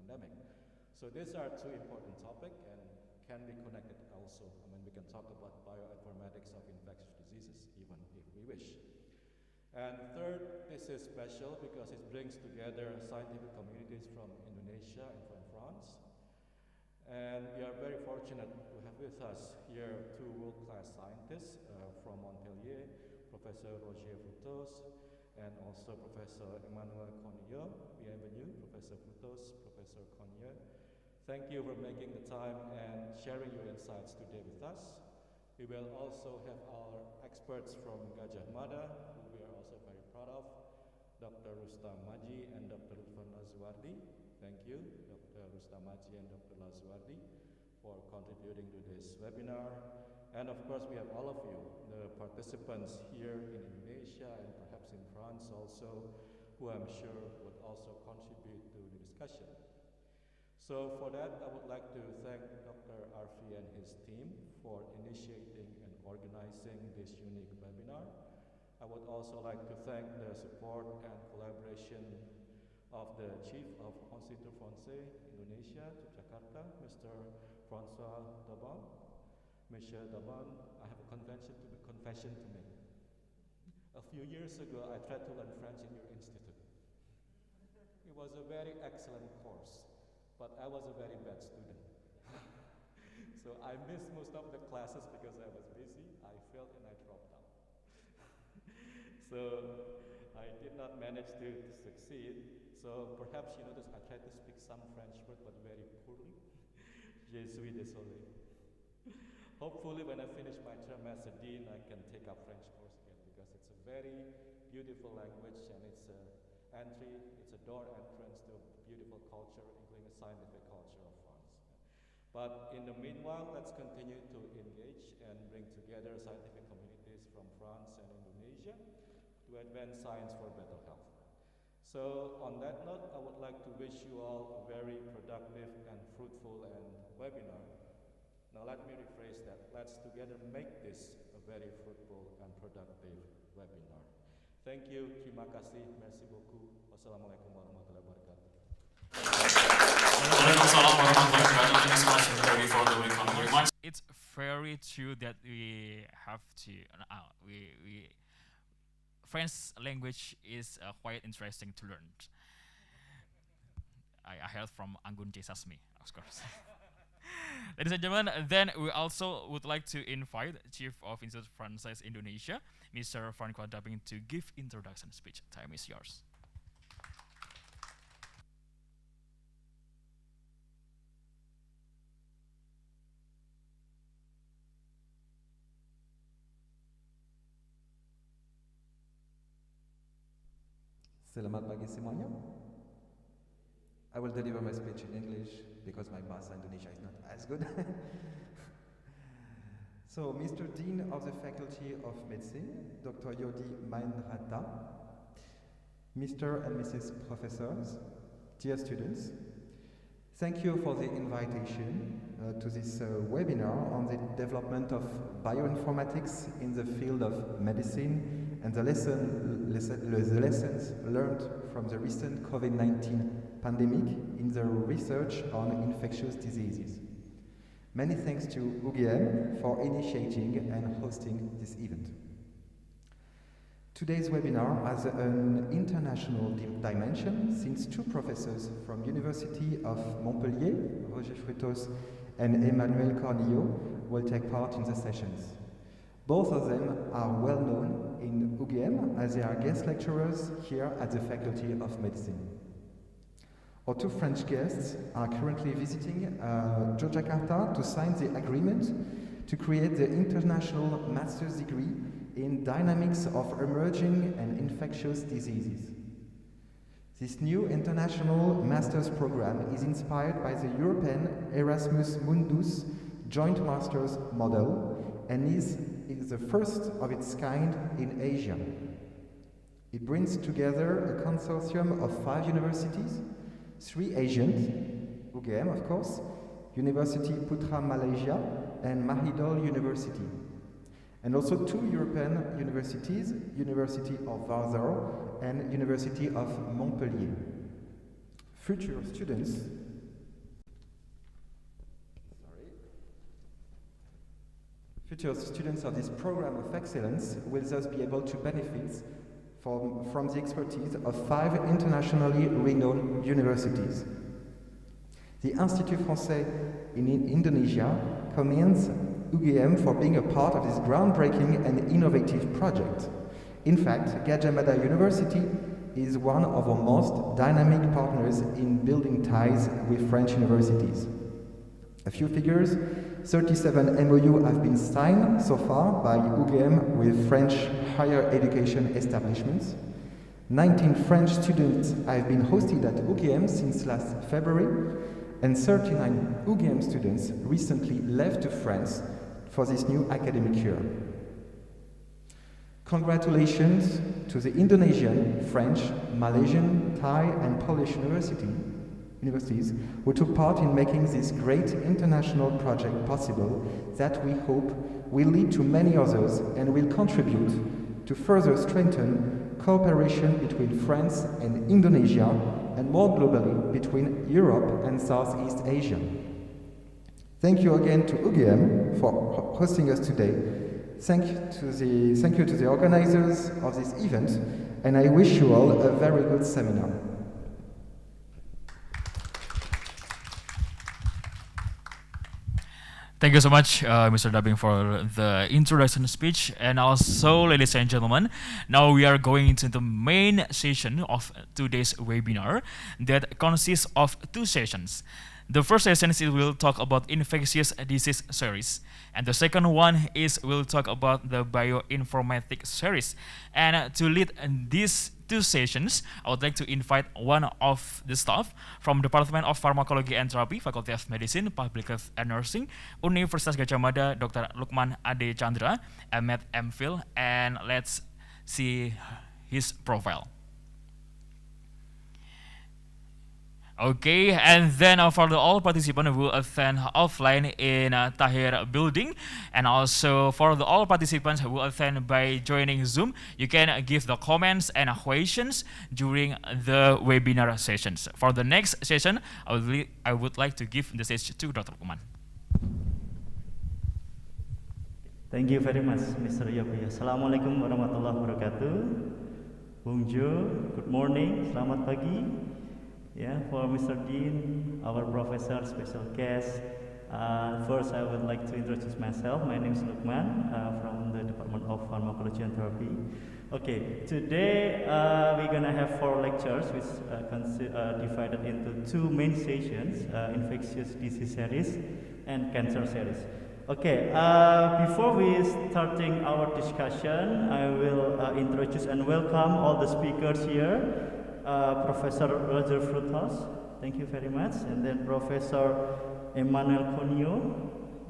pandemic. So these are two important topics and can be connected also. I mean, we can talk about bioinformatics of infectious diseases even if we wish. And third, this is special because it brings together scientific communities from Indonesia and from France. And we are very fortunate to have with us here two world-class scientists from Montpellier, Professor Roger Frutos, and also Professor Emmanuel Cornillot. Bienvenue, Professor Frutos, Professor Cornillot. Thank you for making the time and sharing your insights today with us. We will also have our experts from Gajah Mada, who we are also very proud of, Dr. Rustam Maji and Dr. Lutfan Lazuardi. Thank you, Dr. Rustam Maji and Dr. Lazuardi, for contributing to this webinar. And of course, we have all of you, the participants here in Indonesia and perhaps in France also, who I'm sure would also contribute to the discussion. So for that, I would like to thank Dr. Arfi and his team for initiating and organizing this unique webinar. I would also like to thank the support and collaboration of the Chief of Institut Français Indonesia to Jakarta, Mr. François Daban. Monsieur Daban, I have a confession to make. A few years ago, I tried to learn French in your institute. It was a very excellent course, but I was a very bad student. So I missed most of the classes because I was busy, I failed and I dropped out. So I did not manage to succeed. So perhaps you notice I tried to speak some French word, but very poorly. Je suis désolé. Hopefully when I finish my term as a dean, I can take up French course again because it's a very beautiful language and it's a door entrance to a beautiful culture, including a scientific culture of France. But in the meanwhile, let's continue to engage and bring together scientific communities from France and Indonesia to advance science for better health. So on that note, I would like to wish you all a very productive and fruitful webinar. Now let me rephrase that. Let's together make this a very fruitful and productive webinar. Thank you. Terima kasih. Merci beaucoup. Wassalamualaikum warahmatullahi wabarakatuh. It's very true that we have to. French language is quite interesting to learn. I heard from Anggun C. Sasmi, of course. Ladies and gentlemen, then we also would like to invite Chief of Institut Français Indonesia, Mr. Francois Dabing, to give introduction speech. Time is yours. Selamat pagi semuanya. I will deliver my speech in English because my Bahasa Indonesia is not as good. So, Mr. Dean of the Faculty of Medicine, Dr. Yodi Mainrata, Mr. and Mrs. Professors, dear students, thank you for the invitation to this webinar on the development of bioinformatics in the field of medicine and the lessons learned from the recent COVID-19 pandemic in the research on infectious diseases. Many thanks to UGM for initiating and hosting this event. Today's webinar has an international dimension since two professors from University of Montpellier, Roger Frutos and Emmanuel Cornillot, will take part in the sessions. Both of them are well known in UGM as they are guest lecturers here at the Faculty of Medicine. Our two French guests are currently visiting Yogyakarta to sign the agreement to create the International Master's Degree in Dynamics of Emerging and Infectious Diseases. This new international master's program is inspired by the European Erasmus Mundus Joint Masters model and is the first of its kind in Asia. It brings together a consortium of 5 universities, 3 Asian, UGM of course, University Putra Malaysia and Mahidol University, and also 2 European universities, University of Warsaw and University of Montpellier. Future students Future students of this program of excellence will thus be able to benefit from the expertise of 5 internationally renowned universities. The Institut Français in Indonesia commends UGM for being a part of this groundbreaking and innovative project. In fact, Gadjah Mada University is one of our most dynamic partners in building ties with French universities. A few figures: 37 MOU have been signed so far by UGM with French higher education establishments. 19 French students have been hosted at UGM since last February, and 39 UGM students recently left to France for this new academic year. Congratulations to the Indonesian, French, Malaysian, Thai, and Polish universities who took part in making this great international project possible that we hope will lead to many others and will contribute to further strengthen cooperation between France and Indonesia and more globally between Europe and Southeast Asia. Thank you again to UGM for hosting us today. Thank you to the organizers of this event, and I wish you all a very good seminar. Thank you so much, Mr. Dabing, for the introduction speech. And also, ladies and gentlemen, now we are going into the main session of today's webinar that consists of 2 sessions. The first session is we'll talk about infectious disease series, and the second one is we'll talk about the bioinformatics series. And to lead these 2 sessions, I would like to invite one of the staff from Department of Pharmacology and Therapy, Faculty of Medicine, Public Health and Nursing, Universitas Gadjah Mada, Dr. Lukman Ade Chandra, M.Med, M.Phil, and let's see his profile. Okay, and then for all participants who will attend offline in Tahir building, and also for all participants who will attend by joining Zoom, you can give the comments and questions during the webinar sessions. For the next session, I would like to give the stage to Dr. Lukman. Thank you very much, Mr. Yopi. Assalamualaikum warahmatullahi wabarakatuh. Bonjour, good morning, selamat pagi. Yeah, for Mr. Dean, our professor, special guest. First, I would like to introduce myself. My name is Lukman from the Department of Pharmacology and Therapy. Okay, today we're gonna have 4 lectures, which divided into 2 main sessions: infectious disease series and cancer series. Okay, before we starting our discussion, I will introduce and welcome all the speakers here. Professor Roger Frutos, thank you very much, and then Professor Emmanuel Conio,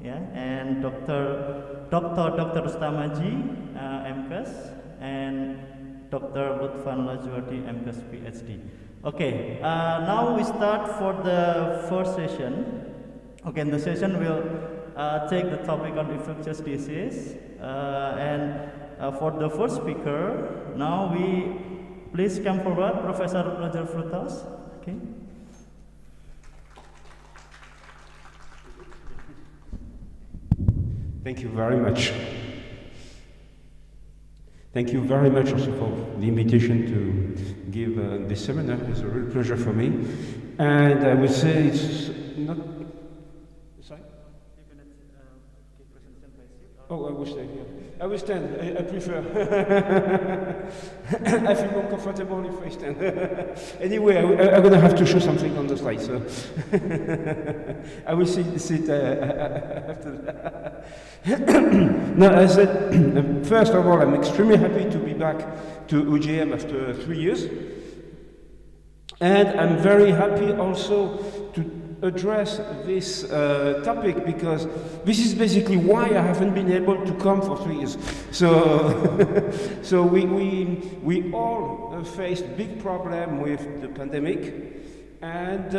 yeah, and Dr. Rustamaji, MCAS, and Dr. Lutfan Lajuardi, MCAS PhD. Okay, now we start for the first session. Okay, and the session will take the topic on infectious disease, and for the first speaker, now please come forward, Professor Roger Frutos. Okay. Thank you very much. Thank you very much also for the invitation to give this seminar. It's a real pleasure for me. And I would say it's not... Sorry? Oh, I will stay here. I will stand. I prefer. I feel more comfortable if I stand. Anyway, I'm going to have to show something on the slide, so I will sit after that. No, I said, first of all, I'm extremely happy to be back to UGM after 3 years. And I'm very happy also to address this topic, because this is basically why I haven't been able to come for 3 years. So, we all faced big problem with the pandemic, and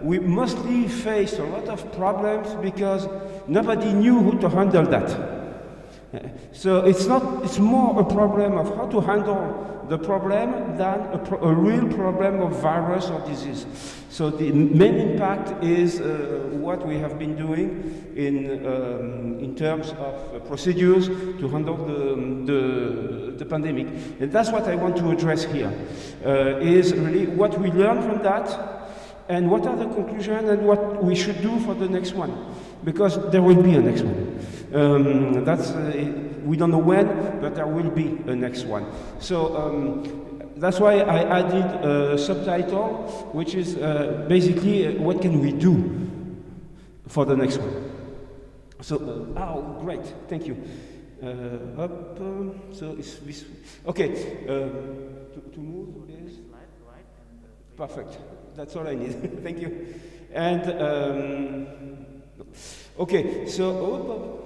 we mostly faced a lot of problems because nobody knew who to handle that. So it's more a problem of how to handle the problem than a real problem of virus or disease. So the main impact is what we have been doing in terms of procedures to handle the pandemic. And that's what I want to address here, is really what we learned from that, and what are the conclusions and what we should do for the next one, because there will be a next one. We don't know when, but there will be a next one. So that's why I added a subtitle, which is basically what can we do for the next one. So, oh, great, thank you. So it's this. Okay, to move is perfect. That's all I need. Thank you. And okay, so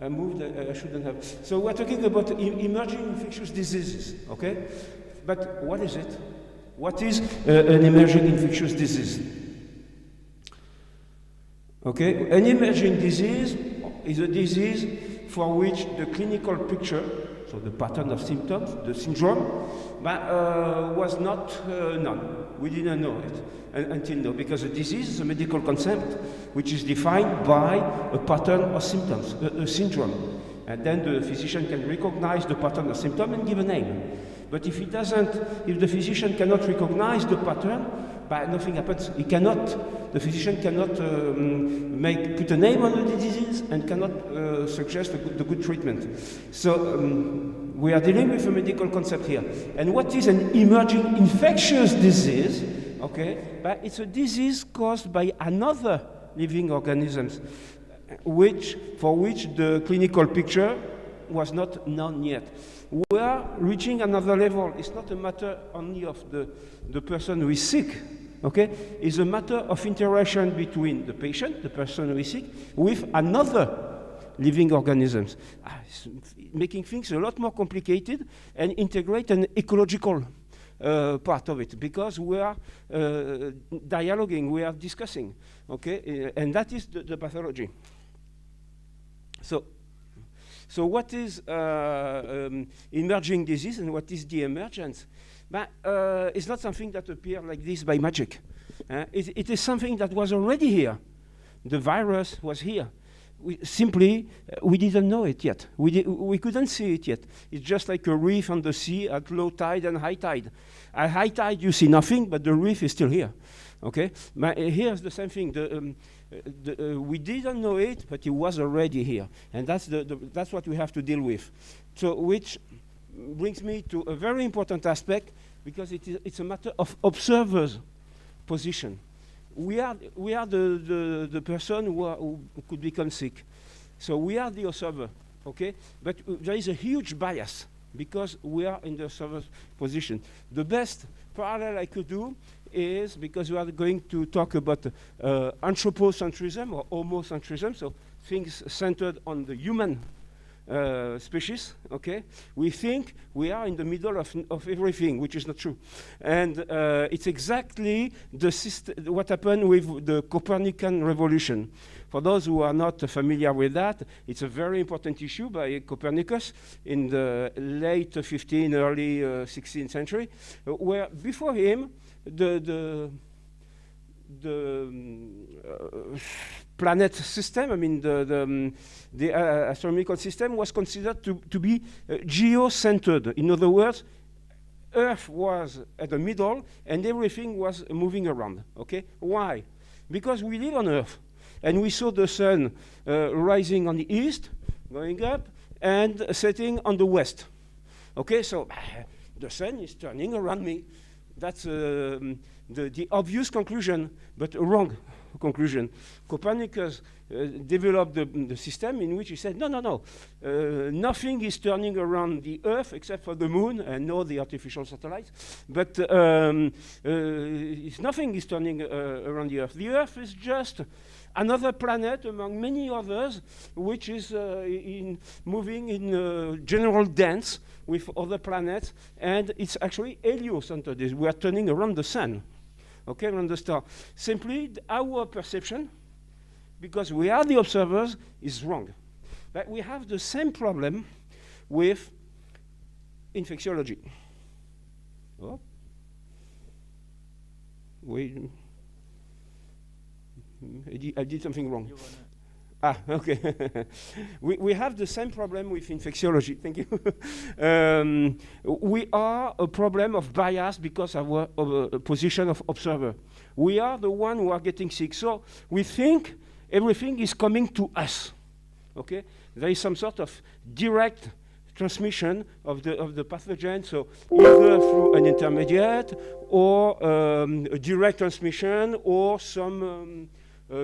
I moved. I shouldn't have. So we're talking about emerging infectious diseases. Okay, but what is it? What is an emerging infectious disease? Okay, an emerging disease is a disease for which the clinical picture, so the pattern of symptoms, the syndrome, was not known. We didn't know it until now, because a disease is a medical concept which is defined by a pattern of symptoms, a syndrome. And then the physician can recognize the pattern of symptom and give a name. But if the physician cannot recognize the pattern, nothing happens. The physician cannot put a name on the disease and cannot suggest the good treatment. So we are dealing with a medical concept here. And what is an emerging infectious disease? Okay, but it's a disease caused by another living organisms, for which the clinical picture was not known yet. We are reaching another level. It's not a matter only of the person who is sick. Okay, it's a matter of interaction between the patient, the person who is sick, with another living organisms. It's making things a lot more complicated and integrate an ecological part of it, because we are dialoguing, we are discussing, okay, and that is the pathology. So what is emerging disease and what is the emergence? But it's not something that appeared like this by magic. It is something that was already here. The virus was here. We didn't know it yet. We couldn't see it yet. It's just like a reef on the sea at low tide and high tide. At high tide, you see nothing, but the reef is still here. Okay? But here's the same thing. We didn't know it, but it was already here. And that's what we have to deal with. So, which brings me to a very important aspect, because it's a matter of observer's position. We are the person who could become sick. So we are the observer, okay? But there is a huge bias, because we are in the observer's position. The best parallel I could do is, because we are going to talk about anthropocentrism or homocentrism, so things centered on the human species, okay? We think we are in the middle of everything, which is not true. And it's exactly what happened with the Copernican revolution. For those who are not familiar with that, it's a very important issue by Copernicus in the late 15th, early 16th century, where before him, the planet system, I mean the astronomical system, was considered to be geocentered. In other words, Earth was at the middle and everything was moving around. Okay, why? Because we live on Earth, and we saw the sun rising on the east, going up, and setting on the west. Okay, so the sun is turning around me. That's the obvious conclusion, but a wrong conclusion. Copernicus developed the system in which he said, no, nothing is turning around the Earth except for the moon and no the artificial satellites, but nothing is turning around the Earth. The Earth is just another planet among many others, which is moving in general dance with other planets, and it's actually heliocentered. We are turning around the sun, okay, around the star. Simply, our perception, because we are the observers, is wrong. But we have the same problem with infectiology. Oh. Wait. I did something wrong. Okay. we have the same problem with infectiology. Thank you. We are a problem of bias because of our position of observer. We are the one who are getting sick. So we think everything is coming to us. Okay? There is some sort of direct transmission of the pathogen, so either through an intermediate or a direct transmission or some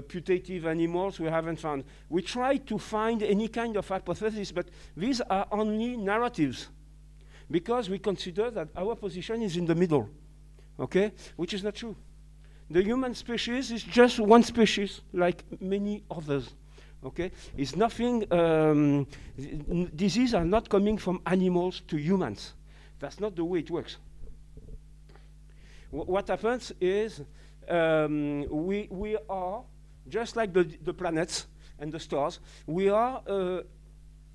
putative animals we haven't found. We try to find any kind of hypothesis, but these are only narratives because we consider that our position is in the middle, okay? Which is not true. The human species is just one species like many others, okay? It's nothing, diseases are not coming from animals to humans. That's not the way it works. What happens is we are, just like the planets and the stars, we are,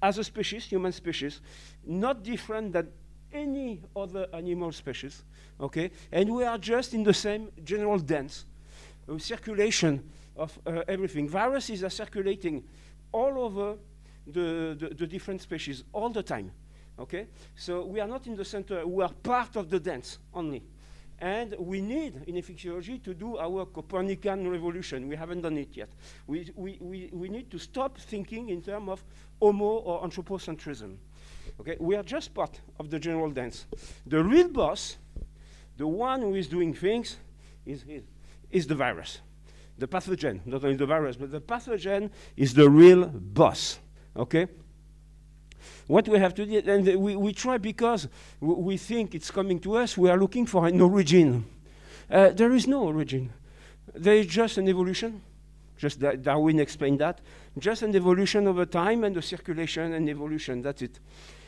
as a species, human species, not different than any other animal species, okay? And we are just in the same general dance, circulation of everything. Viruses are circulating all over the different species all the time, okay? So we are not in the center, we are part of the dance only. And we need, in infectiology, to do our Copernican revolution. We haven't done it yet. We need to stop thinking in terms of homo or anthropocentrism. Okay? We are just part of the general dance. The real boss, the one who is doing things, is the virus. The pathogen, not only the virus, but the pathogen is the real boss. Okay? What we have to do, and we try because we think it's coming to us, we are looking for an origin. There is no origin. There is just an evolution. Just Darwin explained that. Just an evolution over time and the circulation and evolution, that's it.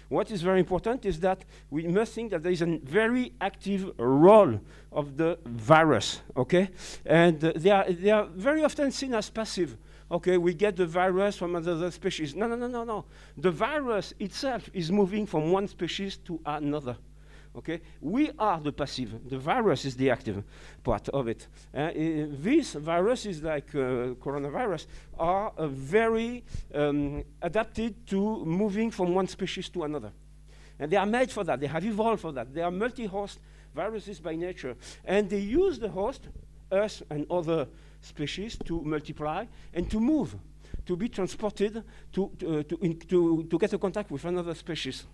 What is very important is that we must think that there is a very active role of the virus, okay? And they are very often seen as passive. Okay, we get the virus from another species. No. The virus itself is moving from one species to another. Okay, we are the passive. The virus is the active part of it. These viruses, like coronavirus, are very adapted to moving from one species to another. And they are made for that. They have evolved for that. They are multi-host viruses by nature. And they use the host, us and other species, to multiply and to move, to be transported, to get a contact with another species.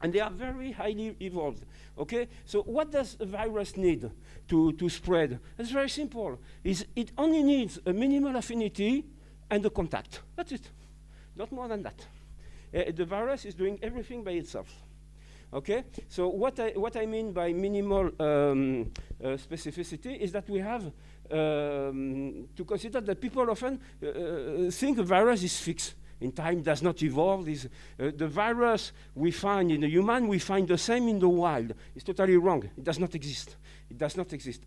And they are very highly evolved, okay? So what does a virus need to spread? It's very simple. It only needs a minimal affinity and a contact. That's it, not more than that. The virus is doing everything by itself. Okay, so what I mean by minimal specificity is that we have to consider that people often think a virus is fixed. In time, does not evolve. The virus we find in the human, we find the same in the wild. It's totally wrong. It does not exist. It does not exist.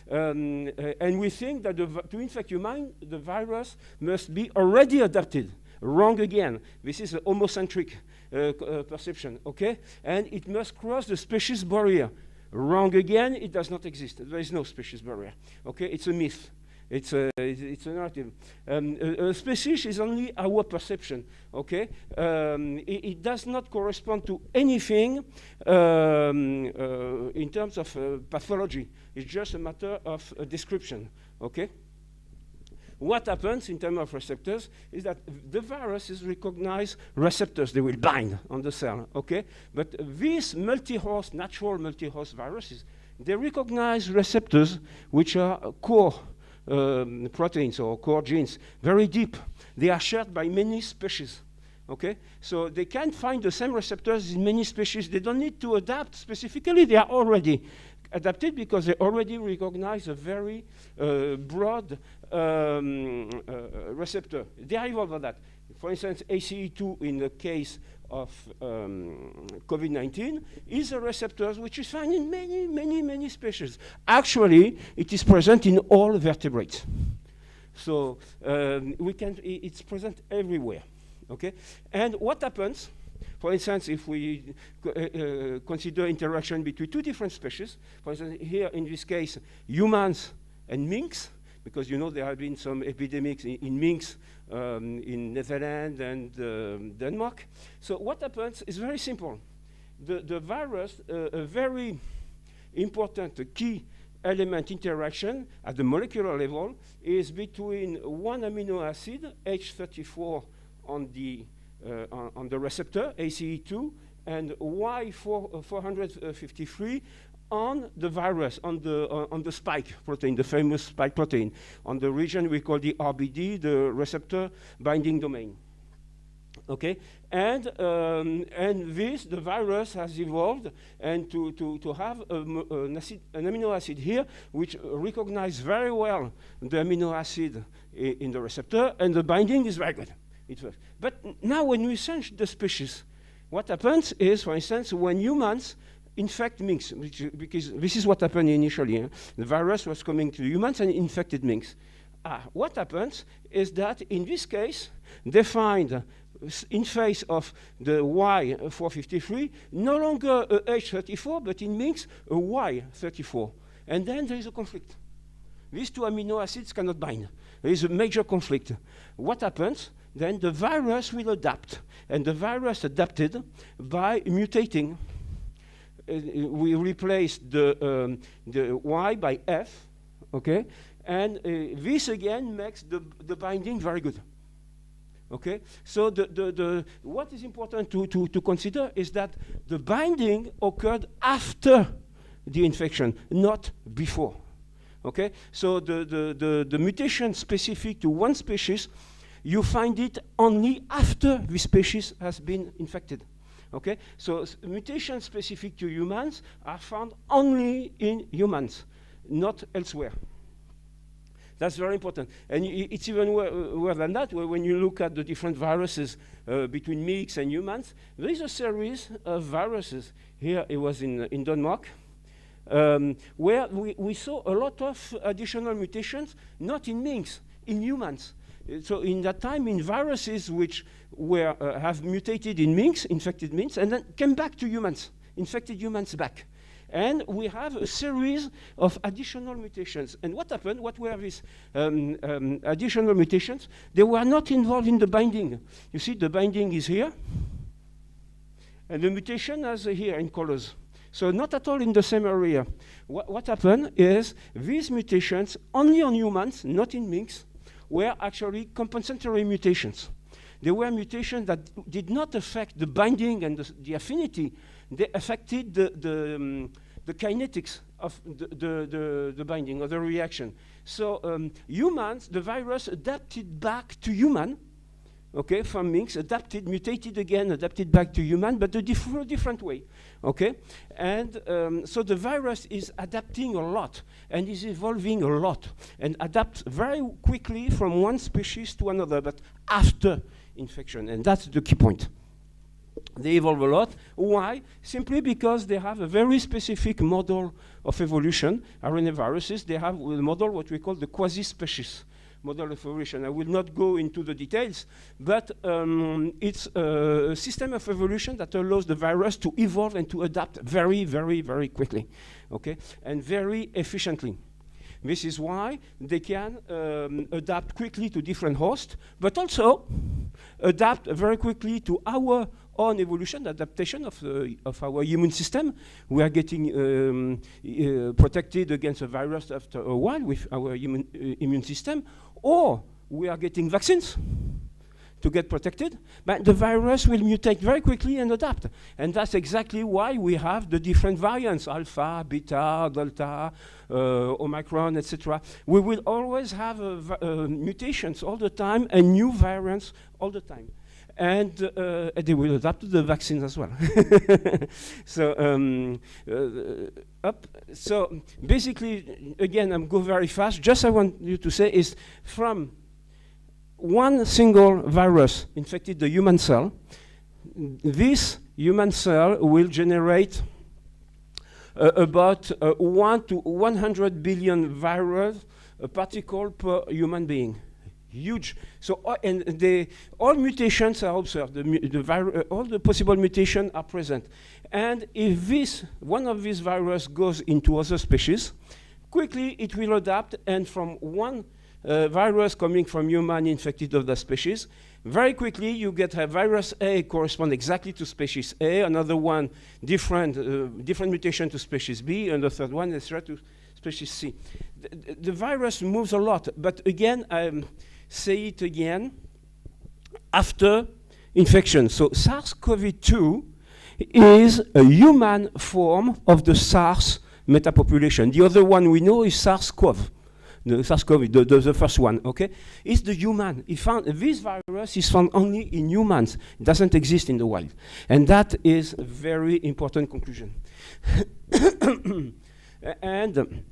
And we think that to infect human, the virus must be already adapted. Wrong again. This is a homocentric perception, okay? And it must cross the species barrier. Wrong again, it does not exist. There is no species barrier, okay? It's a myth. It's a narrative. A species is only our perception, okay? It does not correspond to anything in terms of pathology. It's just a matter of description, okay? What happens in terms of receptors is that the viruses recognize receptors. They will bind on the cell, okay? But these multi-host, natural multi-host viruses, they recognize receptors which are core proteins or core genes, very deep. They are shared by many species, okay? So they can find the same receptors in many species. They don't need to adapt specifically. They are already adapted because they already recognize a very broad receptor. They are evolved for that. For instance, ACE2 in the case of COVID-19 is a receptor which is found in many species. Actually, it is present in all vertebrates. So it's present everywhere, okay? And what happens For instance, if we consider interaction between two different species, for instance, here in this case, humans and minks, because you know there have been some epidemics in minks in Netherlands and Denmark. So what happens is very simple. The virus, a very important key element interaction at the molecular level is between one amino acid, H34 on the receptor, ACE2, and Y453 on the virus, on the spike protein, the famous spike protein, on the region we call the RBD, the receptor binding domain. Okay, and this, the virus has evolved, and to have an amino acid here which recognizes very well the amino acid in the receptor, and the binding is very good. It works. But now when we change the species, what happens is, for instance, when humans infect minks, because this is what happened initially. The virus was coming to humans and infected minks. What happens is that in this case, they find in face of the Y453 no longer a H34, but in minks a Y34. And then there is a conflict. These two amino acids cannot bind. There is a major conflict. What happens? Then the virus will adapt. And the virus adapted by mutating. We replaced the Y by F, okay? And this again makes the binding very good. Okay, so what is important to consider is that the binding occurred after the infection, not before. Okay, so the mutation specific to one species, you find it only after the species has been infected. Okay, so mutations specific to humans are found only in humans, not elsewhere. That's very important. And it's even worse than that, when you look at the different viruses between minks and humans, there is a series of viruses. Here it was in Denmark, where we saw a lot of additional mutations, not in minks, in humans. So in that time, in viruses which were have mutated in minks, infected minks, and then came back to humans, infected humans back. And we have a series of additional mutations. And what happened? What were these additional mutations? They were not involved in the binding. You see, the binding is here, and the mutation is here in colors. So not at all in the same area. What happened is these mutations, only on humans, not in minks, were actually compensatory mutations. They were mutations that did not affect the binding and the affinity. They affected the kinetics of the binding, or the reaction. So humans, the virus adapted back to human, okay, from minks, adapted, mutated again, adapted back to human, but a different way, okay? And so the virus is adapting a lot, and is evolving a lot, and adapts very quickly from one species to another, but after infection, and that's the key point. They evolve a lot. Why? Simply because they have a very specific model of evolution. RNA viruses, they have a model what we call the quasi-species model of evolution. I will not go into the details, but it's a system of evolution that allows the virus to evolve and to adapt very, very, very quickly, okay, and very efficiently. This is why they can adapt quickly to different hosts, but also adapt very quickly to our own evolution, adaptation of our immune system. We are getting protected against a virus after a while with our immune system, or we are getting vaccines to get protected, but the virus will mutate very quickly and adapt. And that's exactly why we have the different variants, alpha, beta, delta, Omicron, etc. We will always have mutations all the time and new variants all the time. And they will adapt to the vaccines as well. So basically, again, I'm going very fast. Just I want you to say is from one single virus infected the human cell, this human cell will generate about 1 to 100 billion virus particle per human being. huge. So, all mutations are observed. All the possible mutations are present. And if one of these viruses goes into other species, quickly it will adapt, and from one virus coming from human infected of the species, very quickly you get a virus A correspond exactly to species A, another one different mutation to species B, and the third one etc. to species C. The virus moves a lot, but again, say it again, after infection. So SARS-CoV-2 is a human form of the SARS metapopulation. The other one we know is SARS-CoV. The SARS-CoV, the first one, okay? It's the human. This virus is found only in humans. It doesn't exist in the wild. And that is a very important conclusion. And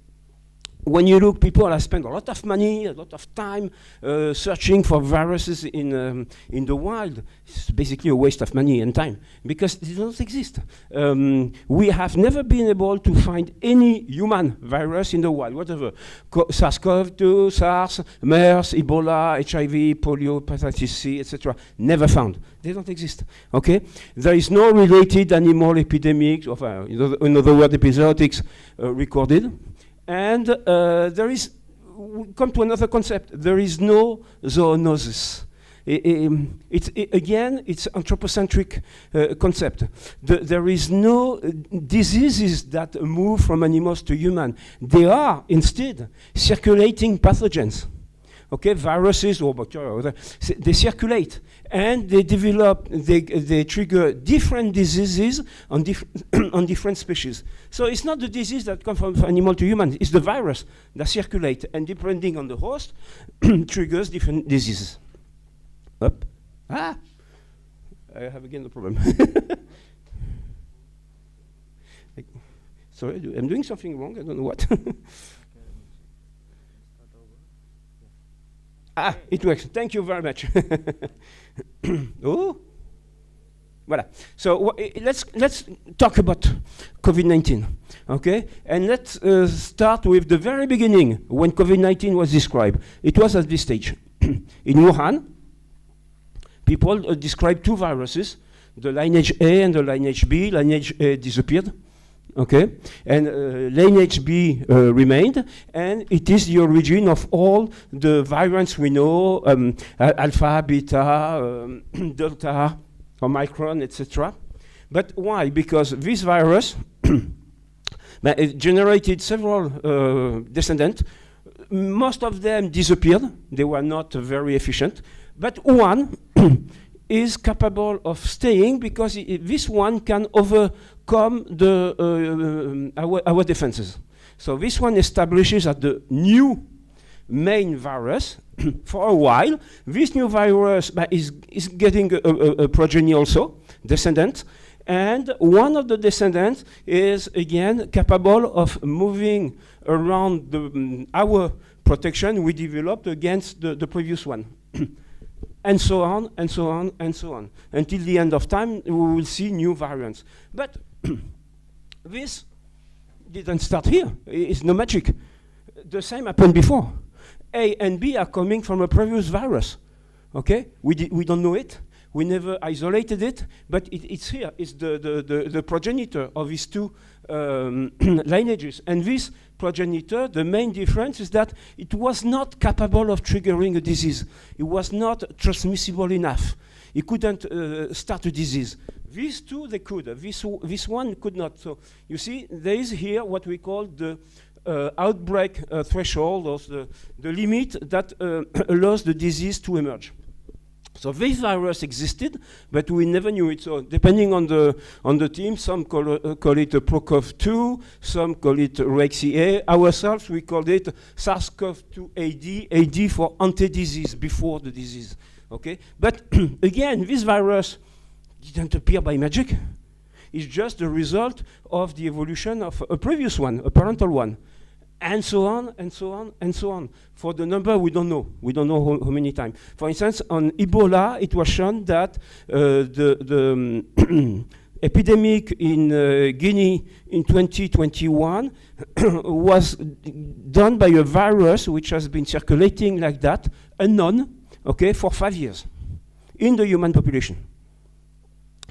when you look, people have spent a lot of money, a lot of time searching for viruses in the wild. It's basically a waste of money and time because they don't exist. We have never been able to find any human virus in the wild, whatever. SARS-CoV-2, SARS, MERS, Ebola, HIV, polio, hepatitis C, etc. Never found. They don't exist. Okay? There is no related animal epidemics, or in other words, epizootics recorded. And we come to another concept. There is no zoonosis. It's anthropocentric concept. There is no diseases that move from animals to human. They are instead circulating pathogens. Okay, viruses or bacteria, they circulate and they develop, they trigger different diseases on, on different species. So it's not the disease that comes from animal to human, it's the virus that circulate, and depending on the host, triggers different diseases. Up. I have again the problem. Sorry, I'm doing something wrong, I don't know what. It works. Thank you very much. Oh, voilà. So let's talk about COVID-19, okay? And let's start with the very beginning when COVID-19 was described. It was at this stage. In Wuhan, people described two viruses, the lineage A and the lineage B. Lineage A disappeared. Okay, and lineage B remained, and it is the origin of all the variants we know, alpha, beta, delta, Omicron, etc. But why? Because this virus it generated several descendants. Most of them disappeared. They were not very efficient. But one is capable of staying because this one can overcome our defenses. So this one establishes as the new main virus for a while. This new virus is getting a progeny also, descendant, and one of the descendants is again capable of moving around our protection we developed against the previous one. And so on, and so on, and so on. Until the end of time, we will see new variants. But this didn't start here. It's no magic. The same happened before. A and B are coming from a previous virus. Okay? We don't know it. We never isolated it, but it's here. It's the progenitor of these two lineages. And this progenitor, the main difference is that it was not capable of triggering a disease. It was not transmissible enough. It couldn't start a disease. These two, they could. This one could not. So you see, there is here what we call the outbreak threshold, or the limit that allows the disease to emerge. So this virus existed, but we never knew it. So depending on the team, some call it a ProCov2, some call it REXA. Ourselves, we called it SARS-CoV-2 AD for anti-disease, before the disease. Okay, but again, this virus didn't appear by magic. It's just the result of the evolution of a previous one, a parental one. And so on, and so on, and so on. For the number, we don't know. We don't know how many times. For instance, on Ebola, it was shown that the epidemic in Guinea in 2021 was done by a virus which has been circulating like that, unknown, okay, for 5 years in the human population.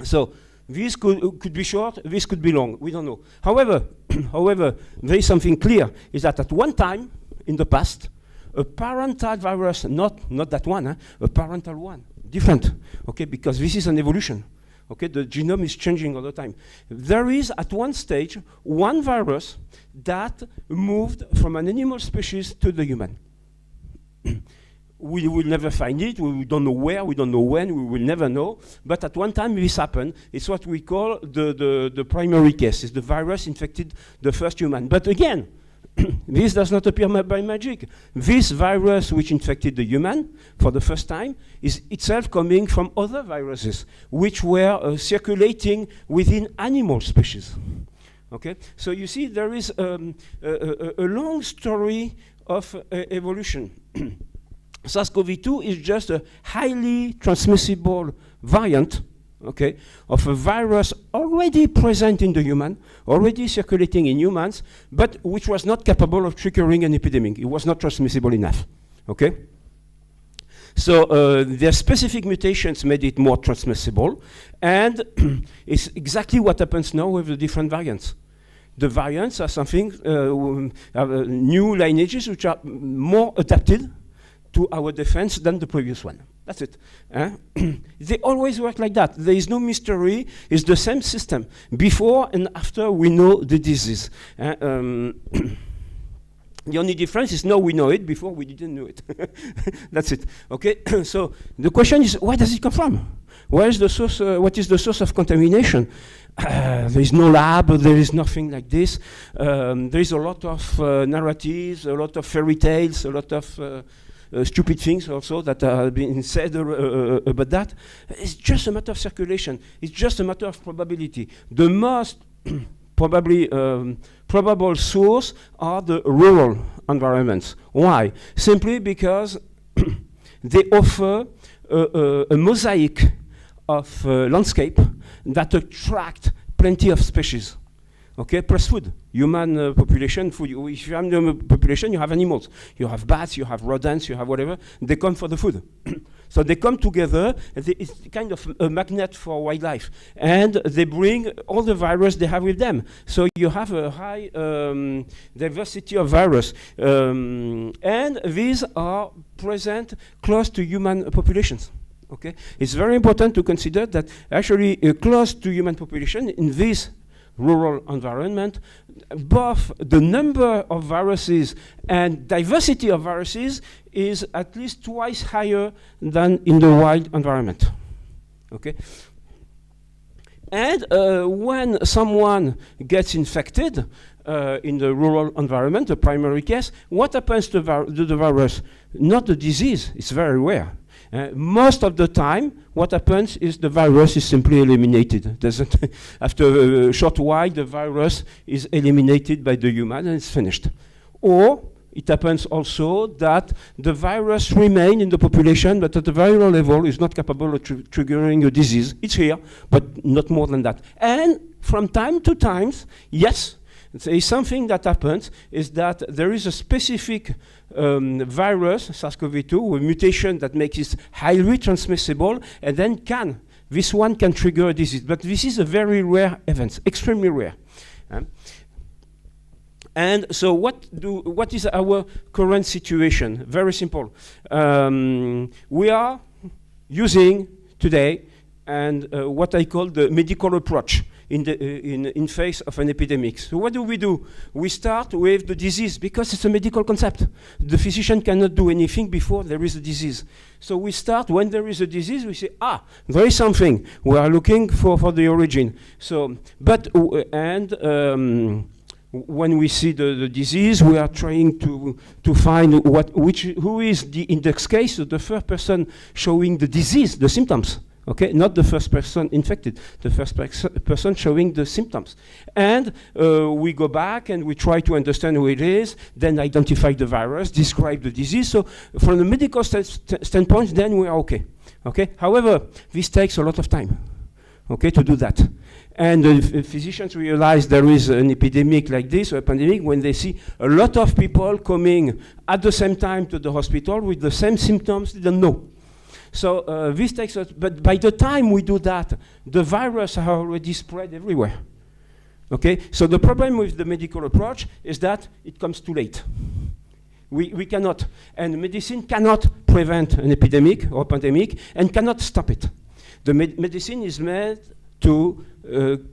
So this could be short, this could be long, we don't know. However, there is something clear, is that at one time in the past, a parental virus, not that one, a parental one, different, okay, because this is an evolution. Okay, the genome is changing all the time. There is, at one stage, one virus that moved from an animal species to the human. We will never find it, we don't know where, we don't know when, we will never know. But at one time this happened. It's what we call the primary case. It's the virus infected the first human. But again, this does not appear by magic. This virus which infected the human for the first time is itself coming from other viruses which were circulating within animal species. Okay, so you see there is a long story of evolution. SARS-CoV-2 is just a highly transmissible variant, okay, of a virus already present in the human, already circulating in humans, but which was not capable of triggering an epidemic. It was not transmissible enough, okay? So their specific mutations made it more transmissible, and it's exactly what happens now with the different variants. The variants are something, new lineages which are more adapted to our defense than the previous one. That's it. They always work like that. There is no mystery. It's the same system. Before and after we know the disease. The only difference is now we know it, before we didn't know it. That's it. Okay, so the question is, where does it come from? Where is the source, what is the source of contamination? There is no lab, there is nothing like this. There is a lot of narratives, a lot of fairy tales, a lot of stupid things also that have been said about that. It's just a matter of circulation. It's just a matter of probability. The most probable source are the rural environments. Why? Simply because they offer a mosaic of landscape that attract plenty of species. Okay, plus food. Human population, food. If you have no population, you have animals. You have bats, you have rodents, you have whatever. They come for the food. So they come together. It's kind of a magnet for wildlife. And they bring all the virus they have with them. So you have a high diversity of virus. And these are present close to human populations. Okay, it's very important to consider that actually close to human population in this rural environment, both the number of viruses and diversity of viruses is at least twice higher than in the wild environment. Okay? And when someone gets infected in the rural environment, the primary case, what happens to the virus? Not the disease, it's very rare. Most of the time, what happens is the virus is simply eliminated. After a short while, the virus is eliminated by the human and it's finished. Or it happens also that the virus remains in the population, but at the viral level is not capable of triggering a disease. It's here, but not more than that. And from time to time, yes, there is something that happens, is that there is a specific virus, SARS-CoV-2, with mutation that makes it highly transmissible, and then this one can trigger a disease. But this is a very rare event, extremely rare. And so what is our current situation? Very simple. We are using today what I call the medical approach in face of an epidemic. So what do? We start with the disease because it's a medical concept. The physician cannot do anything before there is a disease. So we start when there is a disease, we say, there is something. We are looking for the origin. So, when we see the disease, we are trying to find who is the index case, so the first person showing the disease, the symptoms. Okay, not the first person infected, the first person showing the symptoms. And we go back and we try to understand who it is, then identify the virus, describe the disease. So from the medical standpoint, then we are okay. Okay. However, this takes a lot of time, okay, to do that. And the physicians realize there is an epidemic like this, or a pandemic, when they see a lot of people coming at the same time to the hospital with the same symptoms they don't know. So this takes us, but by the time we do that, the virus are already spread everywhere. Okay, so the problem with the medical approach is that it comes too late. We cannot, and medicine cannot prevent an epidemic or pandemic and cannot stop it. The medicine is made to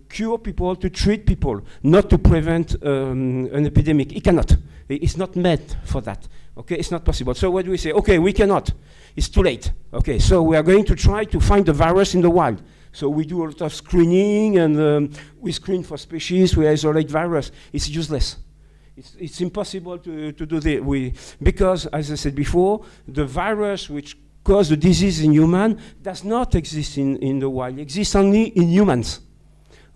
cure people, to treat people, not to prevent an epidemic. It cannot. It's not meant for that. Okay, it's not possible. So what do we say? Okay, we cannot. It's too late. Okay, so we are going to try to find the virus in the wild. So we do a lot of screening, and we screen for species, we isolate virus. It's useless. It's impossible to do that. Because, as I said before, the virus which causes the disease in human does not exist in the wild. It exists only in humans.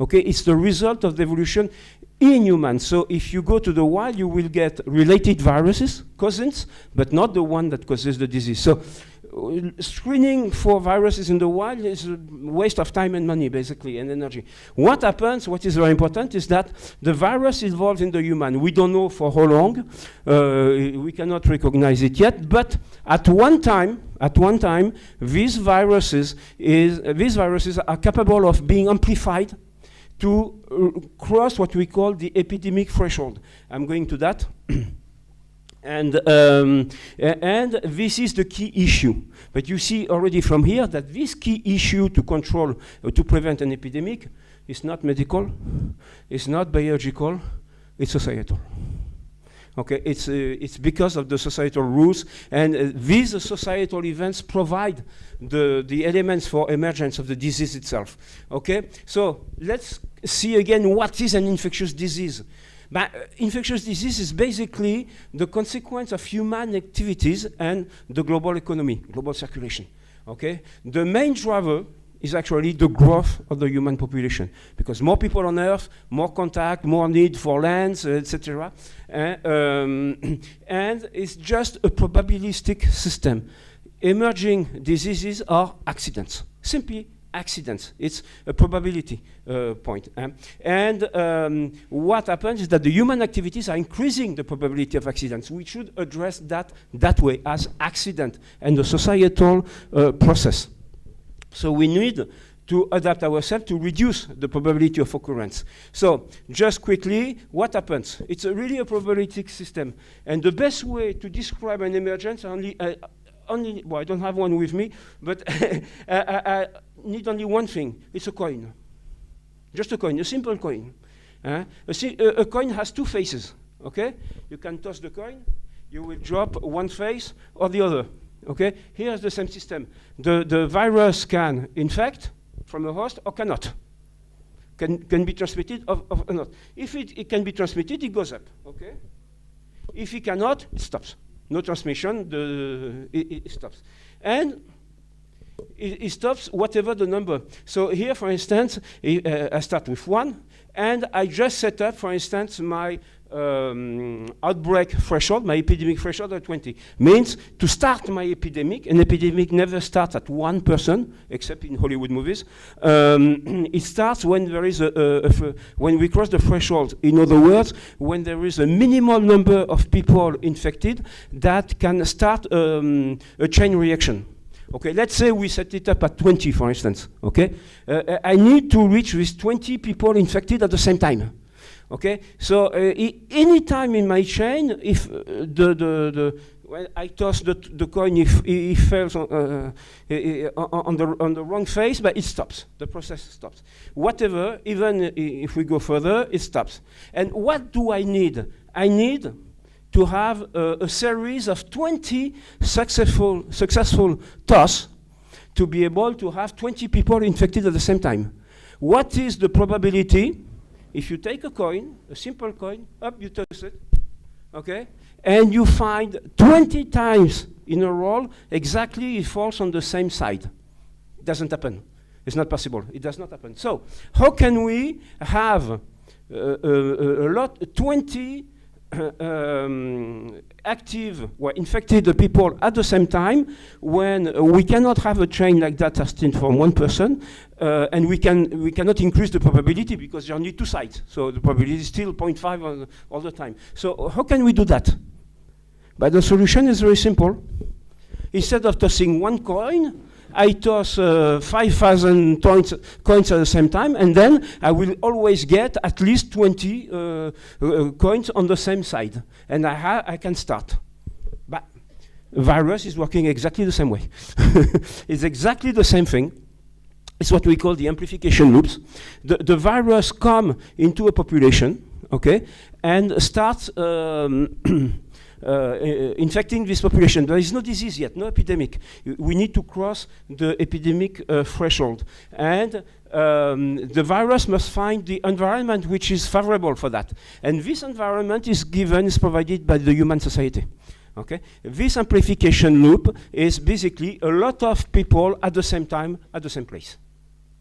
Okay, it's the result of the evolution in humans. So if you go to the wild, you will get related viruses, cousins, but not the one that causes the disease. So screening for viruses in the wild is a waste of time and money, basically, and energy. What happens, what is very important, is that the virus evolves in the human. We don't know for how long. We cannot recognize it yet, but at one time, these viruses are capable of being amplified to cross what we call the epidemic threshold. I'm going to that. And this is the key issue. But you see already from here that this key issue to control, to prevent an epidemic, is not medical, it's not biological, it's societal. Okay, it's because of the societal rules, and these societal events provide the elements for emergence of the disease itself. Okay, so let's see again what is an infectious disease. But infectious disease is basically the consequence of human activities and the global economy, global circulation. Okay, the main driver is actually the growth of the human population, because more people on Earth, more contact, more need for lands, etc. And it's just a probabilistic system. Emerging diseases are accidents, simply accidents. It's a probability point. And what happens is that the human activities are increasing the probability of accidents. We should address that way, as accident and the societal process. So we need to adapt ourselves to reduce the probability of occurrence. So just quickly, what happens? It's really a probabilistic system. And the best way to describe an emergence, well, I don't have one with me, but I need only one thing. It's a coin. Just a coin, a simple coin. A coin has two faces, okay? You can toss the coin, you will drop one face or the other. Okay, here's the same system. The virus can infect from a host or cannot. Can be transmitted or not. If it can be transmitted, it goes up. Okay. If it cannot, it stops. No transmission. It stops, and it stops whatever the number. So here, for instance, I start with 1, and I just set up, for instance, my outbreak threshold, my epidemic threshold at 20. Means to start my epidemic, an epidemic never starts at one person, except in Hollywood movies. It starts when there is when we cross the threshold. In other words, when there is a minimal number of people infected that can start a chain reaction. Okay, let's say we set it up at 20, for instance. Okay, I need to reach with 20 people infected at the same time. Okay, so any time in my chain, if when I toss the coin, if it falls on the wrong face, but it stops. The process stops. Whatever, even if we go further, it stops. And what do I need? I need to have a series of 20 successful toss to be able to have 20 people infected at the same time. What is the probability? If you take a coin, a simple coin, up you toss it, okay, and you find 20 times in a row exactly it falls on the same side. It doesn't happen. It's not possible. It does not happen. So how can we have 20 active or infected the people at the same time, when we cannot have a chain like that starting from one person, and we cannot increase the probability because there are only two sides. So the probability is still 0.5 all the time. So how can we do that? But the solution is very simple. Instead of tossing one coin, I toss 5,000 coins at the same time, and then I will always get at least 20 coins on the same side, and I can start. But virus is working exactly the same way. It's exactly the same thing. It's what we call the amplification loops. The virus come into a population, okay, and starts infecting this population. There is no disease yet, no epidemic. We need to cross the epidemic threshold. And the virus must find the environment which is favorable for that. And this environment is provided by the human society. Okay? This amplification loop is basically a lot of people at the same time, at the same place.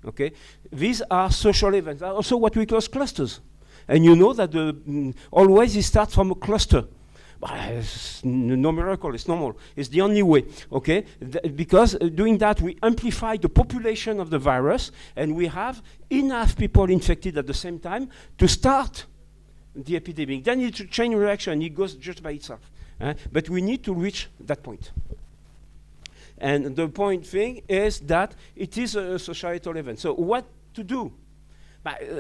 Okay? These are social events, are also what we call clusters. And you know that always it starts from a cluster. It's no miracle, it's normal. It's the only way, okay? Because doing that, we amplify the population of the virus, and we have enough people infected at the same time to start the epidemic. Then it's a chain reaction, it goes just by itself. But we need to reach that point. And the point thing is that it is a societal event. So what to do?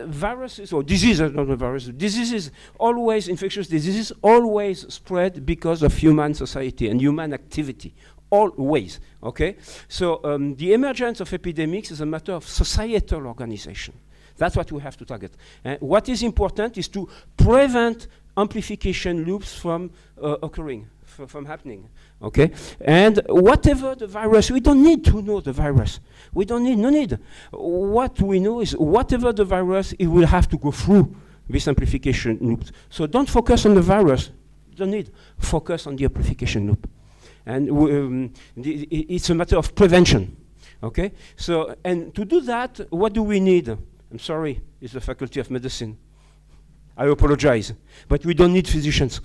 Viruses or diseases, not viruses, diseases always, infectious diseases always spread because of human society and human activity, always, okay? So the emergence of epidemics is a matter of societal organization. That's what we have to target. What is important is to prevent amplification loops from occurring, from happening, okay? And whatever the virus, we don't need to know the virus. We don't need, no need. What we know is whatever the virus, it will have to go through this amplification loop. So don't focus on the virus. Don't need. Focus on the amplification loop. And it's a matter of prevention, okay? So, and to do that, what do we need? I'm sorry, it's the Faculty of Medicine. I apologize, but we don't need physicians.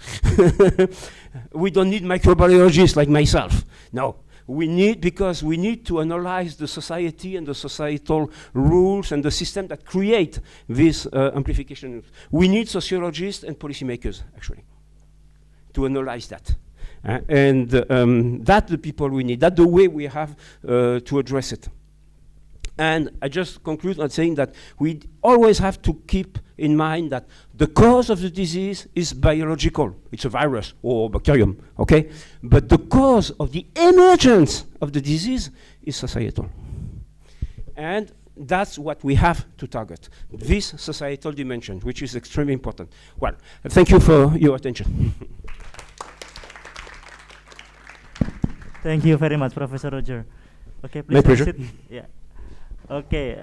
We don't need microbiologists like myself. No, we need, because we need to analyze the society and the societal rules and the system that create this amplification. We need sociologists and policymakers, actually, to analyze that. And that's the people we need. That's the way we have to address it. And I just conclude on saying that we always have to keep in mind that the cause of the disease is biological. It's a virus or bacterium, okay? But the cause of the emergence of the disease is societal. And that's what we have to target, this societal dimension, which is extremely important. Well, thank you for your attention. Thank you very much, Professor Roger. Okay, please. My pleasure. Sit. Yeah. Okay,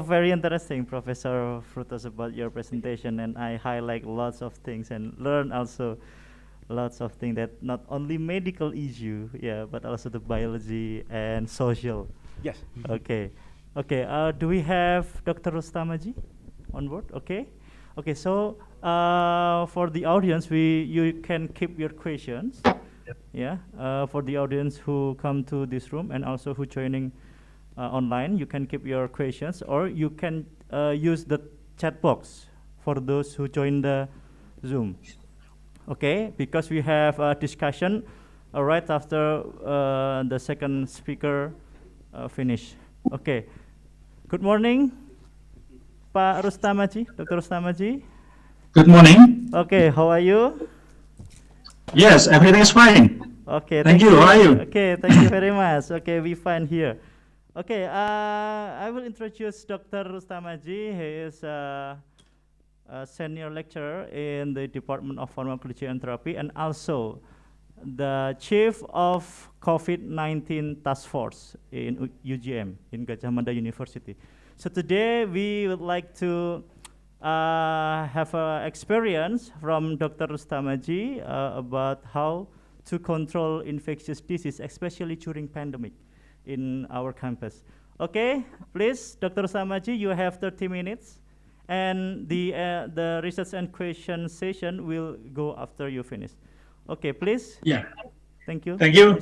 very interesting, Professor Frutos, about your presentation, and I highlight lots of things and learn also lots of things that not only medical issue, yeah, but also the biology and social. Yes. Okay, okay. Do we have Dr. Rostamaji on board? Okay, okay. So for the audience, you can keep your questions. Yeah, for the audience who come to this room and also who joining online, you can keep your questions, or you can use the chat box for those who join the Zoom. Okay, because we have a discussion right after the second speaker finish. Okay, good morning, Pak Rostamaji, Dr. Rostamaji. Good morning. Okay, how are you? Yes, everything is fine. Okay, thank you. How are you? Okay, thank you very much. Okay, we fine here. Okay, I will introduce Dr. Rostamaji. He is a senior lecturer in the Department of Pharmacology and Therapy, and also the chief of COVID-19 task force in UGM, in Gajah Mada University. So today we would like to have an experience from Dr. Rostamaji about how to control infectious disease, especially during pandemic in our campus. Okay, please, Dr. Rostamaji, you have 30 minutes. and the research and question session will go after you finish. Okay, please. Yeah. Thank you. Thank you,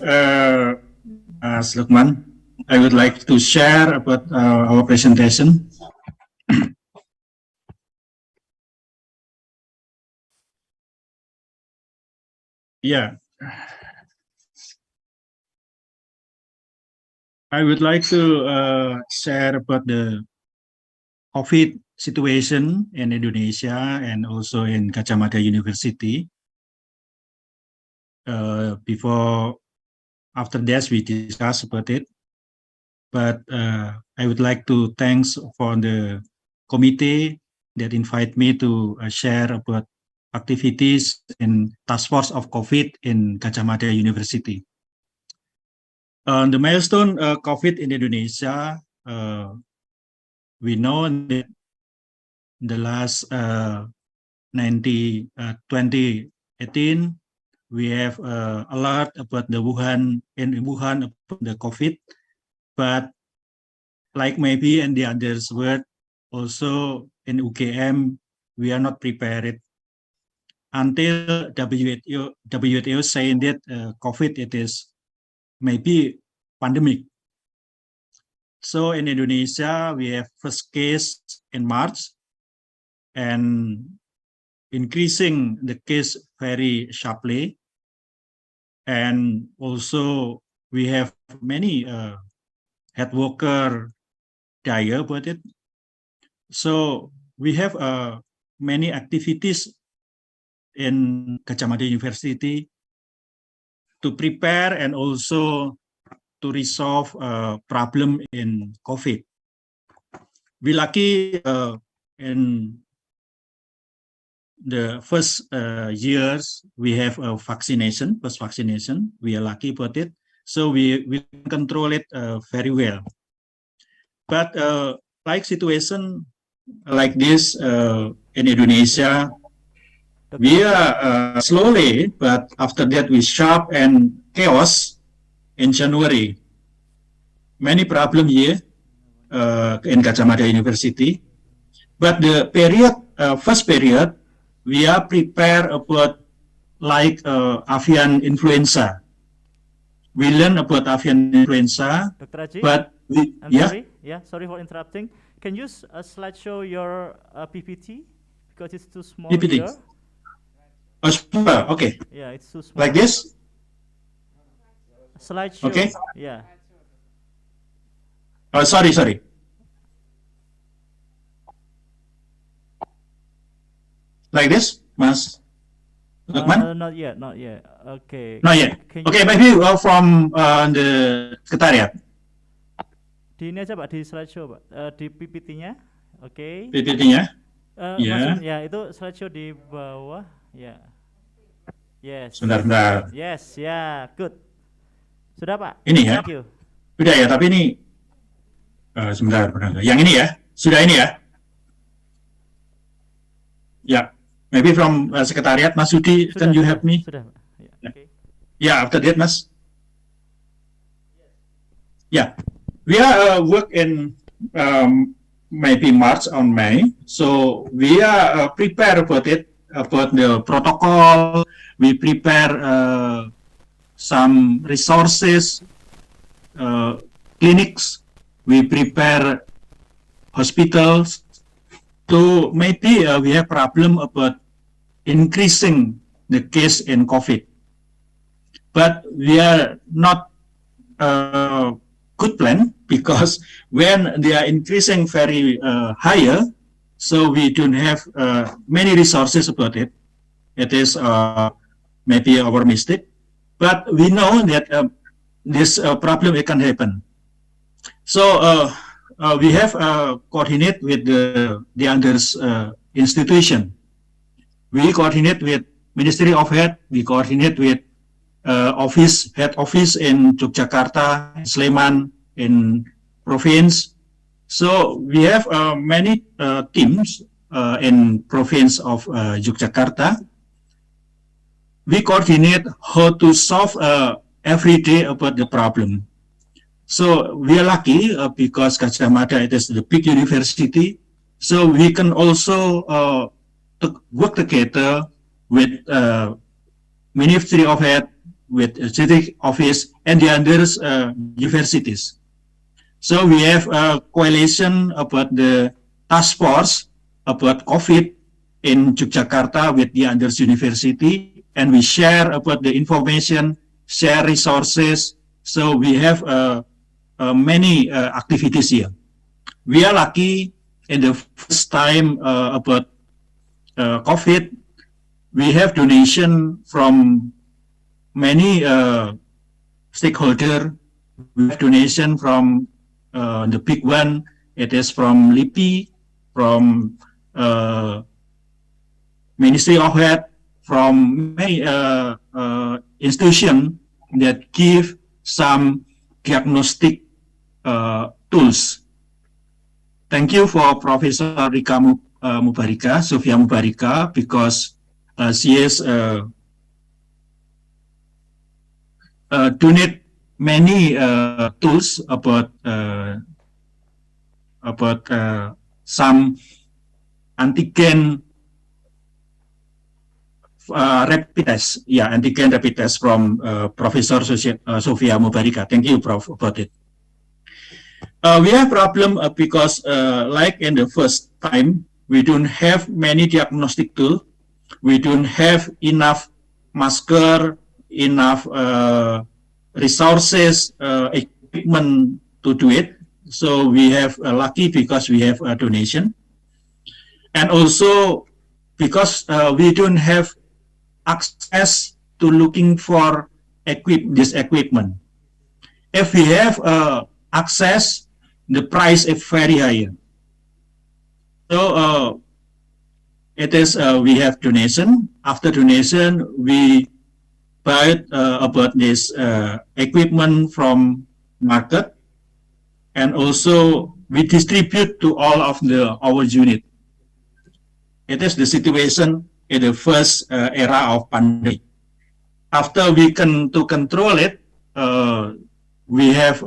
Lukman. I would like to share about our presentation. Yeah. I would like to share about the COVID situation in Indonesia and also in Gadjah Mada University. After that, we discuss about it. But I would like to thanks for the committee that invite me to share about activities in task force of COVID in Gadjah Mada University. The milestone COVID in Indonesia, we know that the last 2018, we have a lot about the Wuhan about the COVID, but like maybe in the others word, also in UGM, we are not prepared until WHO saying that COVID it is maybe pandemic. So in Indonesia, we have first case in March and increasing the case very sharply. And also we have many health worker die about it. So we have many activities in Gadjah Mada University to prepare and also to resolve problem in COVID. We lucky in the first years we have a vaccination, first vaccination. We are lucky about it, so we control it very well. But like situation like this in Indonesia, we are slowly, but after that we sharp and chaos in January. Many problem here in Gadjah Mada University, but the period, first period, we are prepared about like avian influenza. We learn about avian influenza, Dr. Aji, but we, sorry for interrupting. Can you slideshow your PPT because it's too small PPT. here. Oh, super. Okay. Yeah, it's too small. Like this. Slideshow. Okay. Yeah. Oh, sorry. Like this, Mas Lukman? Not yet. Okay. Not yet. Can Okay, you, maybe from the Secretariat. di ini aja Pak, di slideshow Pak, di PPT-nya. Oke. PPT-nya. Ya. Ya, itu slideshow di bawah. Ya. Yes. Sebentar. Yes, ya, good. Sudah Pak. Ini ya. Thank you. Sudah ya, tapi ini sebentar. Yang ini ya. Sudah ini ya. Ya. Maybe from Secretariat, Mas Sudi, can you help me? Sudah Pak. Ya. Okay. Yeah, after that, Mas. Yeah, we are work in maybe March or May, so we are prepare about it, about the protocol. We prepare some resources, clinics. We prepare hospitals. To maybe we have problem about increasing the case in COVID, but we are not good plan because when they are increasing very higher, so we don't have many resources about it. It is maybe our mistake, but we know that this problem it can happen. So we have coordinate with the others institution. We coordinate with Ministry of Health. We coordinate with head office in Yogyakarta, Sleman, in province. So we have many teams in province of Yogyakarta. We coordinate how to solve every day about the problem. So we are lucky because Gadjah Mada it is the big university. So we can also work together with Ministry of Health, with District Office, and the others universities. So we have a coalition about the task force about COVID in Yogyakarta with the others university, and we share about the information, share resources. So we have many activities here. We are lucky in the first time about COVID, we have donation from many stakeholders. We have donation from the big one. It is from LIPI, from Ministry of Health, from many institutions that give some diagnostic tools. Thank you for Professor Rika Mubarika, Sofia Mubarika, because she is donate many tools about some antigen rapid test, antigen rapid test from Professor Sofia Mubarika. Thank you, Prof, about it. We have problem because like in the first time, we don't have many diagnostic tools. We don't have enough masker, enough resources, equipment to do it. So we have lucky because we have a donation. And also because we don't have access to looking for this equipment. If we have access, the price is very high. So it is we have donation. After donation, we buy about this equipment from market, and also we distribute to all of our unit. It is the situation in the first era of pandemic. After we can to control it, we have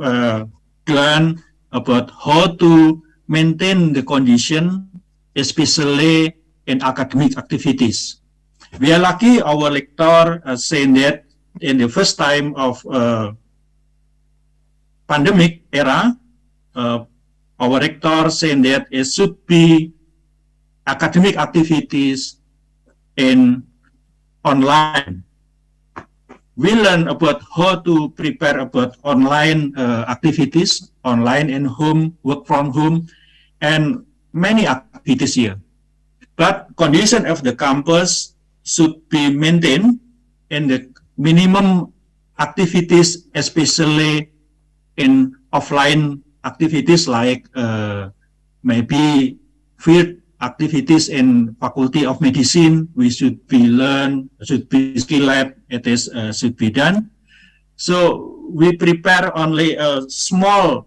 learned about how to maintain the condition, especially in academic activities. We are lucky our lecturer saying that in the first time of pandemic era, our rector saying that it should be academic activities in online. We learn about how to prepare about online activities, online and home, work from home, and many activities here. But condition of the campus should be maintained in the minimum activities, especially in offline activities like maybe field activities in Faculty of Medicine. We should be skill lab. It is should be done. So we prepare only a small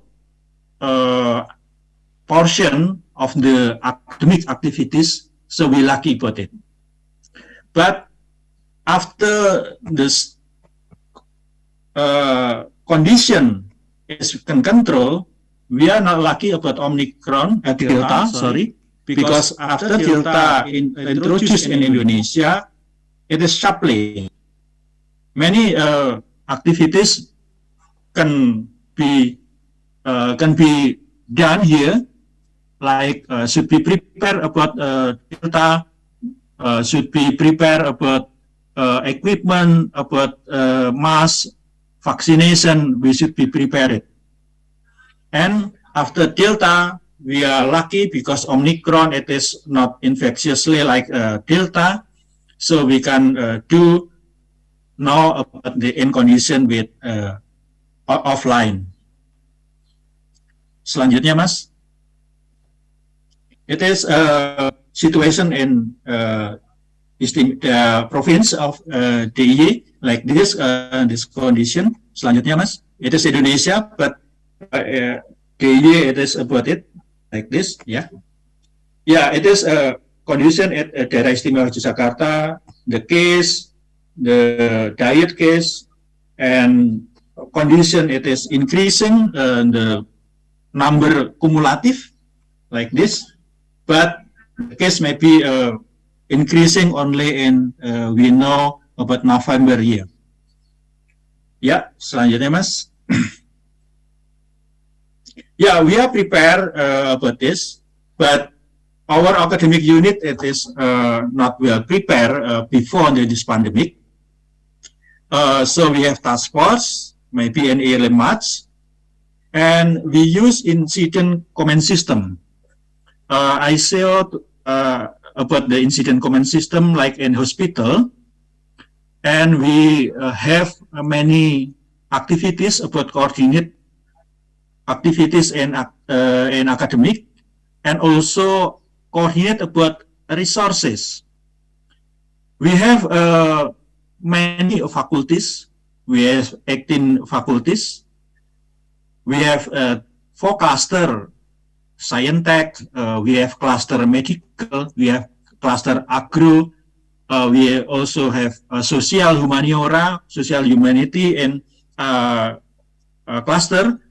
portion of the academic activities. So we lucky about it. But after this condition is control, we are not lucky about Omicron, Delta, sorry, because after Delta introduced in Indonesia, it is sharply. Many activities can be done here, like should be prepared about Delta, should be prepared about equipment, about mass vaccination. We should be prepared. And after Delta, we are lucky because Omicron, it is not infectiously like Delta, so we can do now about the in condition with offline. Selanjutnya, Mas. It is a situation in the province of DIY like this condition. Selanjutnya, Mas. It is Indonesia, but DIY it is about it like this, yeah. Yeah, it is a condition at Daerah Istimewa Yogyakarta. The case, the diet case, and condition it is increasing. The number cumulative like this. but the case may be increasing only in we know about November here. Ya, selanjutnya Mas. Yeah, we are prepared about this, but our academic unit it is not well prepared before this pandemic. So we have task force, maybe in early March, and we use incident command system. I saw about the incident command system like in hospital, and we have many activities about coordinate activities in academic, and also coordinate about resources. We have many faculties. We have 18 faculties. We have 4 cluster science tech. We have cluster medical. We have cluster agro. We also have social humaniora, social humanity, and cluster.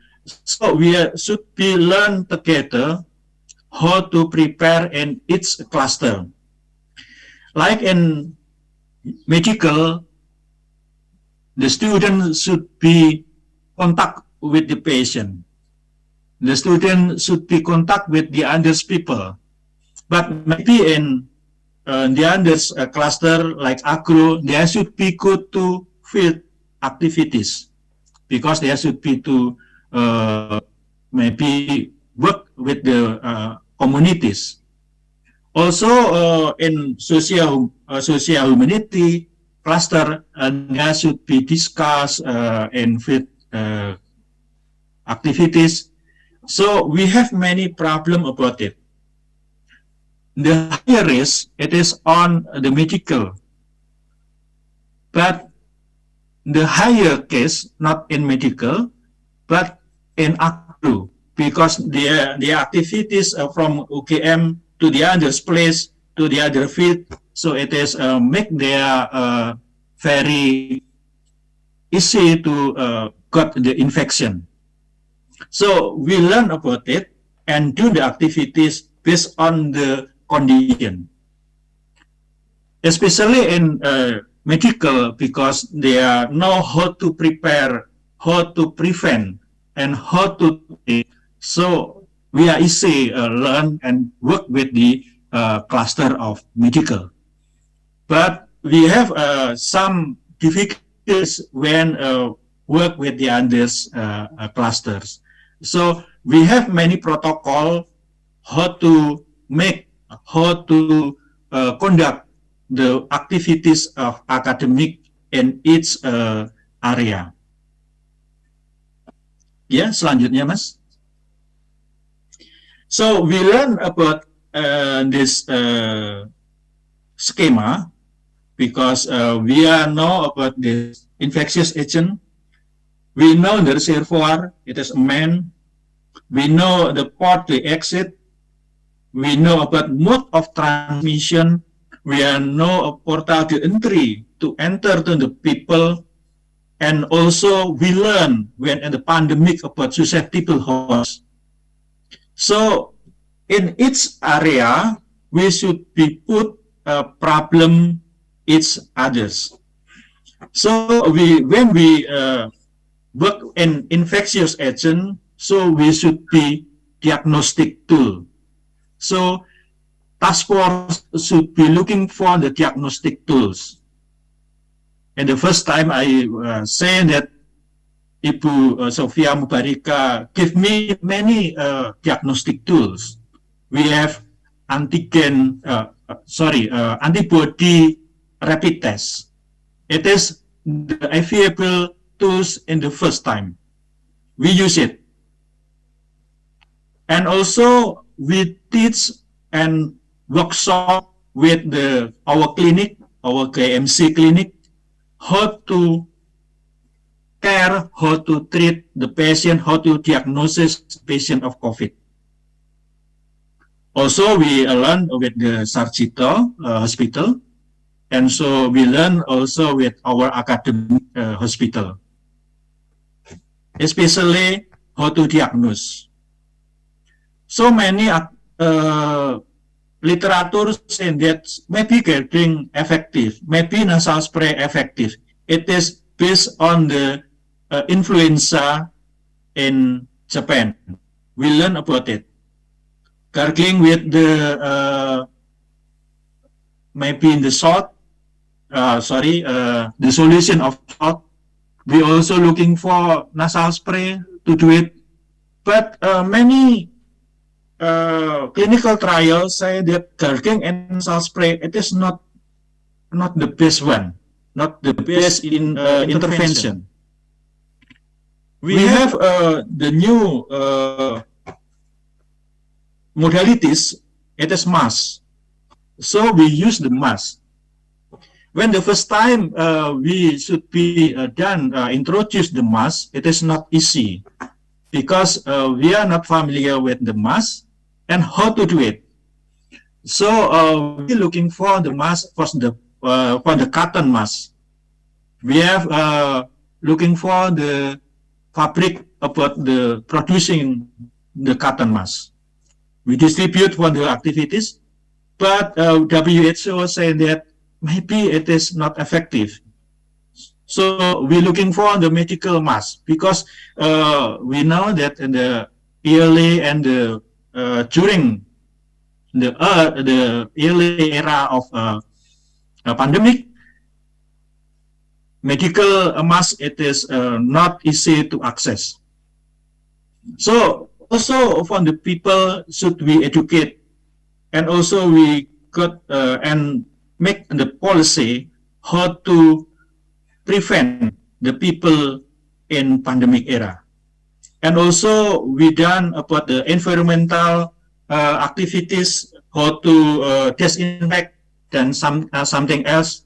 So we should be learn together how to prepare in each cluster. Like in medical, the student should be contact with the patient. The student should be contact with the others people. But maybe in the others cluster like agro, there should be good to field activities, because there should be to maybe work with the communities. Also in social humanity cluster, there should be discussed in field activities. So we have many problem about it. The higher risk, it is on the medical, but the higher case not in medical, but in agro, because the activities from UGM to the other place, to the other field, so it is make their very easy to got the infection. So we learn about it and do the activities based on the condition, especially in medical, because they know how to prepare, how to prevent, and how to treat. So we are easy learn and work with the cluster of medical. But we have some difficulties when work with the others clusters. So we have many protocol how to make, how to conduct the activities of academic in each area. Ya, selanjutnya Mas. So we learn about this schema because we know about the infectious agent. We know the reservoir, it is a man. We know the port to exit. We know about mode of transmission. We know a portal to entry to enter to the people. And also we learn when in the pandemic about susceptible hosts. So in each area, we should be put a problem each others. So when we work in infectious agent, so we should be diagnostic tool. So task force should be looking for the diagnostic tools. And the first time I say that Ibu Sofia Mubarika give me many diagnostic tools. We have antibody rapid test. It is the available tools in the first time. We use it. And also we teach and workshop with our clinic, our KMC clinic, how to care, how to treat the patient, how to diagnose patient of COVID. Also, we learn with the Sarjito hospital, and so we learn also with our academic hospital, especially how to diagnose. So many literature saying that maybe getting effective, maybe nasal spray effective. It is based on the influenza in Japan. We learn about it. Gargling with the maybe in the salt, the solution of salt. We also looking for nasal spray to do it, but many clinical trials say that gargling and nasal spray, it is not the best one, not the best in intervention. We have the new modalities. It is mask, so we use the mask. When the first time we should be introduce the mask, it is not easy because we are not familiar with the mask and how to do it. So we're looking for the mask for the cotton mask. We have looking for the fabric about the producing the cotton mask. We distribute for the activities, but WHO say that maybe it is not effective. So we're looking for the medical mask because we know that in the early and during the early era of a pandemic, medical mask it is not easy to access. So also for the people should we educate, and also we got and make the policy how to prevent the people in pandemic era. And also we done about the environmental activities, how to disinfect and something else.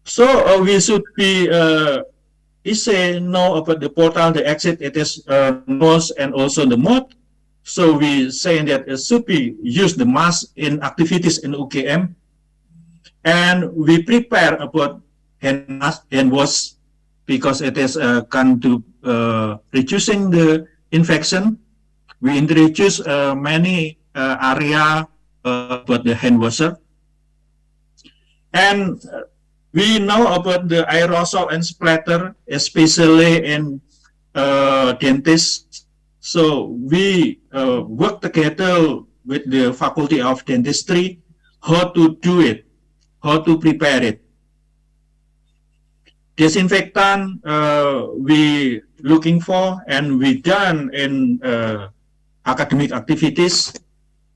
So we should be know about the portal, the exit, it is nose and also the mouth. So we say that it should be use the mask in activities in UGM, and we prepare about hand mask and wash because it is can to reducing the infection. We introduce many area about the hand washer, and we know about the aerosol and splatter, especially in dentists. So we work together with the Faculty of Dentistry how to do it, how to prepare it. Disinfectant we looking for and we done in academic activities.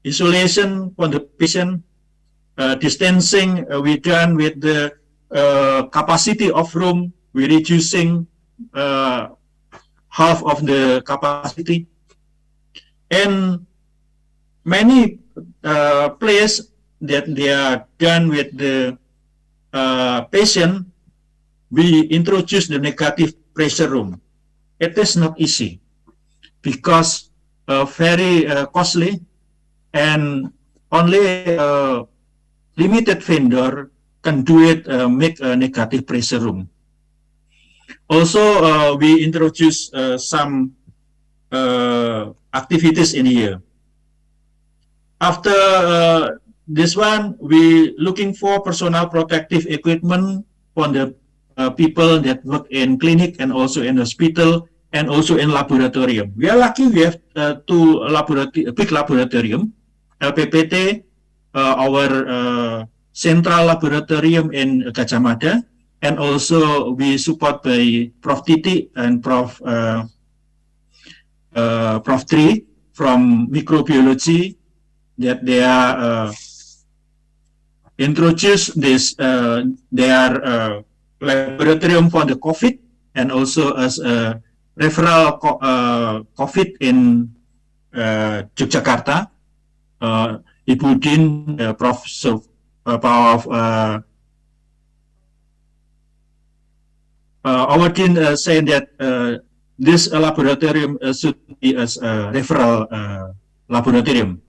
Isolation for the patient, distancing we done with the capacity of room. We reducing half of the capacity, and many places that they are done with the patient, we introduce the negative pressure room. It is not easy because very costly, and only limited vendor can do it, make a negative pressure room. Also, we introduce some activities in here. After this one, we looking for personal protective equipment for the people that work in clinic and also in hospital and also in laboratorium. We are lucky we have two big laboratorium, LPPT, our central laboratorium in Gajah Mada, and also we support by Prof. Titi and Prof. Tri from microbiology, that they are introduce this their laboratorium for the COVID, and also as a referral COVID in Yogyakarta. Ibu Din, Prof. Our dean saying that this laboratorium should be as a referral laboratorium.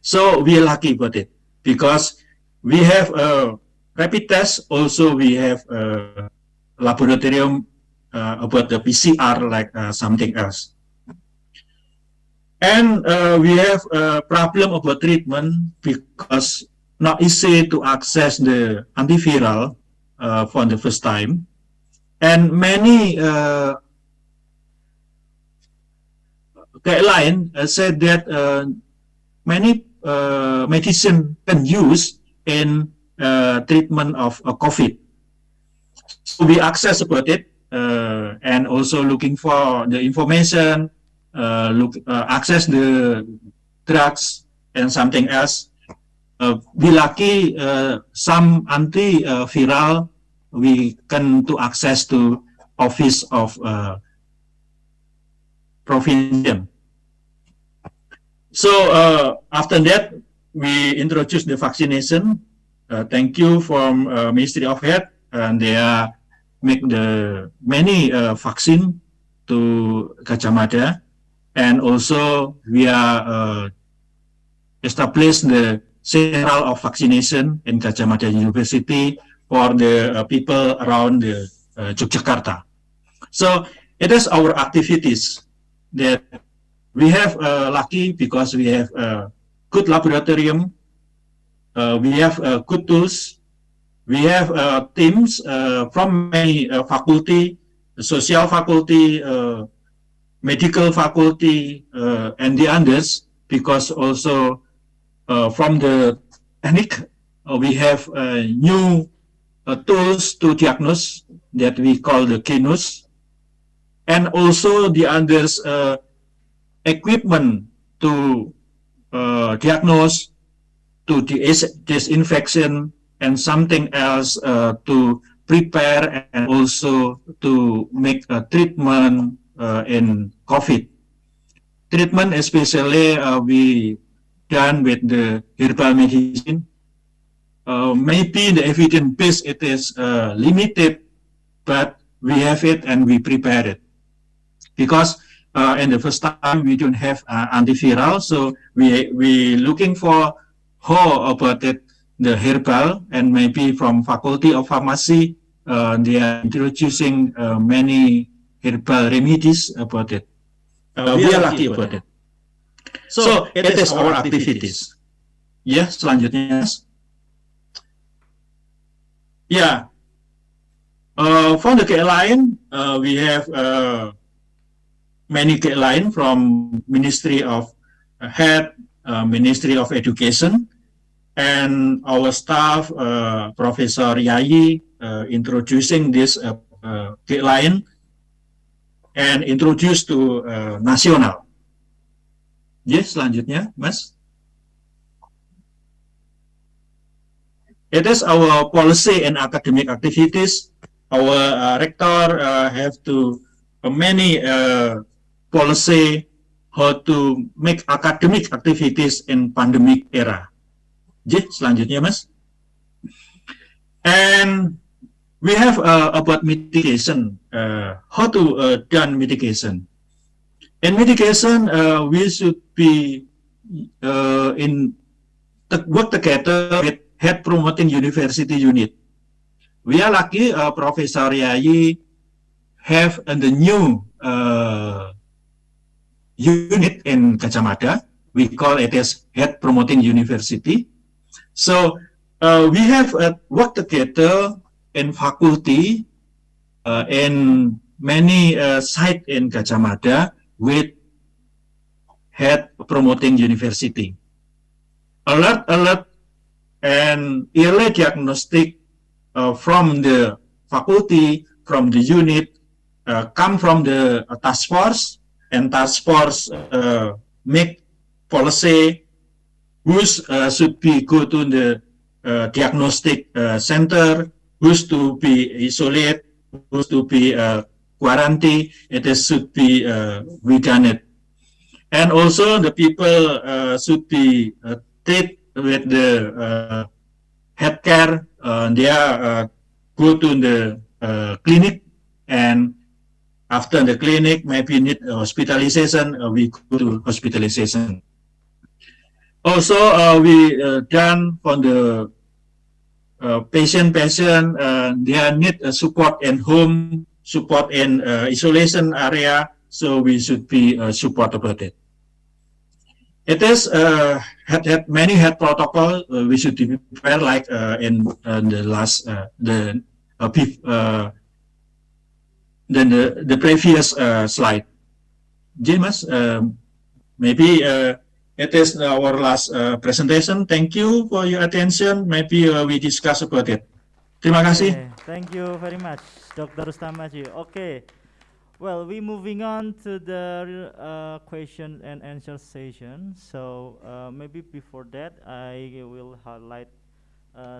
So we are lucky about it because we have a rapid test. Also, we have a laboratorium about the PCR, like something else. And we have a problem about treatment because not easy to access the antiviral for the first time. And many guidelines said that many medicine can use in treatment of COVID. So we access about it and also looking for the information, access the drugs and something else. We lucky some antiviral we can to access to office of provincial. So after that, we introduce the vaccination. Thank you from Ministry of Health, and they make the many vaccine to Gajah Mada, and also we are establish the center of vaccination in Gajah Mada University for the people around the Yogyakarta. So it is our activities that we have lucky because we have a good laboratorium, we have good tools, we have teams from many faculty, social faculty, medical faculty, and the others, because also from the technique, we have new tools to diagnose that we call the KINUS, and also the others equipment to diagnose, to disinfection, and something else to prepare and also to make a treatment in COVID. Treatment especially we done with the herbal medicine. Maybe the evidence base it is limited, but we have it and we prepare it. Because in the first time we don't have antiviral, so we looking for how about it, the herbal, and maybe from Faculty of Pharmacy they are introducing many herbal remedies about it. We are lucky about it. So it is our activities. Ya, selanjutnya. Yeah. For the guideline, we have many guidelines from Ministry of Health, Ministry of Education, and our staff, Professor Yayi, introducing this guideline and introduced to national. Yes, selanjutnya, Mas. It is our policy and academic activities. Our rector have to many policy how to make academic activities in pandemic era. Jadi selanjutnya, Mas. And we have about mitigation. How to done mitigation? In mitigation, we should be work together with head promoting university unit. We are lucky Professor Yayi have the new unit in Gajah Mada. We call it as head promoting university. So we have worked together in faculty in many sites in Gajah Mada with head promoting university. Alert and early diagnostic from the faculty, from the unit, come from the task force, and task force make policy who's should be go to the diagnostic center, who's to be isolated, who's to be quarantine. It is should be we done it, and also the people should be treated with the healthcare. They are go to the clinic, and after the clinic maybe need hospitalization. We go to hospitalization. Also, we done for the patient. They need support in home, support in isolation area. So we should be support about it. it is had many health protocol we should be prepared, like in the last then the previous slide. James, maybe it is our last presentation. Thank you for your attention. Maybe we discuss about it. Terima kasih. Okay, thank you very much, Dr. Rustamaji. Okay, well, we moving on to the question and answer session. So maybe before that, I will highlight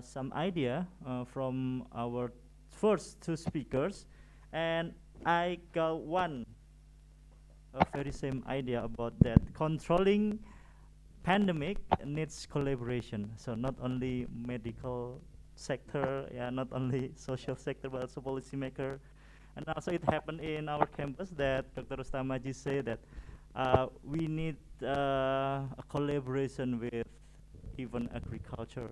some idea from our first two speakers, and I got a very same idea about that. Controlling pandemic needs collaboration. So not only medical sector, yeah, not only social sector, but also policymaker. And also it happened in our campus that Dr. Rustamaji said that we need a collaboration with even agriculture,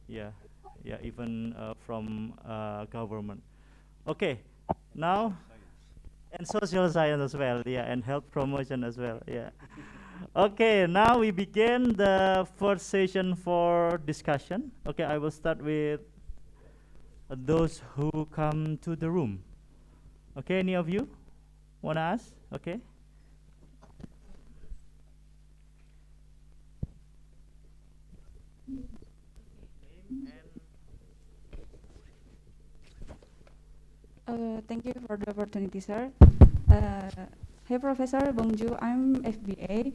even from government. Okay, now, and social science as well, and health promotion as well, Okay, now we begin the first session for discussion. Okay, I will start with those who come to the room. Okay, any of you want to ask? Okay. Thank you for the opportunity, sir. Hey, Professor, bonjour. I'm FBA,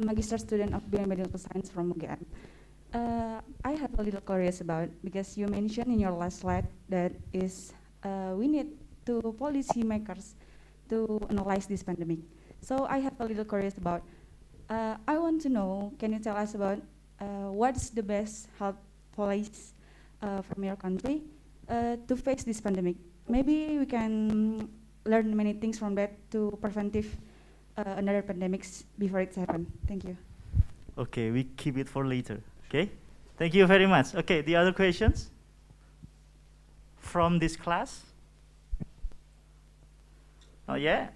Magister student of Biomedical Science from UGM. I have a little curious about, because you mentioned in your last slide that we need policy makers to analyze this pandemic. So I have a little curious about, I want to know, can you tell us about what's the best health policy from your country to face this pandemic? Maybe we can learn many things from that to preventive another pandemics before it's happened. Thank you. Okay, we keep it for later. Okay, thank you very much. Okay, the other questions from this class? Oh yeah.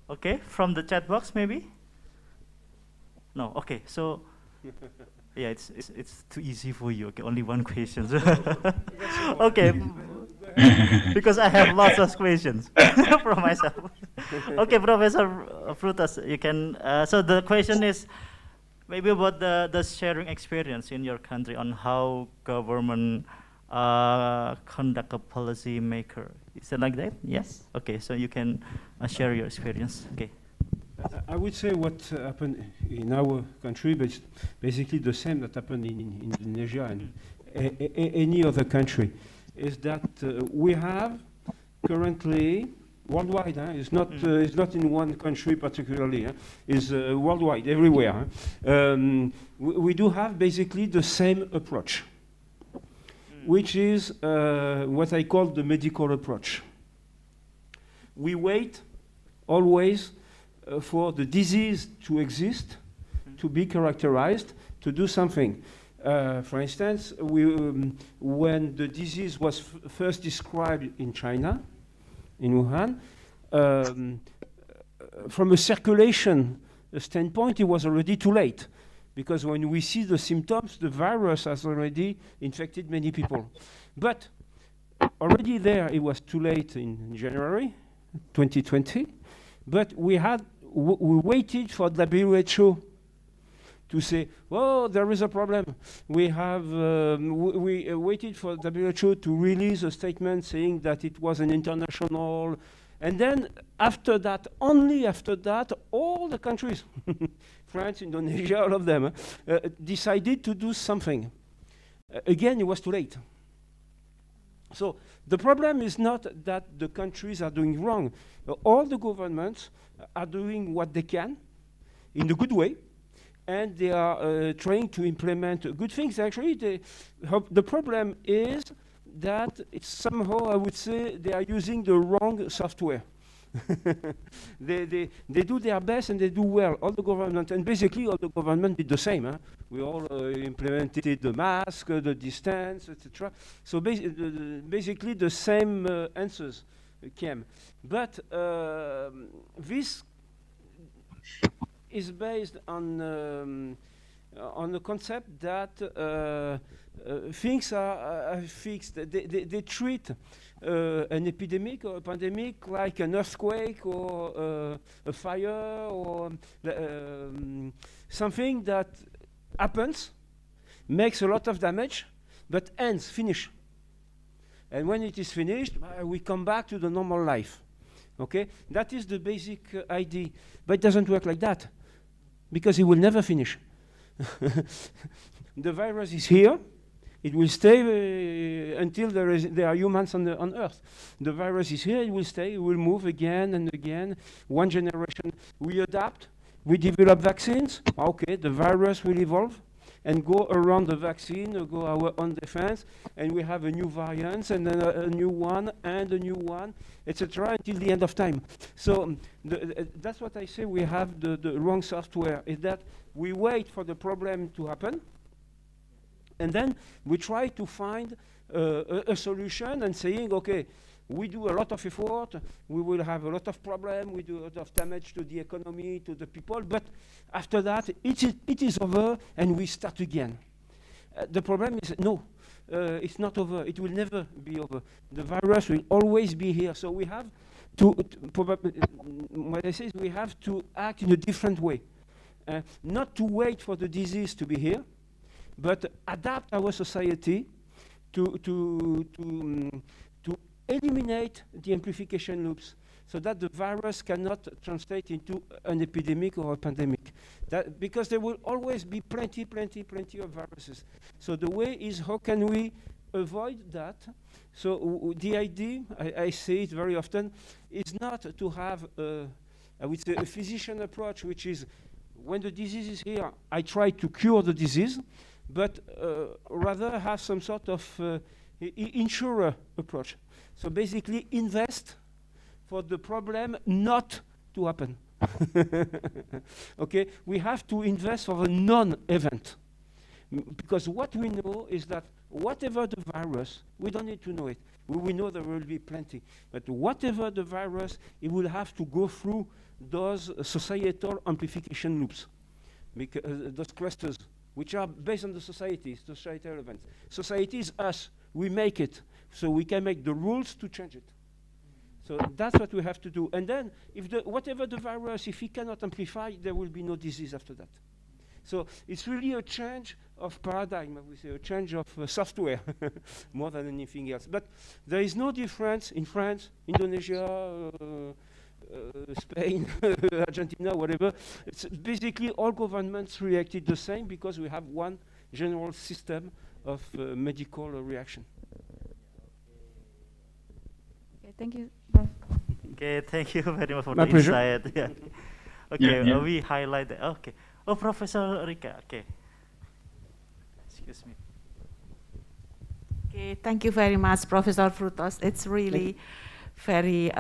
Okay, from the chat box maybe? No. Okay, so yeah, it's too easy for you. Okay, only one question. Okay. Because I have lots of questions from myself. Okay, Professor Frutas, you can. So the question is maybe about the sharing experience in your country on how government conduct a policy maker. Is it like that? Yes. Okay, so you can share your experience. Okay. I would say what happened in our country, but it's basically the same that happened in Indonesia and any other country, is that we have currently worldwide. It's not in one country particularly. It's worldwide, everywhere. We do have basically the same approach, which is what I call the medical approach. We wait always for the disease to exist, to be characterized, to do something. For instance, when the disease was first described in China, in Wuhan, from a circulation standpoint, it was already too late. Because when we see the symptoms, the virus has already infected many people. But already there, it was too late in January 2020. But we waited for WHO to say, oh, there is a problem. We waited for WHO to release a statement saying that it was an international, and then after that, only after that, all the countries, France, Indonesia, all of them, decided to do something. Again, it was too late. So the problem is not that the countries are doing wrong. All the governments are doing what they can in a good way, and they are trying to implement good things. Actually, the problem is that it's somehow, I would say, they are using the wrong software. they do their best and they do well, all the government, and basically all the government did the same. We all implemented the mask, the distance, etc. So basically the same answers came. But this is based on the concept that things are fixed. They treat an epidemic or a pandemic like an earthquake or a fire or something that happens, makes a lot of damage, but ends, finish. And when it is finished, we come back to the normal life. Okay? That is the basic idea. But it doesn't work like that, because it will never finish. The virus is here. It will stay until there are humans on Earth. The virus is here. It will stay. It will move again and again. One generation, we adapt. We develop vaccines. Okay, the virus will evolve and go around the vaccine, or go our own defense, and we have a new variant, and then a new one, and a new one, etc., until the end of time. So that's what I say. We have the wrong software. Is that we wait for the problem to happen, and then we try to find a solution, and saying, okay, we do a lot of effort, we will have a lot of problem, we do a lot of damage to the economy, to the people, but after that, it is over, and we start again. The problem is, no, it's not over. It will never be over. The virus will always be here. So we have to probably, what I say is we have to act in a different way. Not to wait for the disease to be here, but adapt our society to eliminate the amplification loops, so that the virus cannot translate into an epidemic or a pandemic. Because there will always be plenty of viruses. So the way is, how can we avoid that? So the idea, I say it very often, is not to have, I would say, a physician approach, which is, when the disease is here, I try to cure the disease, but rather have some sort of insurer approach. So basically, invest for the problem not to happen. Okay, we have to invest for a non-event, because what we know is that whatever the virus, we don't need to know it. We know there will be plenty, but whatever the virus, it will have to go through those societal amplification loops, those clusters, which are based on the societies, societal events. Society is us. We make it, so we can make the rules to change it. So that's what we have to do. And then, if whatever the virus, if it cannot amplify, there will be no disease after that. So it's really a change of paradigm, I would say, a change of software, more than anything else. But there is no difference in France, Indonesia, Spain, Argentina, whatever. It's basically all governments reacted the same, because we have one general system of medical reaction. Okay, thank you, Prof. Okay, thank you very much for My the pleasure. insight. Yeah. Okay, Yeah. we highlight that. Okay. Oh, Professor Rika. Okay. Excuse me. Okay, thank you very much, Professor Frutos. It's really very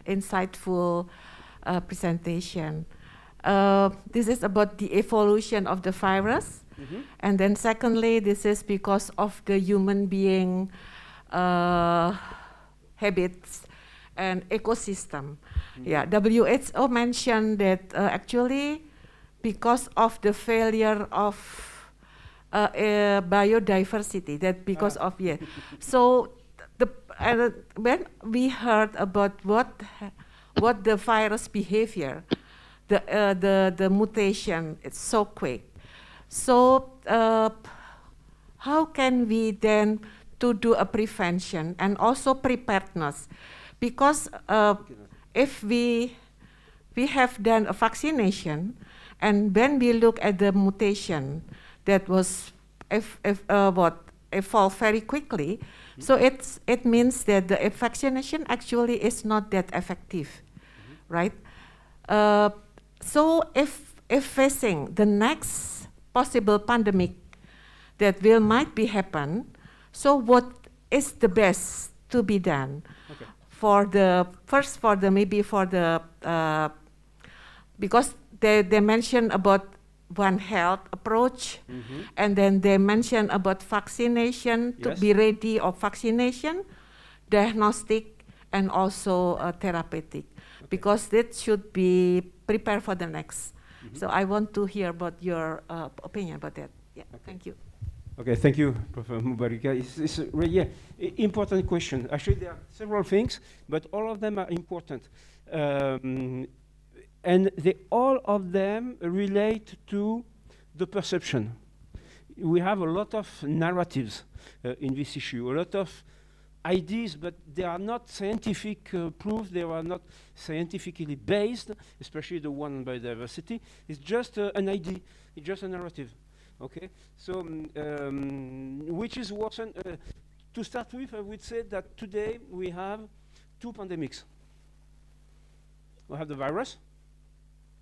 insightful presentation. This is about the evolution of the virus. Mm-hmm. And then secondly, this is because of the human being habits and ecosystem. Mm-hmm. Yeah, WHO mentioned that actually because of the failure of biodiversity, that because of, yeah. So when we heard about what the virus behavior, the mutation, it's so quick. So how can we then to do a prevention and also preparedness? Because if we have done a vaccination, and when we look at the mutation that was evolved very quickly, mm-hmm. So it means that the vaccination actually is not that effective, mm-hmm. Right? So if facing the next possible pandemic that might be happen, so what is the best to be done? Okay. Because they mention about One Health approach, mm-hmm. And then they mention about vaccination, yes. To be ready of vaccination, diagnostic, and also therapeutic, okay. Because that should be prepared for the next. So I want to hear about your opinion about that. Yeah, thank you. Okay, thank you, Professor Mubarika. It's a really important question. Actually, there are several things, but all of them are important. And all of them relate to the perception. We have a lot of narratives in this issue, a lot of ideas, but they are not scientific proof, they are not scientifically based, especially the one on biodiversity. It's just an idea, it's just a narrative. Okay, so which is what, to start with, I would say that today we have two pandemics. We have the virus,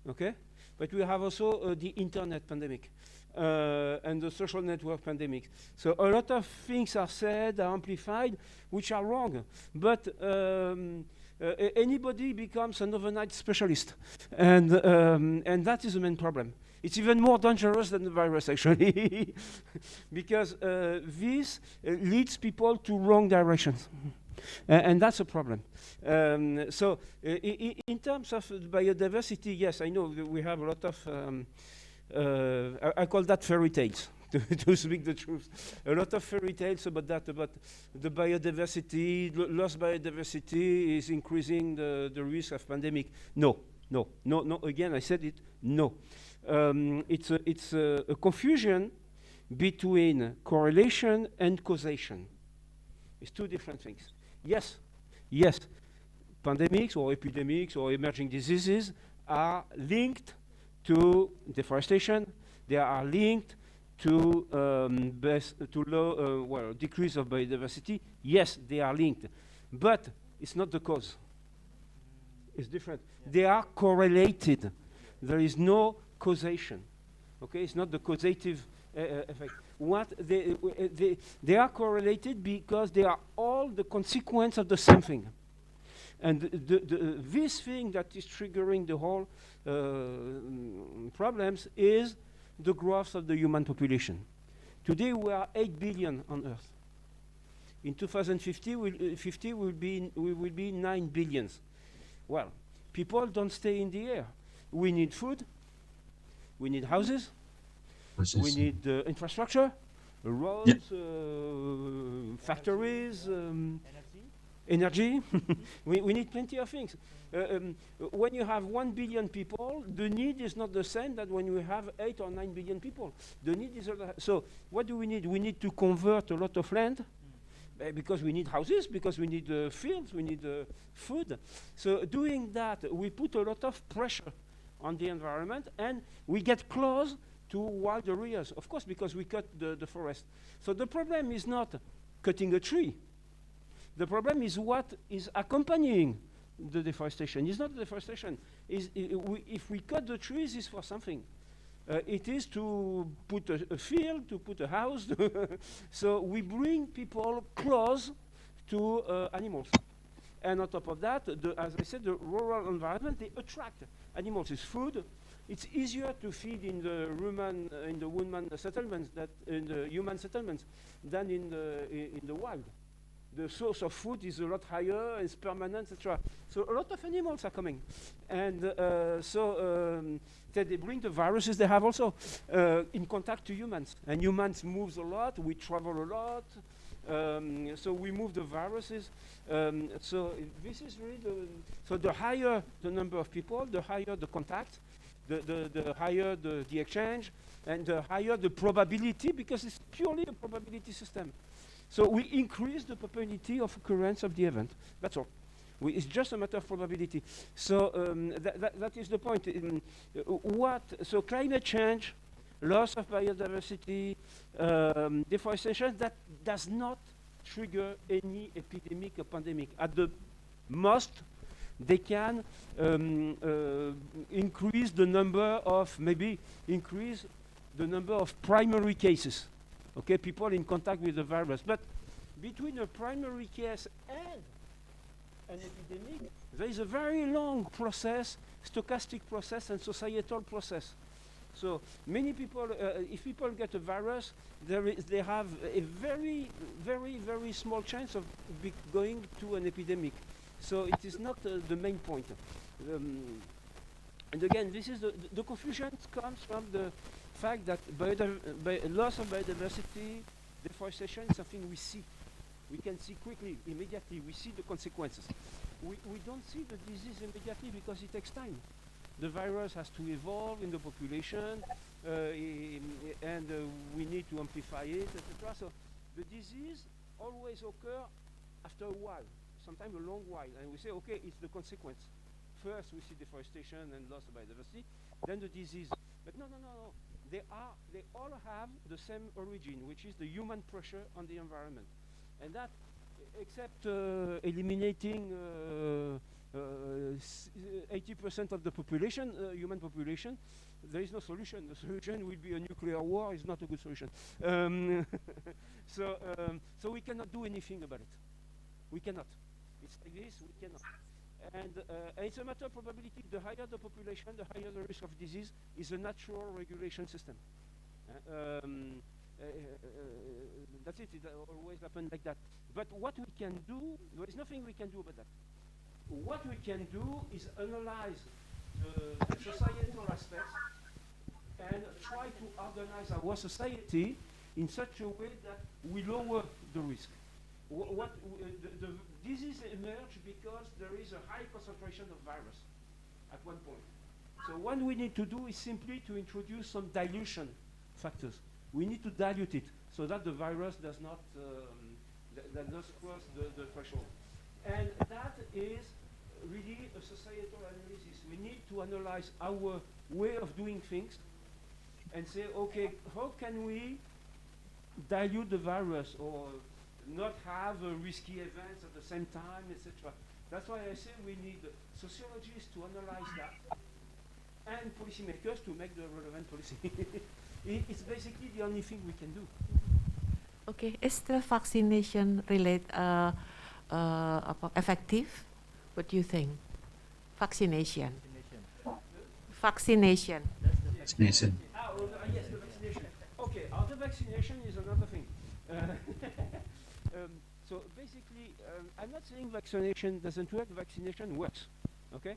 okay, but we have also the internet pandemic and the social network pandemic. So a lot of things are said, are amplified, which are wrong. But anybody becomes an overnight specialist, and that is the main problem. It's even more dangerous than the virus, actually, because this leads people to wrong directions. And that's a problem. So in terms of biodiversity, yes, I know we have a lot of, I call that fairy tales, to speak the truth. A lot of fairy tales about that, about the biodiversity, lost biodiversity is increasing the risk of pandemic. No, again, I said it, no. It's a confusion between correlation and causation. It's two different things. Yes, pandemics or epidemics or emerging diseases are linked to deforestation. They are linked to decrease of biodiversity. Yes, they are linked, but it's not the cause. It's different. Yeah. They are correlated. There is no causation. Okay, it's not the causative effect. What they are correlated because they are all the consequence of the same thing. And this thing that is triggering the whole problems is the growth of the human population. Today we are 8 billion on Earth. In 2050 we will be 9 billions. Well, people don't stay in the air. We need food, we need houses, we need infrastructure, roads, factories, energy. we need plenty of things. When you have 1 billion people, the need is not the same that when you have 8 or 9 billion people. The need is so. What do we need? We need to convert a lot of land because we need houses, because we need fields, we need food. So doing that, we put a lot of pressure on the environment, and we get close to wild areas, of course, because we cut the forest. So the problem is not cutting a tree. The problem is what is accompanying the deforestation. It's not the deforestation. If we cut the trees, it's for something. It is to put a field, to put a house. So we bring people close to animals. And on top of that, as I said, the rural environment, they attract animals. It's food. It's easier to feed in the woman settlements, in the human settlements, than in the wild. The source of food is a lot higher, it's permanent, etc. So a lot of animals are coming. And they bring the viruses they have also in contact to humans. And humans moves a lot, we travel a lot, so we move the viruses. So this is really so the higher the number of people, the higher the contact, the higher the exchange, and the higher the probability, because it's purely a probability system. So we increase the probability of occurrence of the event. That's all. It's just a matter of probability. So that is the point. So climate change, loss of biodiversity, deforestation, that does not trigger any epidemic or pandemic. At the most, they can increase the number of primary cases. Okay, people in contact with the virus. But between a primary case and an epidemic, there is a very long process, stochastic process and societal process. So many people, if people get a virus, they have a very, very, very small chance of going to an epidemic. So it is not the main point. And again, this is the confusion comes from the fact that loss of biodiversity, deforestation is something we see. We can see quickly, immediately. We see the consequences. We don't see the disease immediately because it takes time. The virus has to evolve in the population, and we need to amplify it, etc. So the disease always occurs after a while, sometimes a long while, and we say, okay, it's the consequence. First, we see deforestation and loss of biodiversity, then the disease. But no. They all have the same origin, which is the human pressure on the environment. And that, except eliminating 80% of the population, human population, there is no solution. The solution will be a nuclear war. It's not a good solution. So we cannot do anything about it. We cannot. It's like this, we cannot. And it's a matter of probability. The higher the population, the higher the risk of disease is a natural regulation system. That's it. It always happens like that. But what we can do, there is nothing we can do about that. What we can do is analyze the societal aspects and try to organize our society in such a way that we lower the risk. The disease emerged because there is a high concentration of virus at one point. So what we need to do is simply to introduce some dilution factors. We need to dilute it so that the virus does not cross the threshold. And that is really a societal analysis. We need to analyze our way of doing things and say, okay, how can we dilute the virus or not have risky events at the same time, etc. That's why I say we need sociologists to analyze that and policymakers to make the relevant policy. It's basically the only thing we can do. Okay, is the vaccination effective? What do you think? Vaccination. Vaccination. Vaccination. Yes, the vaccination. Okay, the vaccination is another thing. So basically, I'm not saying vaccination doesn't work. Vaccination works. Okay,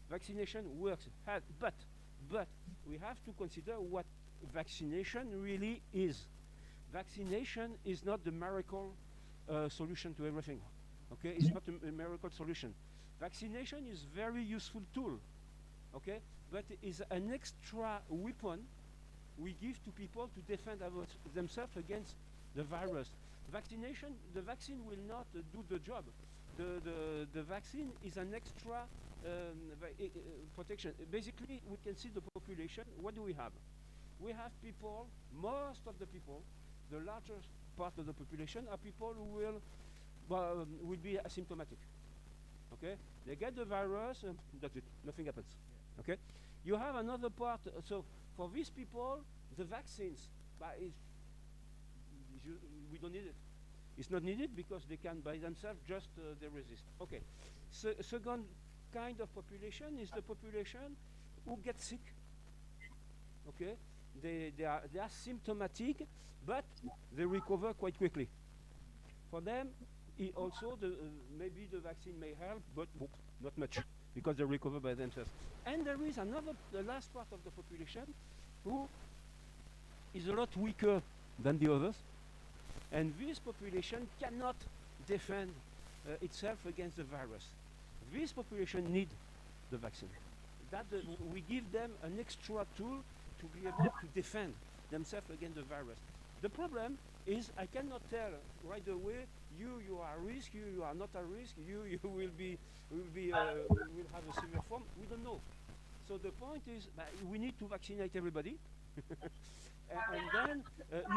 vaccination works. But we have to consider what vaccination really is. Vaccination is not the miracle solution to everything. Okay, it's not a miracle solution. Vaccination is very useful tool. Okay, but is an extra weapon we give to people to defend themselves against the virus. The vaccine will not do the job. The vaccine is an extra protection. Basically, we can see the population. What do we have? We have people, most of the people, the largest part of the population are people who will be asymptomatic. Okay? They get the virus, and that's it. Nothing happens. Okay? You have another part. So for these people, the vaccines, we don't need it. It's not needed because they can by themselves just they resist. Okay. Second kind of population is the population who get sick. Okay. They are symptomatic, but they recover quite quickly. For them, also maybe the vaccine may help, but not much because they recover by themselves. And there is the last part of the population who is a lot weaker than the others. And this population cannot defend itself against the virus. This population need the vaccine. We give them an extra tool to be able to defend themselves against the virus. The problem is I cannot tell right away you are at risk, you are not at risk, you will have a severe form. We don't know. So the point is we need to vaccinate everybody. And then,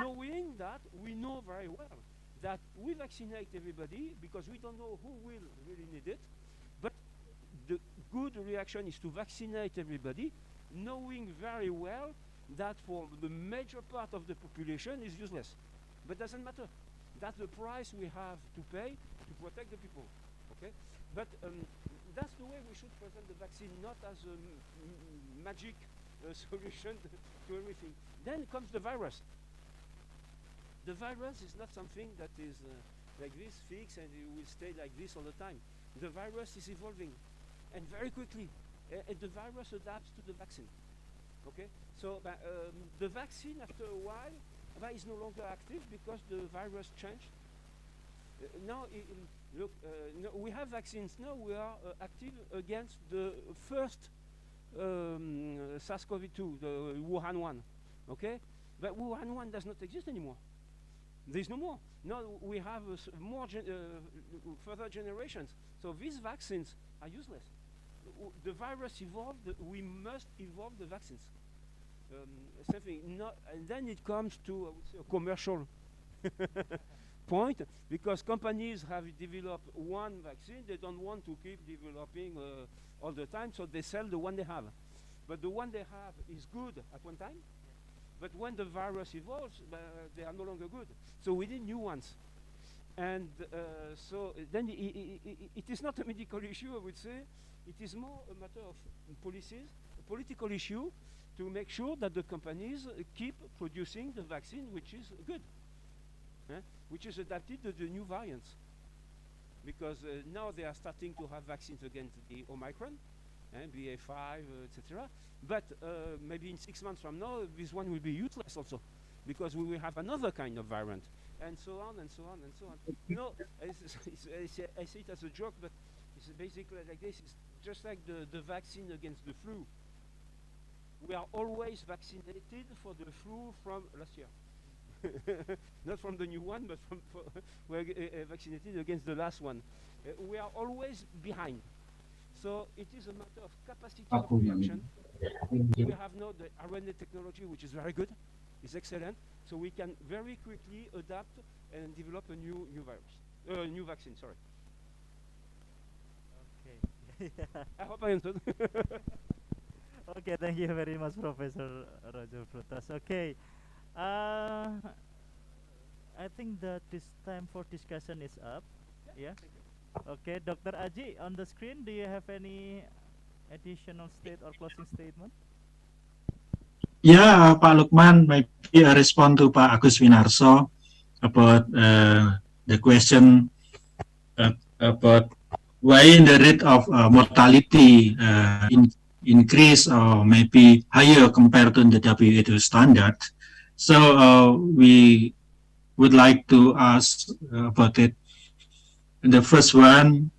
knowing that, we know very well that we vaccinate everybody because we don't know who will really need it. But the good reaction is to vaccinate everybody, knowing very well that for the major part of the population is useless. But doesn't matter. That's the price we have to pay to protect the people. Okay? But that's the way we should present the vaccine, not as a magic solution to everything. Then comes the virus. The virus is not something that is like this, fixed, and it will stay like this all the time. The virus is evolving, and very quickly. and the virus adapts to the vaccine. Okay, so the vaccine after a while is no longer active because the virus changed. Now, look, no, we have vaccines now. We are active against the first SARS-CoV-2, the Wuhan one. Okay, but Wuhan one does not exist anymore. There's no more. Now we have more further generations. So these vaccines are useless. The virus evolved. We must evolve the vaccines. And then it comes to a commercial point, because companies have developed one vaccine. They don't want to keep developing all the time, so they sell the one they have. But the one they have is good at one time. But when the virus evolves, they are no longer good. So we need new ones. And so then it is not a medical issue, I would say. It is more a matter of policies, a political issue, to make sure that the companies keep producing the vaccine which is good, which is adapted to the new variants. Because now they are starting to have vaccines against the Omicron, BA5, etc. But maybe in 6 months from now, this one will be useless also, because we will have another kind of variant, and so on, and so on, and so on. You know, I say it as a joke, but it's basically like this. It's just like the vaccine against the flu. We are always vaccinated for the flu from last year. Not from the new one, but we're vaccinated against the last one. We are always behind. So it is a matter of capacity of reaction. We have now the RNA technology, which is very good. It's excellent. So we can very quickly adapt and develop a new virus, new vaccine. Sorry. Okay. I hope I answered. Okay, thank you very much, Professor Roger Frutas. Okay, I think that this time for discussion is up. Yeah. Okay, Dr. Aji, on the screen, do you have any additional or closing statement? Yeah, Pak Lukman, maybe I respond to Pak Agus Winarso about the question about why the rate of mortality increase or maybe higher compared to the WHO standard. So we would like to ask about it. The first one,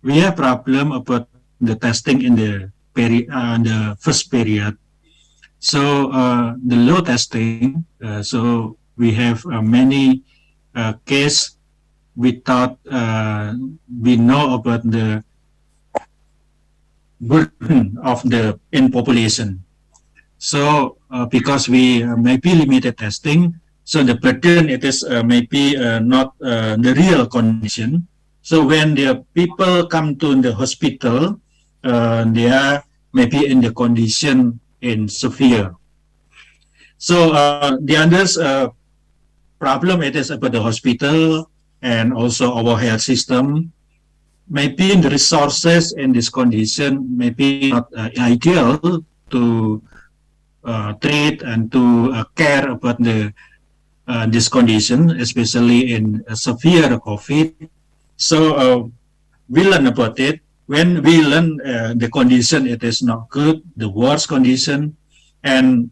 we have problem about the testing in the first period. So the low testing, so we have many cases without we know about the burden of the in population. So because we maybe limited testing, so the burden it is maybe not the real condition. So when the people come to the hospital, they are maybe in the condition in severe. So the other problem it is about the hospital and also our health system. Maybe the resources in this condition maybe not ideal to treat and to care about this condition, especially in severe COVID. So we learn about it. When we learn the condition, it is not good, the worst condition, and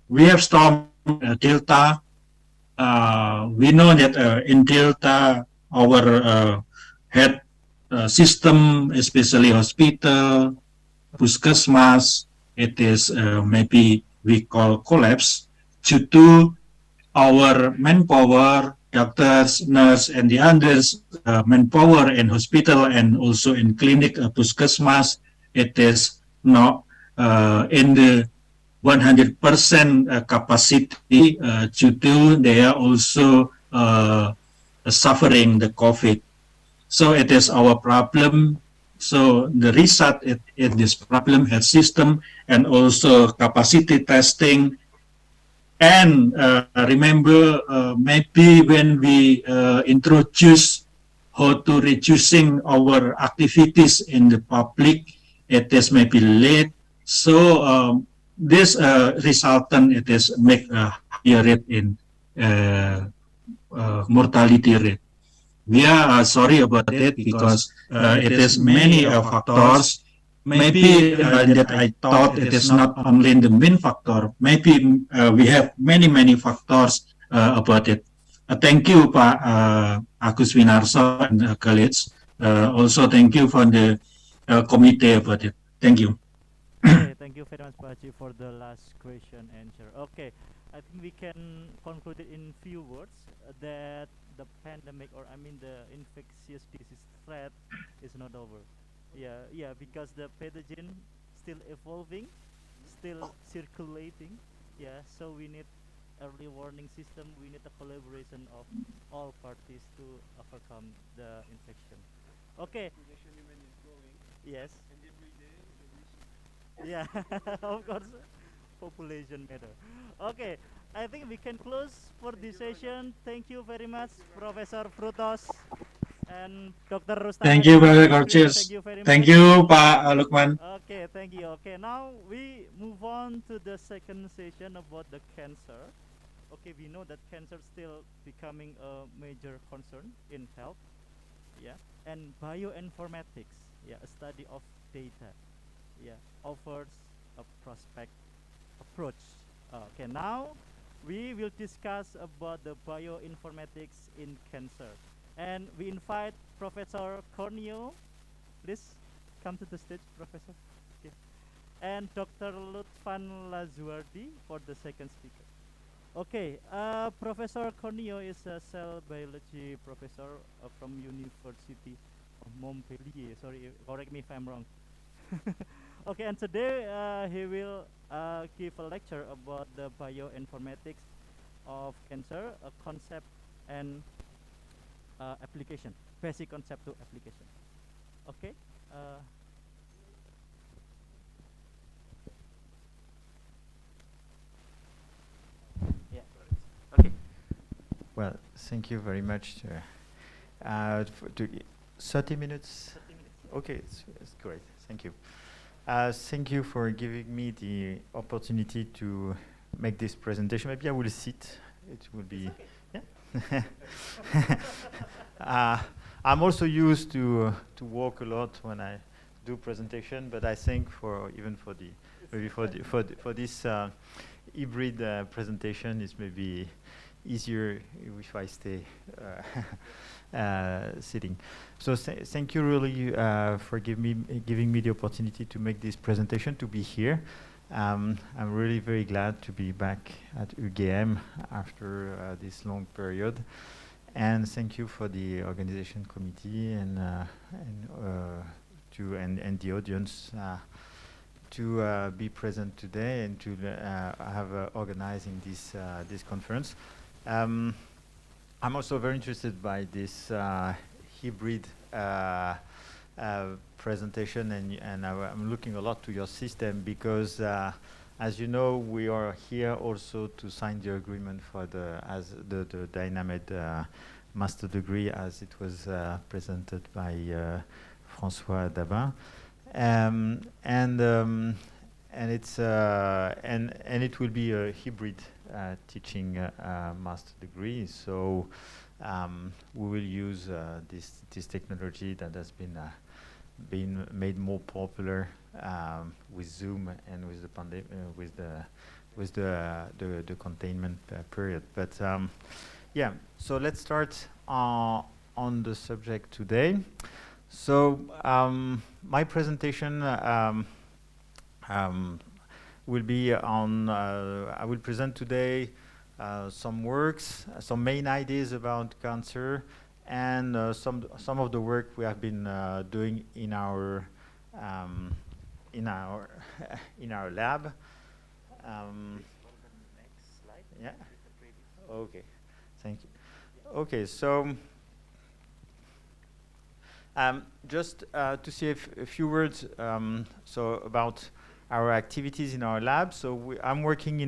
we have storm Delta. We know that in Delta, our health system, especially hospital, puskesmas, it is maybe we call collapse due to our manpower, doctors, nurse, and the others manpower in hospital and also in clinic, puskesmas. It is not in the 100% capacity due to they are also suffering the COVID. So it is our problem. So the result in this problem health system and also capacity testing. And remember, maybe when we introduce how to reducing our activities in the public, it is maybe late. So this resultant it is make a higher rate in mortality rate. We are sorry about it because it is many factors maybe that I thought it is not only the main factor. Maybe we have many factors about it. Thank you, Pak Agus Winarso and colleagues. Also, thank you for the committee about it. Thank you. Okay, thank you very much, Pak Haji, for the last question answer. Okay, I think we can conclude it in few words that the pandemic, or I mean the infectious disease threat, is not over. Yeah, because the pathogen still evolving, still circulating. Yeah, so we need early warning system. We need a collaboration of all parties to overcome the infection. Okay. Yes. Yeah, of course, population matter. Okay, I think we can close for this session. Thank you very much, Professor Frutos and Dr. Rustam. Thank you, Brother Thank Gorgeous. you very much. Thank you, Pak Lukman. Okay, thank you. Okay, now we move on to the second session about the cancer. Okay, we know that cancer still becoming a major concern in health. Yeah, and bioinformatics. Yeah, a study of data. Yeah, offers a prospect approach. Okay, now we will discuss about the bioinformatics in cancer, and we invite Professor Corneo. Please come to the stage, Professor. Okay. And Dr. Lutfan Lazuardi for the second speaker. Okay, Professor Corneo is a cell biology professor from University of Montpellier. Sorry, correct me if I'm wrong. Okay, and today he will give a lecture about the bioinformatics of cancer, a concept and application, basic concept to application. Okay. Yeah. Okay. Well, thank you very much. 30 minutes? 30 minutes. Okay, it's great. Thank you. Thank you for giving me the opportunity to make this presentation. Maybe I will sit. It will be... Okay. Yeah. I'm also used to walk a lot when I do presentation, but I think for this hybrid presentation, it's maybe easier if I stay sitting. So thank you really for giving me the opportunity to make this presentation, to be here. I'm really very glad to be back at UGM after this long period. And thank you for the organization committee and the audience to be present today and to have organizing this conference. I'm also very interested by this hybrid presentation, and I'm looking a lot to your system because, as you know, we are here also to sign the agreement for the Dynamite master degree, as it was presented by François Dabin, and it will be a hybrid teaching master degree. So we will use this technology that has been made more popular with Zoom and with the pandemic, with the containment period. But yeah, so let's start on the subject today. So my presentation will be on. I will present today some works, some main ideas about cancer, and some of the work we have been doing in our lab. Next slide. Yeah. Okay. Thank you. Okay. So just to say a few words so about our activities in our lab. So I'm working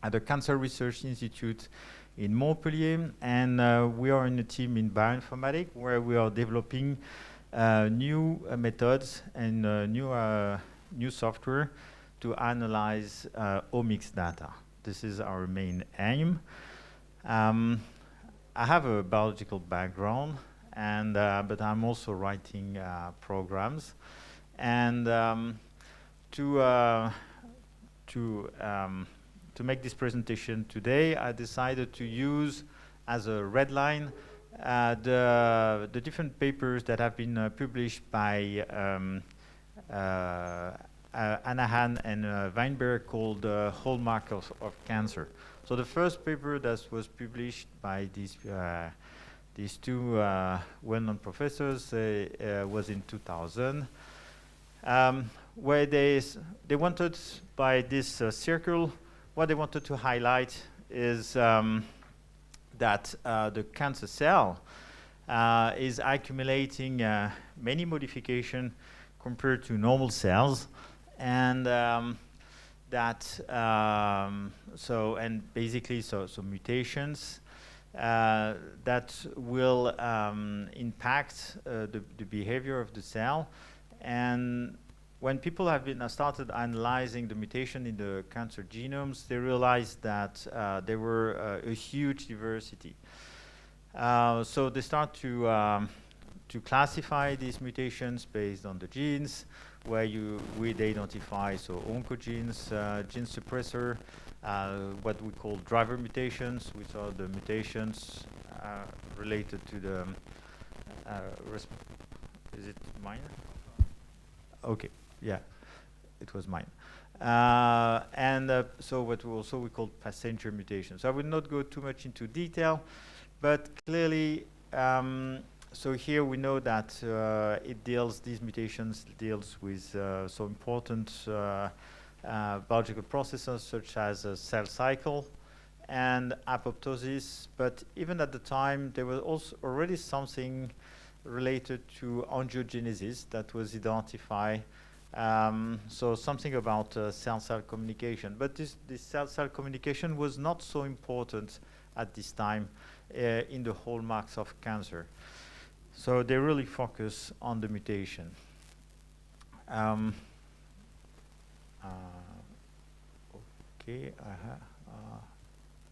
at the Cancer Research Institute in Montpellier, and we are in a team in bioinformatics where we are developing new methods and new software to analyze omics data. This is our main aim. I have a biological background, and but I'm also writing programs. And to make this presentation today, I decided to use as a red line the different papers that have been published by Anahan and Weinberg called Hallmark of Cancer. So the first paper that was published by these two well-known professors was in 2000, where they wanted, by this circle, what they wanted to highlight is that the cancer cell is accumulating many modifications compared to normal cells, and basically mutations that will impact the behavior of the cell. And when people have started analyzing the mutation in the cancer genomes, they realized that there were a huge diversity. So they start to classify these mutations based on the genes, where we identify oncogenes, gene suppressor, what we call driver mutations, which are the mutations related to the is it mine? Okay, yeah, it was mine. So what we call passenger mutations. So I will not go too much into detail, but clearly, so here we know that these mutations deals with so important biological processes such as cell cycle and apoptosis. But even at the time, there was also already something related to angiogenesis that was identified. So something about cell-cell communication. But this cell-cell communication was not so important at this time in the hallmarks of cancer. So they really focus on the mutation. Okay,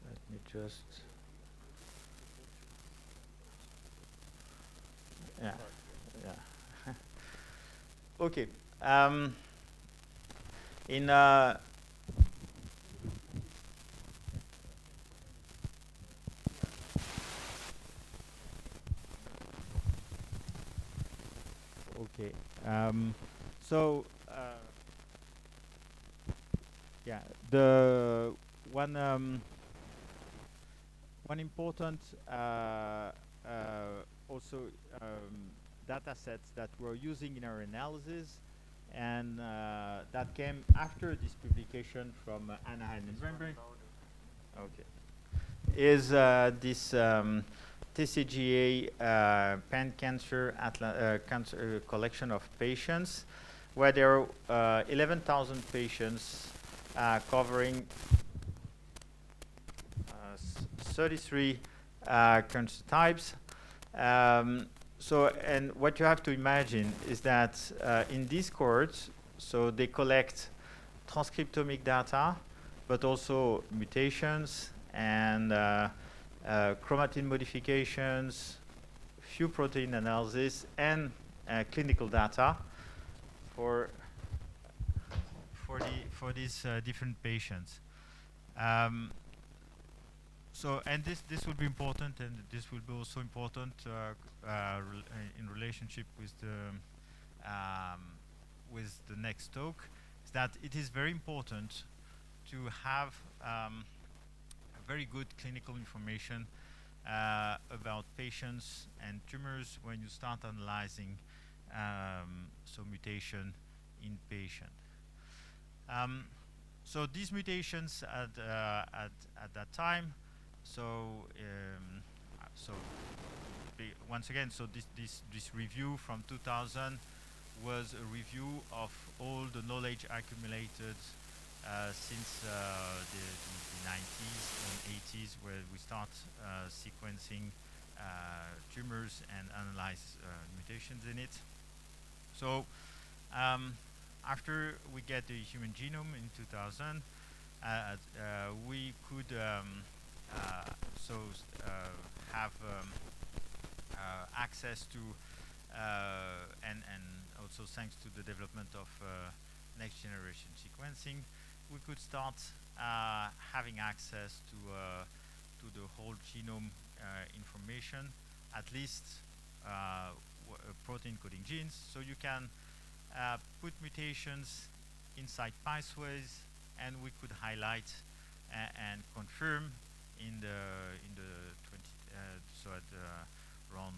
let me just... Yeah. Okay. Okay. Yeah, the one important also data sets that we're using in our analysis, and that came after this publication from Anahan and Weinberg. Okay, is this Tcga pan-cancer cancer collection of patients, where there are 11,000 patients covering 33 cancer types. And what you have to imagine is that in these cohorts, so they collect transcriptomic data, but also mutations and chromatin modifications, few protein analysis, and clinical data for these different patients. And this will be important, and this will be also important in relationship with the next talk, is that it is very important to have very good clinical information about patients and tumors when you start analyzing mutation in patient. So these mutations at that time. Once again, so this review from 2000 was a review of all the knowledge accumulated since the 90s and 80s, where we start sequencing tumors and analyze mutations in it. So after we get the human genome in 2000, we could have access to and also thanks to the development of next generation sequencing, we could start having access to the whole genome information, at least protein coding genes, so you can put mutations inside pathways, and we could highlight and confirm in the 20 so at around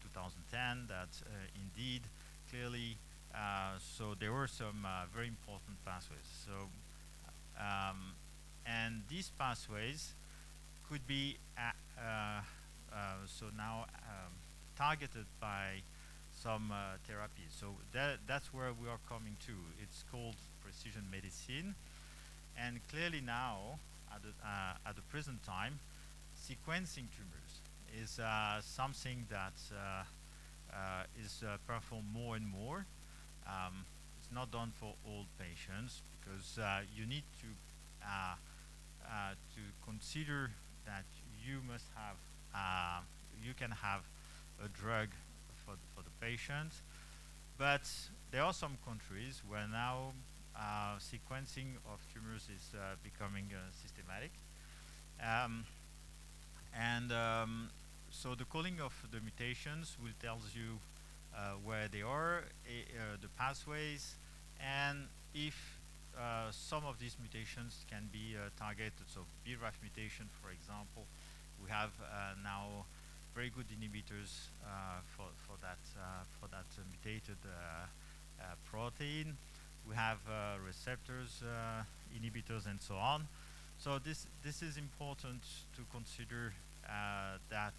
2010 that indeed clearly so there were some very important pathways. So and these pathways could be so now targeted by some therapies. So that's where we are coming to. It's called precision medicine, and clearly now at the present time, sequencing tumors is something that is performed more and more. It's not done for all patients because you need to consider that you must have you can have a drug for the patient, but there are some countries where now sequencing of tumors is becoming systematic, and so the calling of the mutations will tell you where they are, the pathways, and if some of these mutations can be targeted. So BRAF mutation, for example, we have now very good inhibitors for that mutated protein. We have receptors, inhibitors, and so on. So this is important to consider that.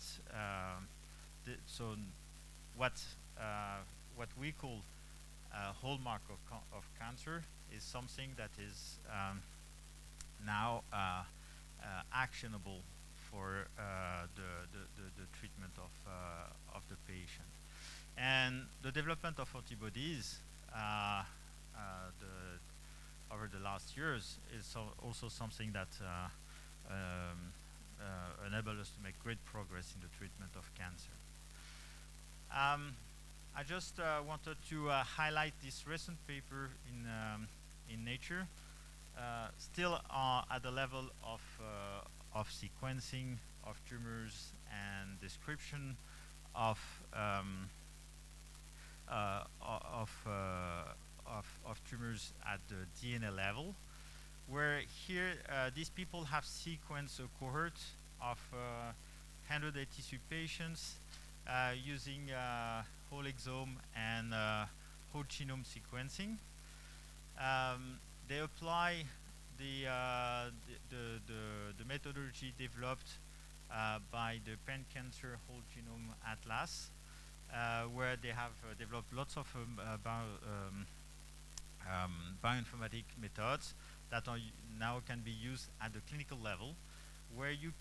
So what we call hallmark of cancer is something that is now actionable for the treatment of the patient. And the development of antibodies over the last years is also something that enables us to make great progress in the treatment of cancer. I just wanted to highlight this recent paper in Nature, still at the level of sequencing of tumors and description of tumors at the DNA level, where here these people have sequenced a cohort of 183 patients using whole exome and whole genome sequencing. They apply the methodology developed by the Pan Cancer Whole Genome Atlas, where they have developed lots of bioinformatic methods that are now can be used at the clinical level, where you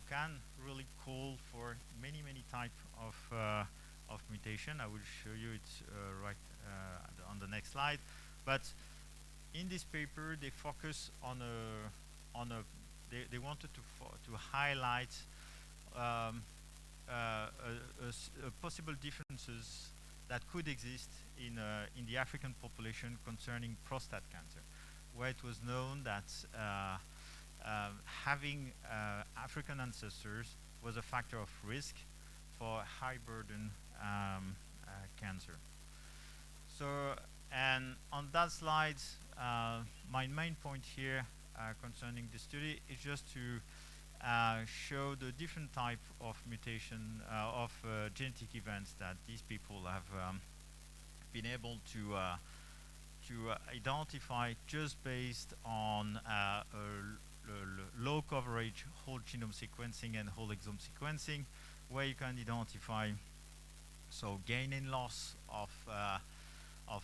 can really call for many types of mutation. I will show you it right on the next slide. But in this paper, they focus on they wanted to highlight possible differences that could exist in the African population concerning prostate cancer, where it was known that having African ancestors was a factor of risk for high burden cancer. So, and on that slide, my main point here concerning the study is just to show the different type of mutation of genetic events that these people have been able to identify just based on low coverage whole genome sequencing and whole exome sequencing, where you can identify so gain and loss of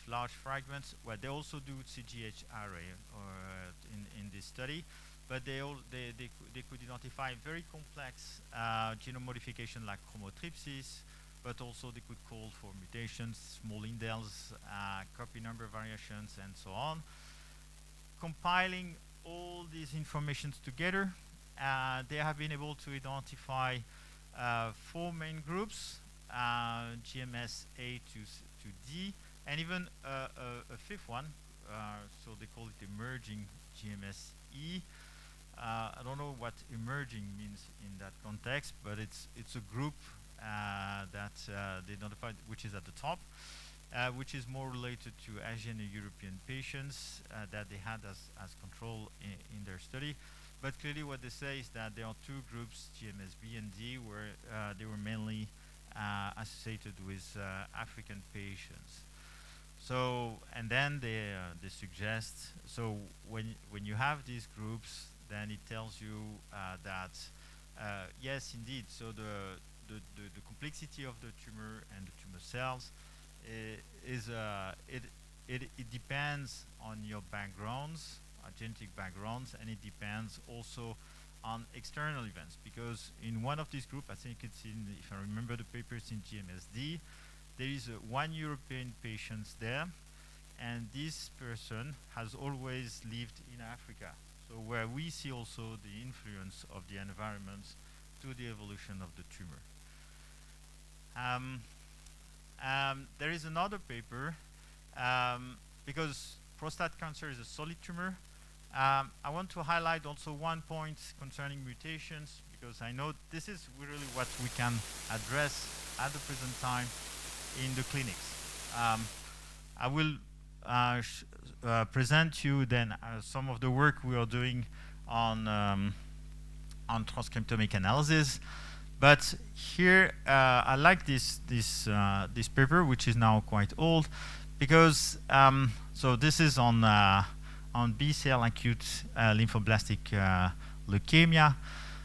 large fragments, where they also do CGH array in this study, but they could identify very complex genome modification like chromotripsis, but also they could call for mutations, small indels, copy number variations, and so on. Compiling all these informations together, they have been able to identify 4 main groups, GMS A to D, And even a fifth one, so they call it emerging GMSE. I don't know what emerging means in that context, but it's a group that they notified, which is at the top, which is more related to Asian and European patients that they had as control in their study. But clearly what they say is that there are two groups, GMSB and D, where they were mainly associated with African patients. So, and then they suggest, so when you have these groups, then it tells you that, yes, indeed, so the complexity of the tumor and the tumor cells it depends on your backgrounds, genetic backgrounds, and it depends also on external events, because in one of these groups, I think it's in, if I remember the papers, in GMSD, there is one European patient there, and this person has always lived in Africa. So where we see also the influence of the environment to the evolution of the tumor. There is another paper, because prostate cancer is a solid tumor. I want to highlight also one point concerning mutations, because I know this is really what we can address at the present time in the clinics. I will present you then some of the work we are doing on transcriptomic analysis. But here I like this paper, which is now quite old, because so this is on B-cell acute lymphoblastic leukemia.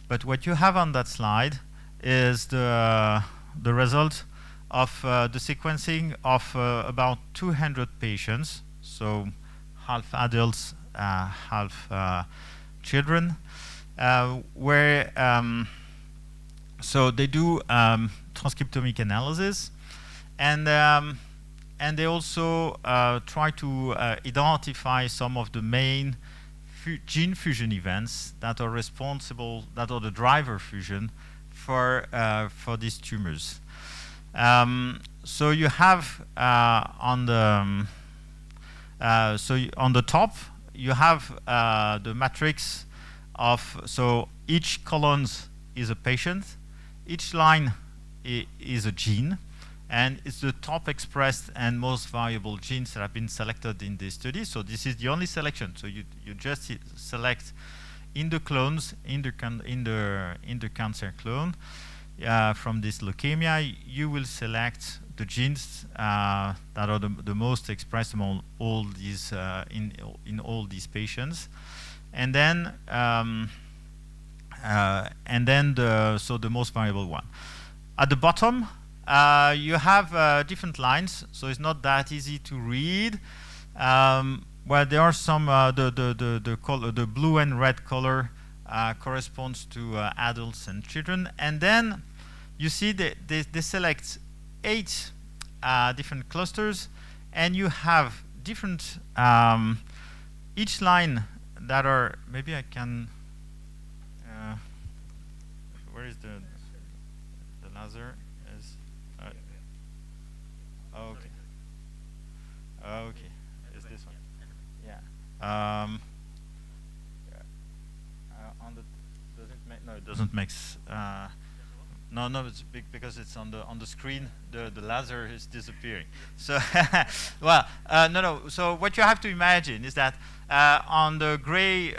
But what you have on that slide is the result of the sequencing of about 200 patients, so half adults, half children, where so they do transcriptomic analysis, and they also try to identify some of the main gene fusion events that are responsible, that are the driver fusion for these tumors. So you have on the top you have the matrix of, so each column is a patient, each line is a gene, and it's the top expressed and most valuable genes that have been selected in this study. So this is the only selection. So you just select in the clones, in the cancer clone from this leukemia, you will select the genes that are the most expressed among all these in all these patients, and then the most valuable one. At the bottom, you have different lines, so it's not that easy to read. Well, there are some the blue and red color corresponds to adults and children, and then you see they select 8 different clusters, and you have different each line that are, maybe I can where is the laser is okay, is this one, yeah, on the, does it make, no, it doesn't make no, it's big because it's on the screen. The laser is disappearing. So, well, no. So what you have to imagine is that on the gray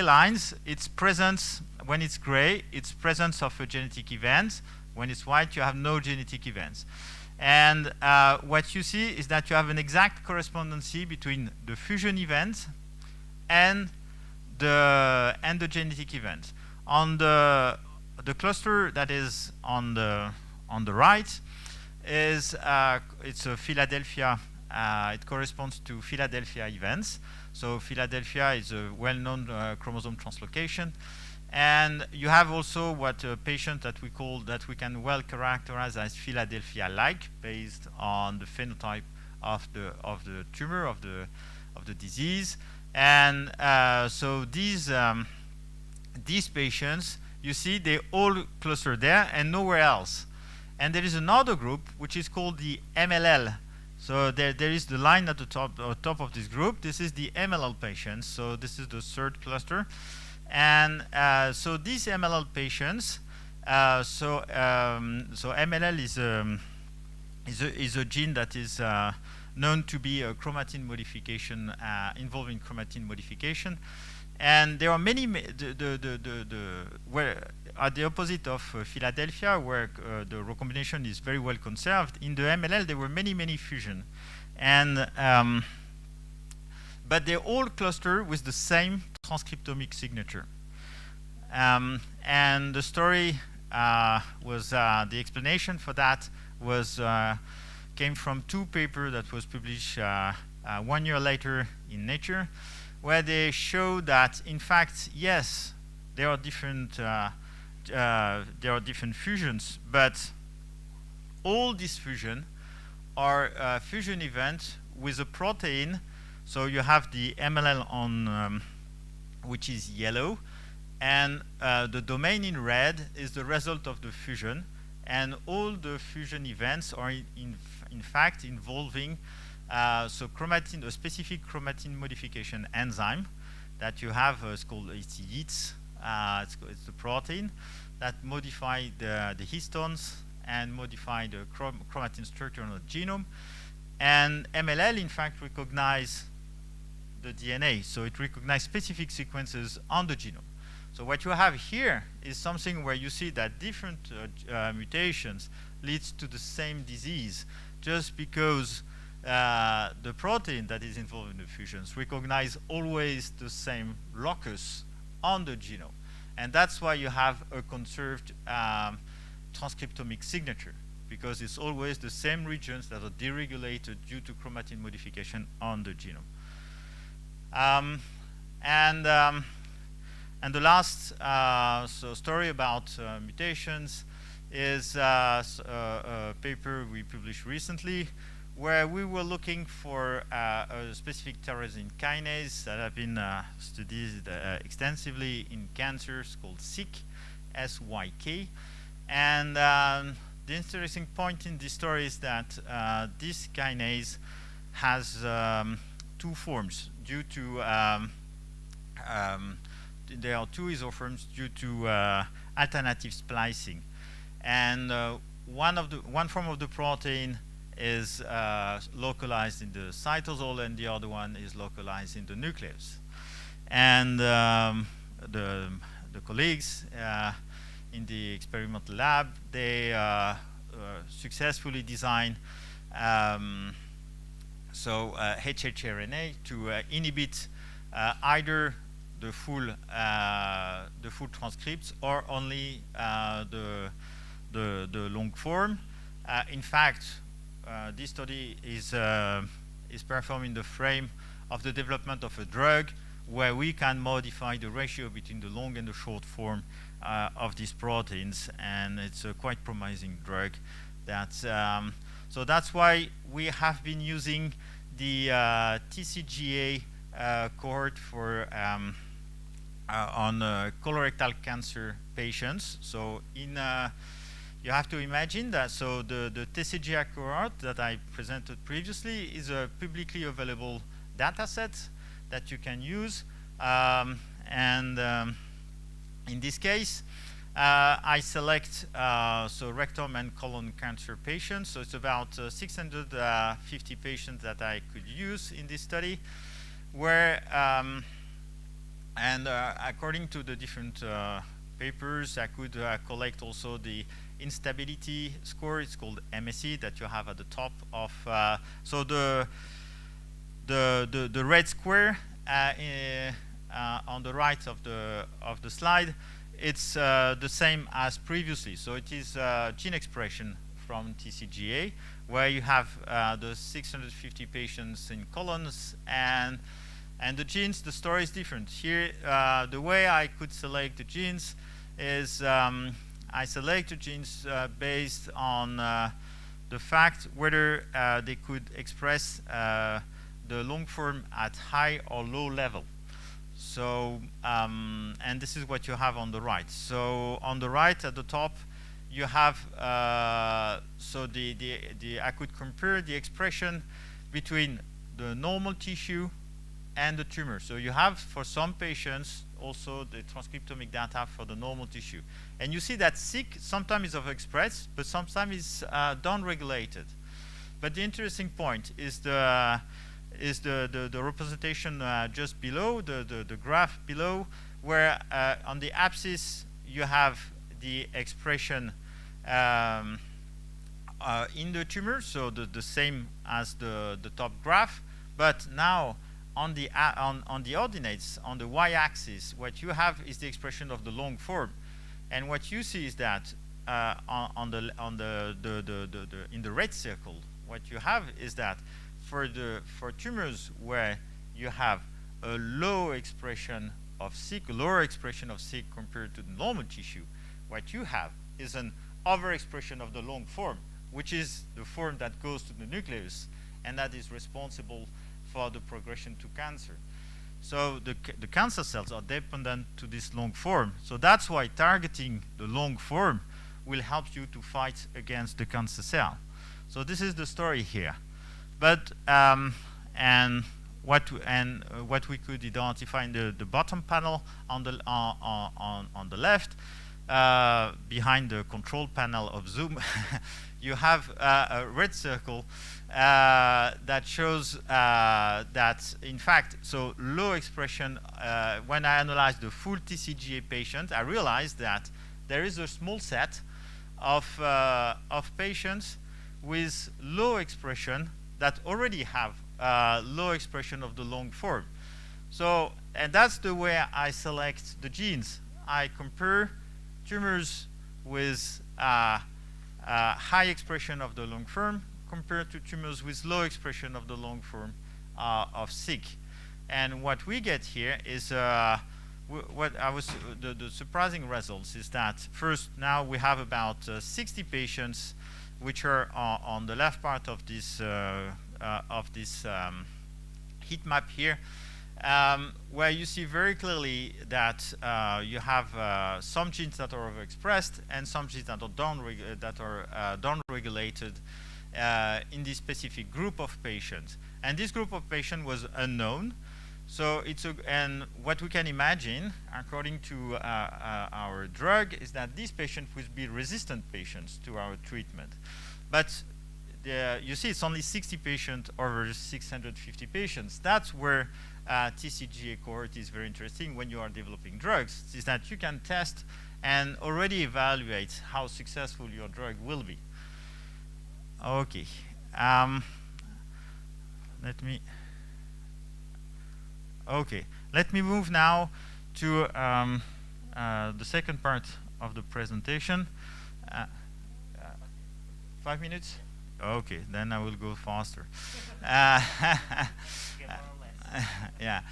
lines, it's presence. When it's gray, it's presence of a genetic event. When it's white, you have no genetic events. And what you see is that you have an exact correspondence between the fusion event and the genetic event. On the cluster that is on the right is it's a Philadelphia. It corresponds to Philadelphia events. So Philadelphia is a well-known chromosome translocation, and you have also what a patient that we can well characterize as Philadelphia-like, based on the phenotype of the tumor, of the disease. And so these patients, you see, they all cluster there and nowhere else. And there is another group which is called the MLL So there is the line at the top of this group. This is the MLL patients. So this is the third cluster. And so these MLL patients, so MLL is a gene that is known to be a chromatin modification, involving chromatin modification. And there are many, where at the opposite of Philadelphia, where the recombination is very well conserved, in the MLL there were many fusions. And but they all cluster with the same transcriptomic signature. And the story was, the explanation for that was, came from two papers that was published 1 year later in Nature, where they show that, in fact, yes, there are different fusions, but all these fusions are fusion events with a protein. So you have the MLL on, which is yellow, and the domain in red is the result of the fusion, and all the fusion events are in fact involving so chromatin, a specific chromatin modification enzyme that you have. It's called YITS. It's the protein that modify the histones and modify the chromatin structure on the genome. And MLL, in fact, recognize the DNA, so it recognizes specific sequences on the genome. So what you have here is something where you see that different mutations leads to the same disease, just because the protein that is involved in the fusions recognize always the same locus on the genome. And that's why you have a conserved transcriptomic signature, because it's always the same regions that are deregulated due to chromatin modification on the genome. And the last story about mutations is a paper we published recently, where we were looking for a specific tyrosine kinase that have been studied extensively in cancers, called SYK, S-Y-K. And the interesting point in this story is that this kinase has two forms due to there are two isoforms due to alternative splicing, and one form of the protein is localized in the cytosol, and the other one is localized in the nucleus. And the colleagues in the experimental lab, they successfully designed HHRNA to inhibit either the full transcripts or only the long form. In fact, this study is performed in the frame of the development of a drug where we can modify the ratio between the long and the short form of these proteins, and it's a quite promising drug. So that's why we have been using the Tcga cohort for on colorectal cancer patients. So you have to imagine that, so the Tcga cohort that I presented previously is a publicly available data set that you can use. In this case, I select so rectum and colon cancer patients. So it's about 650 patients that I could use in this study, where according to the different papers, I could collect also the instability score. It's called MSE, that you have at the top of. So the red square on the right of the slide, it's the same as previously. So it is gene expression from Tcga, where you have the 650 patients in colons, and the genes, the story is different. Here, the way I could select the genes is I select the genes based on the fact whether they could express the long form at high or low level. So, and this is what you have on the right. So on the right at the top, you have, so I could compare the expression between the normal tissue and the tumor. So you have, for some patients, also the transcriptomic data for the normal tissue. And you see that SIC sometimes is overexpressed, but sometimes is downregulated. But the interesting point is the representation just below, the graph below, where on the axis you have the expression in the tumor, so the same as the top graph, but now on the ordinates, on the y-axis, what you have is the expression of the long form, and what you see is that in the red circle, what you have is that for tumors where you have a low expression of SIC, lower expression of SIC compared to the normal tissue, what you have is an overexpression of the long form, which is the form that goes to the nucleus, and that is responsible for the progression to cancer. So the cancer cells are dependent to this long form. So that's why targeting the long form will help you to fight against the cancer cell. So this is the story here. But what we could identify in the bottom panel on the left, behind the control panel of Zoom, you have a red circle that shows that, in fact, so low expression, when I analyzed the full Tcga patient, I realized that there is a small set of patients with low expression that already have low expression of the long form. So, and that's the way I select the genes. I compare tumors with high expression of the long form compared to tumors with low expression of the long form of SIC. And what we get here is the surprising results is that first, now we have about 60 patients which are on the left part of this heat map here, where you see very clearly that you have some genes that are overexpressed and some genes that are downregulated in this specific group of patients. And this group of patients was unknown. So and what we can imagine, according to our drug, is that these patients will be resistant patients to our treatment. But you see, it's only 60 patients over 650 patients. That's where Tcga cohort is very interesting when you are developing drugs, is that you can test and already evaluate how successful your drug will be. Okay. Let me move now to the second part of the presentation. 5 minutes? Okay, then I will go faster. Yeah.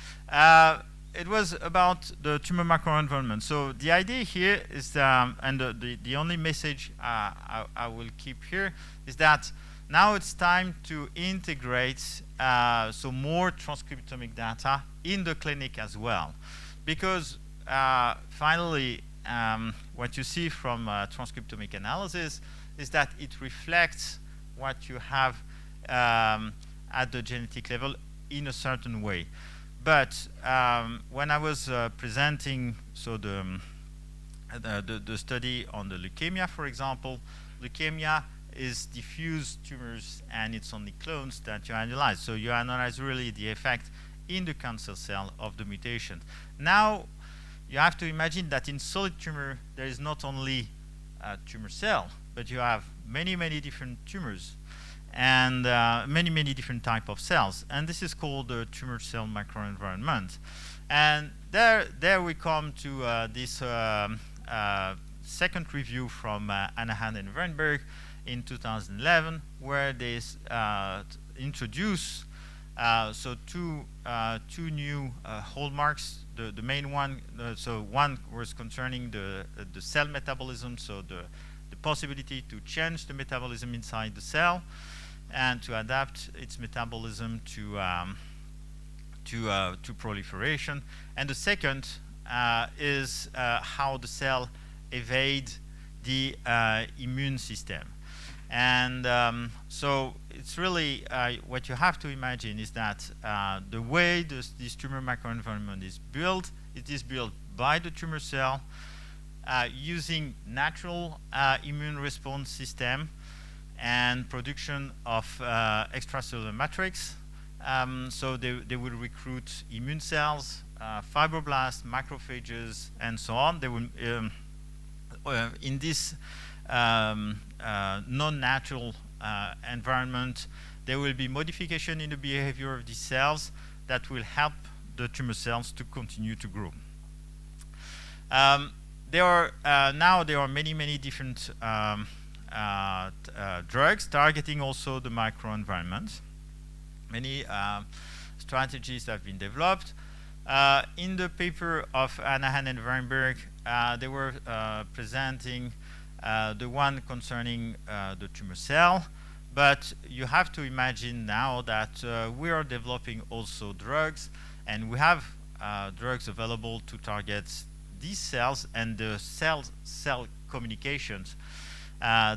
It was about the tumor microenvironment. So the idea here is, and the only message I will keep here is that now it's time to integrate so more transcriptomic data in the clinic as well, because finally what you see from transcriptomic analysis is that it reflects what you have at the genetic level in a certain way. But when I was presenting so the study on the leukemia, for example, leukemia is diffuse tumors and it's only clones that you analyze. So you analyze really the effect in the cancer cell of the mutation. Now you have to imagine that in solid tumor there is not only a tumor cell, but you have many different tumors and many different type of cells, and this is called the tumor cell microenvironment. And there we come to this second review from Anahan and Weinberg in 2011, where they introduce so two new hallmarks. The main one, so one was concerning the cell metabolism, so the possibility to change the metabolism inside the cell and to adapt its metabolism to proliferation. And the second is how the cell evade the immune system. And so it's really what you have to imagine is that the way this tumor microenvironment is built, it is built by the tumor cell using natural immune response system and production of extracellular matrix. So they will recruit immune cells, fibroblasts, macrophages, and so on. They will, in this non-natural environment, there will be modification in the behavior of these cells that will help the tumor cells to continue to grow. There are many different drugs targeting also the microenvironment. Many strategies have been developed. In the paper of Anahan and Weinberg, they were presenting the one concerning the tumor cell, but you have to imagine now that we are developing also drugs, and we have drugs available to target these cells and the cell communications.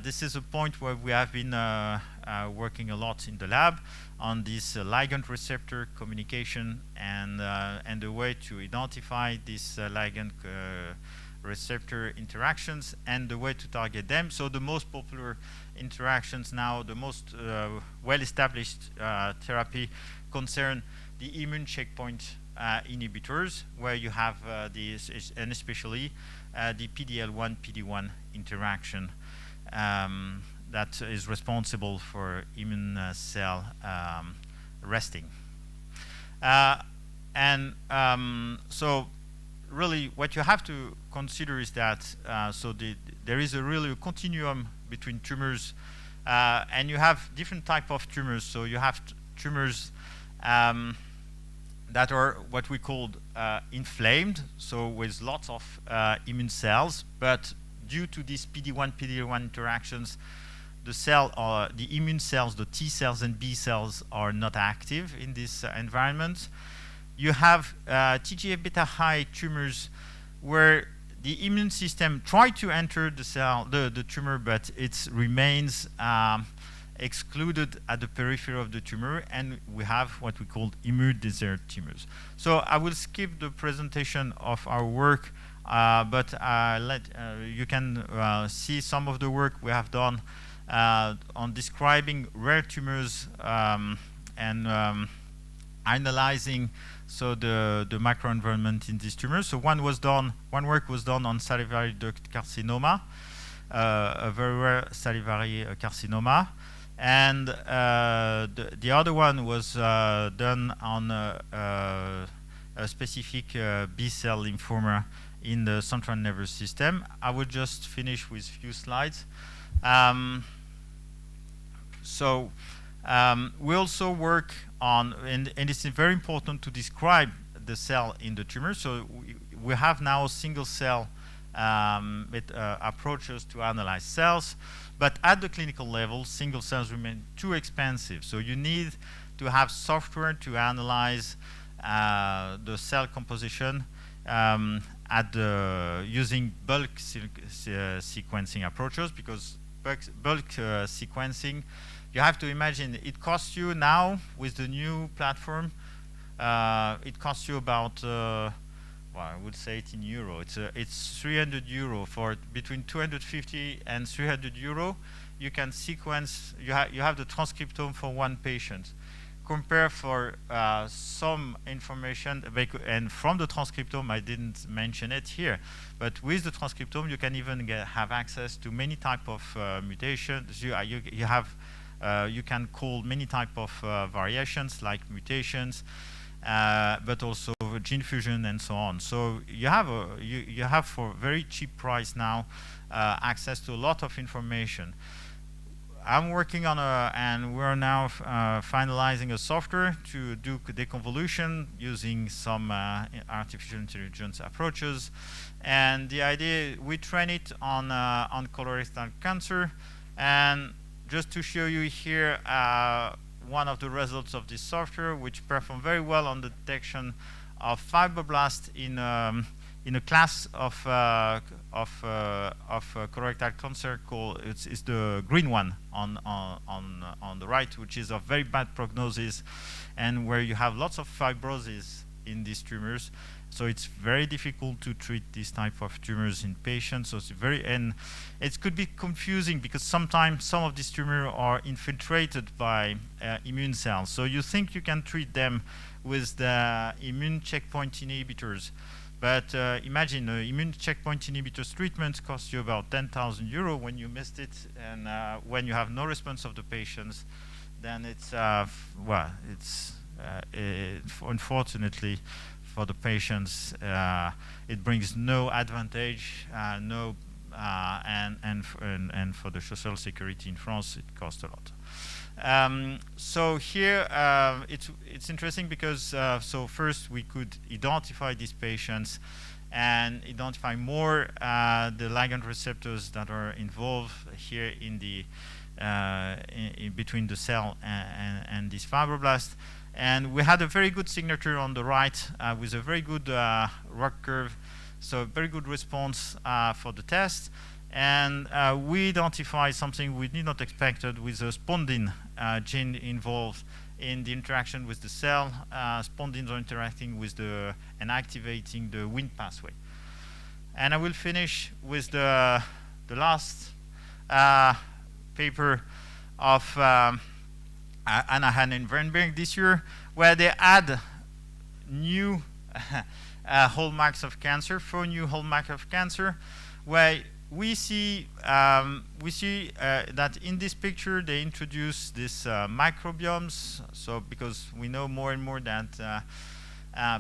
This is a point where we have been working a lot in the lab on this ligand receptor communication and the way to identify these ligand receptor interactions and the way to target them. So the most popular interactions now, the most well-established therapy concern the immune checkpoint inhibitors, where you have and especially the PD-L1, PD-1 interaction that is responsible for immune cell resting. So really what you have to consider is that there is a really continuum between tumors, and you have different type of tumors. So you have tumors that are what we call inflamed, so with lots of immune cells, but due to these PD-1, PD-L1 interactions, the immune cells, the T cells and B cells are not active in this environment. You have TGF beta high tumors where the immune system tries to enter the tumor, but it remains excluded at the periphery of the tumor, and we have what we call immune desert tumors. So I will skip the presentation of our work, but you can see some of the work we have done on describing rare tumors and analyzing the microenvironment in these tumors. So one work was done on salivary duct carcinoma, a very rare salivary carcinoma, and the other one was done on a specific B-cell lymphoma in the central nervous system. I will just finish with a few slides. We also work on, and it's very important to describe the cell in the tumor. So we have now single cell approaches to analyze cells, but at the clinical level, single cells remain too expensive. So you need to have software to analyze the cell composition using bulk sequencing approaches, because bulk sequencing, you have to imagine it costs you now with the new platform. It costs you about, well, I would say it in euro. It's 300 euro for between 250 and 300 euro. You can sequence. You have the transcriptome for one patient. Compare for some information, and from the transcriptome, I didn't mention it here, but with the transcriptome, you can even have access to many type of mutations. You can call many type of variations like mutations, but also gene fusion and so on. So you have for very cheap price now access to a lot of information. I'm working on and we're now finalizing a software to do deconvolution using some artificial intelligence approaches. And the idea, we train it on colorectal cancer. And just to show you here one of the results of this software, which performed very well on the detection of fibroblasts in a class of colorectal cancer called it's the green one on the right, which is of very bad prognosis, and where you have lots of fibrosis in these tumors. So it's very difficult to treat this type of tumors in patients. So it's and it could be confusing because sometimes some of these tumors are infiltrated by immune cells. So you think you can treat them with the immune checkpoint inhibitors, but imagine immune checkpoint inhibitors treatment costs you about 10,000 euro when you missed it, and when you have no response of the patients, then it's unfortunately for the patients, it brings no advantage, and for the social security in France, it costs a lot. So here, it's interesting because so first we could identify these patients and identify more the ligand receptors that are involved here in the in between the cell and this fibroblast. And we had a very good signature on the right with a very good ROC curve, so very good response for the test. And we identified something we did not expect with a spondin gene involved in the interaction with the cell. Spondins are interacting with and activating the Wnt pathway. And I will finish with the last paper of Anahan and Wernberg this year, where they add new hallmarks of cancer, 4 new hallmarks of cancer, where we see that in this picture they introduce this microbiomes. So because we know more and more that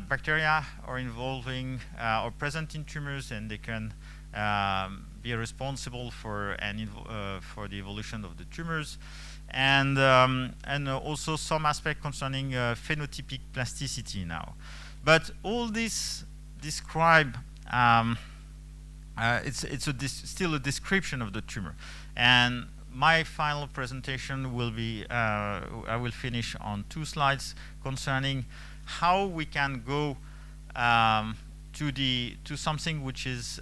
bacteria are involving or present in tumors, and they can be responsible for the evolution of the tumors. And also some aspect concerning phenotypic plasticity now. But all this describe, still a description of the tumor. And my final presentation will be, I will finish on 2 slides concerning how we can go to something which is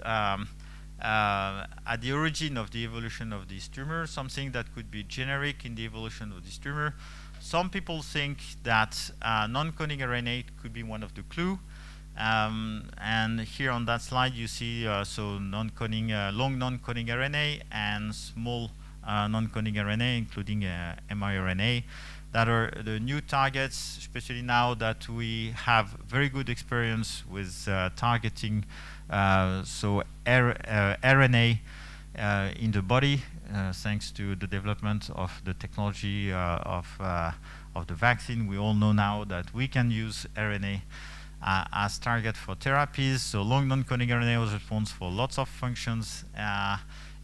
at the origin of the evolution of this tumor, something that could be generic in the evolution of this tumor. Some people think that non-coding RNA could be one of the clues. And here on that slide you see so non-coding, long non-coding RNA and small non-coding RNA, including mRNA, that are the new targets, especially now that we have very good experience with targeting so RNA in the body, thanks to the development of the technology of the vaccine. We all know now that we can use RNA as target for therapies. So long non-coding RNA was responsible for lots of functions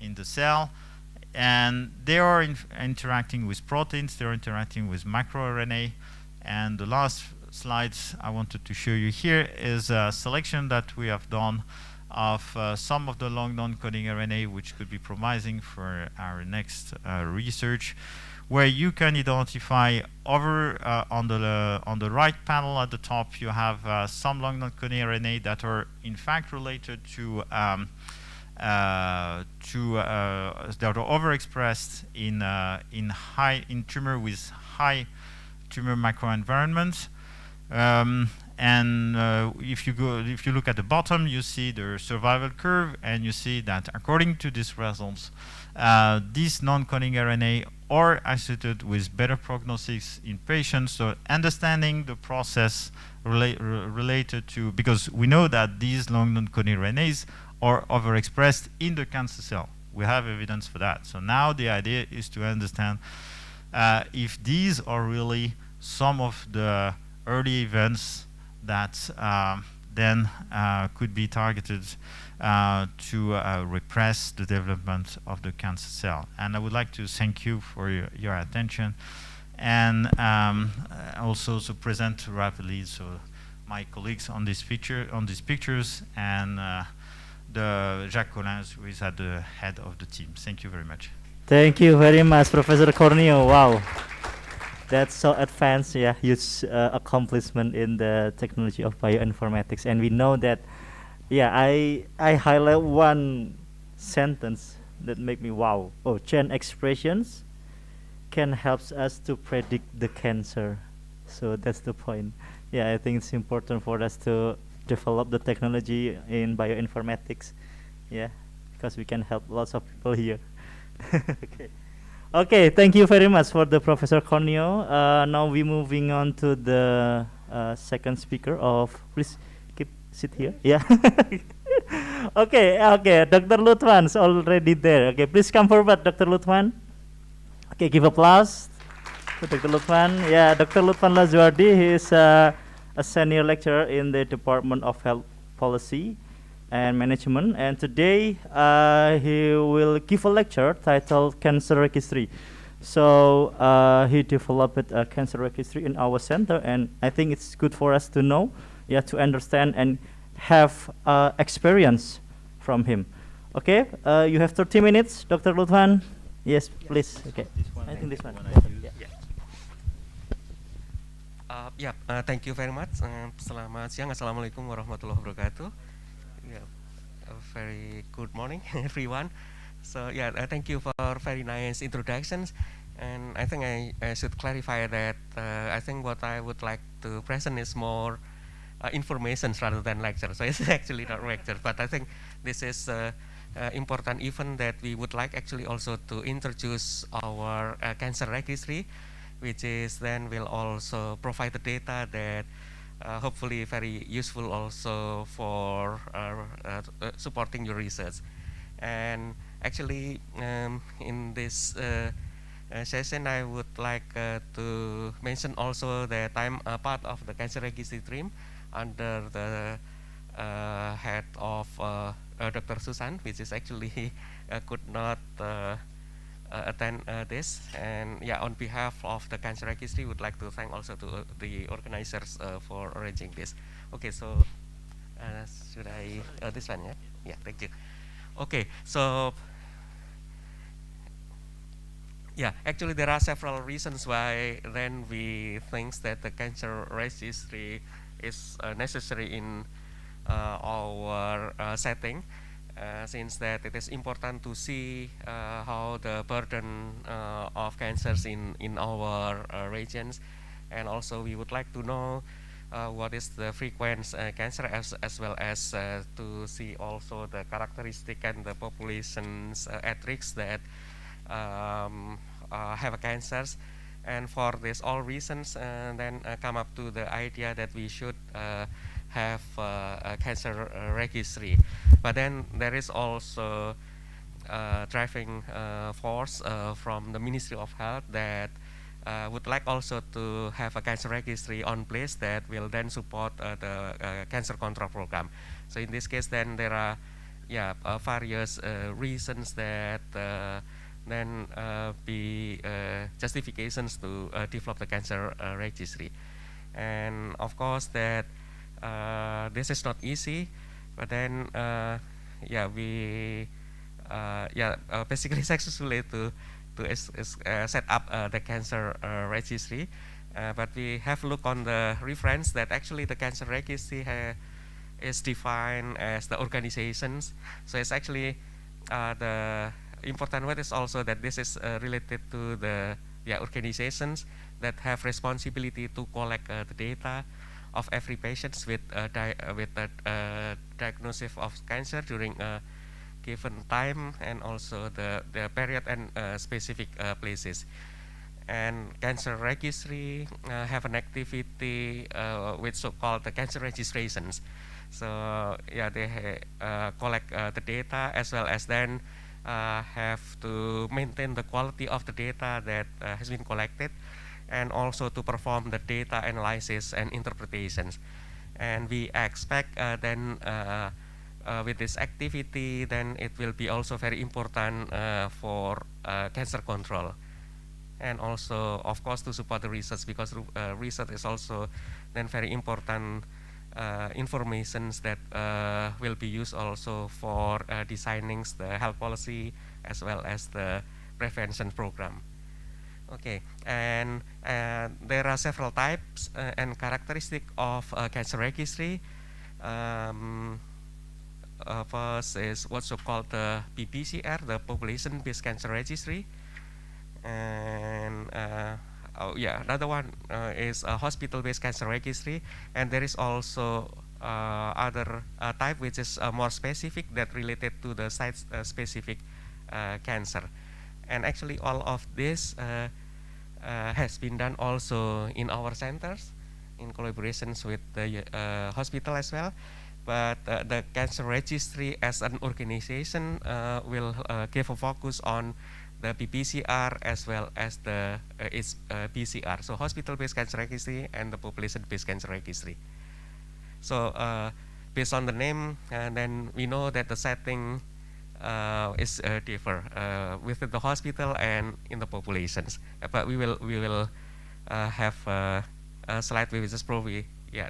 in the cell, and they are interacting with proteins, they are interacting with microRNA. And the last slides I wanted to show you here is a selection that we have done of some of the long non-coding RNA, which could be promising for our next research, where you can identify over on the right panel at the top, you have some long non-coding RNA that are in fact related to that are overexpressed in tumor with high tumor microenvironment. And if you look at the bottom, you see the survival curve, and you see that according to these results, these non-coding RNA are associated with better prognosis in patients. So understanding the process related to, because we know that these long non-coding RNAs are overexpressed in the cancer cell. We have evidence for that. So now the idea is to understand if these are really some of the early events that then could be targeted to repress the development of the cancer cell. And I would like to thank you for your attention, and also to present rapidly so my colleagues on these pictures, and the Jacques Collins, who is at the head of the team. Thank you very much. Thank you very much, Professor Corneo. Wow. That's so advanced, yeah, huge accomplishment in the technology of bioinformatics. And we know that yeah, I highlight one sentence that make me wow. Oh, chain expressions can helps us to predict the cancer. So that's the point. Yeah, I think it's important for us to develop the technology in bioinformatics. Yeah, because we can help lots of people here. Okay. Okay, thank you very much for the Professor Corneo. Now we moving on to the second speaker of, please keep sit here. Yeah. Okay, okay, Dr. Lutfan's already there. Okay, please come forward, Dr. Lutfan. Okay, give applause to Dr. Lutfan. Yeah, Dr. Lutfan Lazwardi, he is a senior lecturer in the Department of Health Policy and Management, and today he will give a lecture titled Cancer Registry. So he developed a cancer registry in our center, and I think it's good for us to know, yeah, to understand and have experience from him. Okay, you have 30 minutes, Dr. Lutfan. Yes, please. Okay, I think this one. Thank you very much. Selamat siang, Assalamualaikum warahmatullahi wabarakatuh. Yeah, a very good morning, everyone. So thank you for very nice introductions. And I think I should clarify that I think what I would like to present is more information rather than lecture. So it's actually not lecture, but I think this is important event that we would like actually also to introduce our cancer registry, which is then will also provide the data that hopefully very useful also for supporting your research. And actually in this session I would like to mention also that I'm a part of the cancer registry team under the head of Dr. Susan, which is actually could not attend this. And on behalf of the cancer registry, would like to thank also to the organizers for arranging this. Okay, so should I this one? Yeah, thank you. Okay, so actually there are several reasons why then we think that the cancer registry is necessary in our setting, since that it is important to see how the burden of cancers in our regions, and also we would like to know what is the frequent cancer as well as to see also the characteristic and the populations at risk that have cancers. And for this all reasons then come up to the idea that we should have a cancer registry. But then there is also driving force from the Ministry of Health that would like also to have a cancer registry on place that will then support the cancer control program. So in this case then there are various reasons that then be justifications to develop the cancer registry. And of course that this is not easy, but then we basically successfully to set up the cancer registry, but we have looked on the reference that actually the cancer registry is defined as the organizations. So it's actually the important word is also that this is related to the organizations that have responsibility to collect the data of every patient with a diagnosis of cancer during a given time, and also the period and specific places. And cancer registry have an activity which so-called the cancer registrations. So they collect the data as well as then have to maintain the quality of the data that has been collected, and also to perform the data analysis and interpretations. And we expect then with this activity then it will be also very important for cancer control, and also of course to support the research, because research is also then very important informations that will be used also for designing the health policy as well as the prevention program. Okay, and there are several types and characteristics of cancer registry. first is what's so called the PPCR, the Population-Based Cancer Registry, and another one is a hospital-based cancer registry, and there is also other type which is more specific, that related to the site-specific cancer. And actually all of this has been done also in our centers in collaborations with the hospital as well. But the cancer registry as an organization will give a focus on the PPCR as well as the its PCR. So hospital-based cancer registry and the population-based cancer registry. So based on the name, then we know that the setting is differ within the hospital and in the populations. But we will have a slide which is probably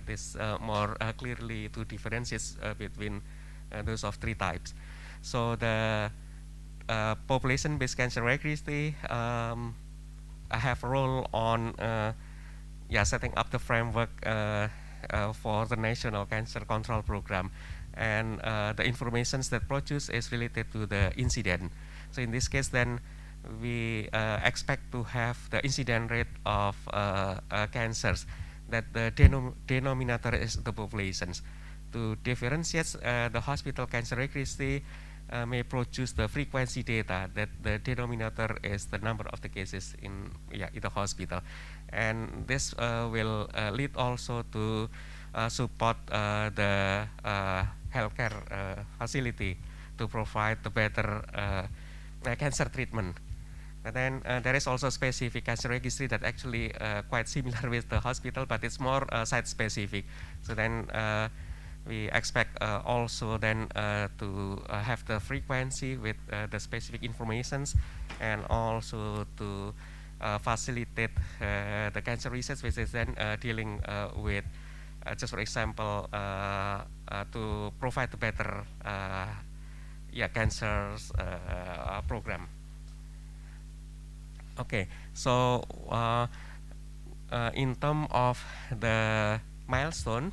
this more clearly to differentiate between those of three types. So the population-based cancer registry have a role on setting up the framework for the National Cancer Control Program, and the information that produced is related to the incident. So in this case, then we expect to have the incident rate of cancers, that the denominator is the populations. To differentiate, the hospital cancer registry may produce the frequency data, that the denominator is the number of the cases in the hospital, and this will lead also to support the healthcare facility to provide the better cancer treatment. And then there is also specific cancer registry that actually quite similar with the hospital, but it's more site specific. So then we expect also then to have the frequency with the specific informations, and also to facilitate the cancer research, which is then dealing with, just for example, to provide a better cancers program. Okay, so in terms of the milestone,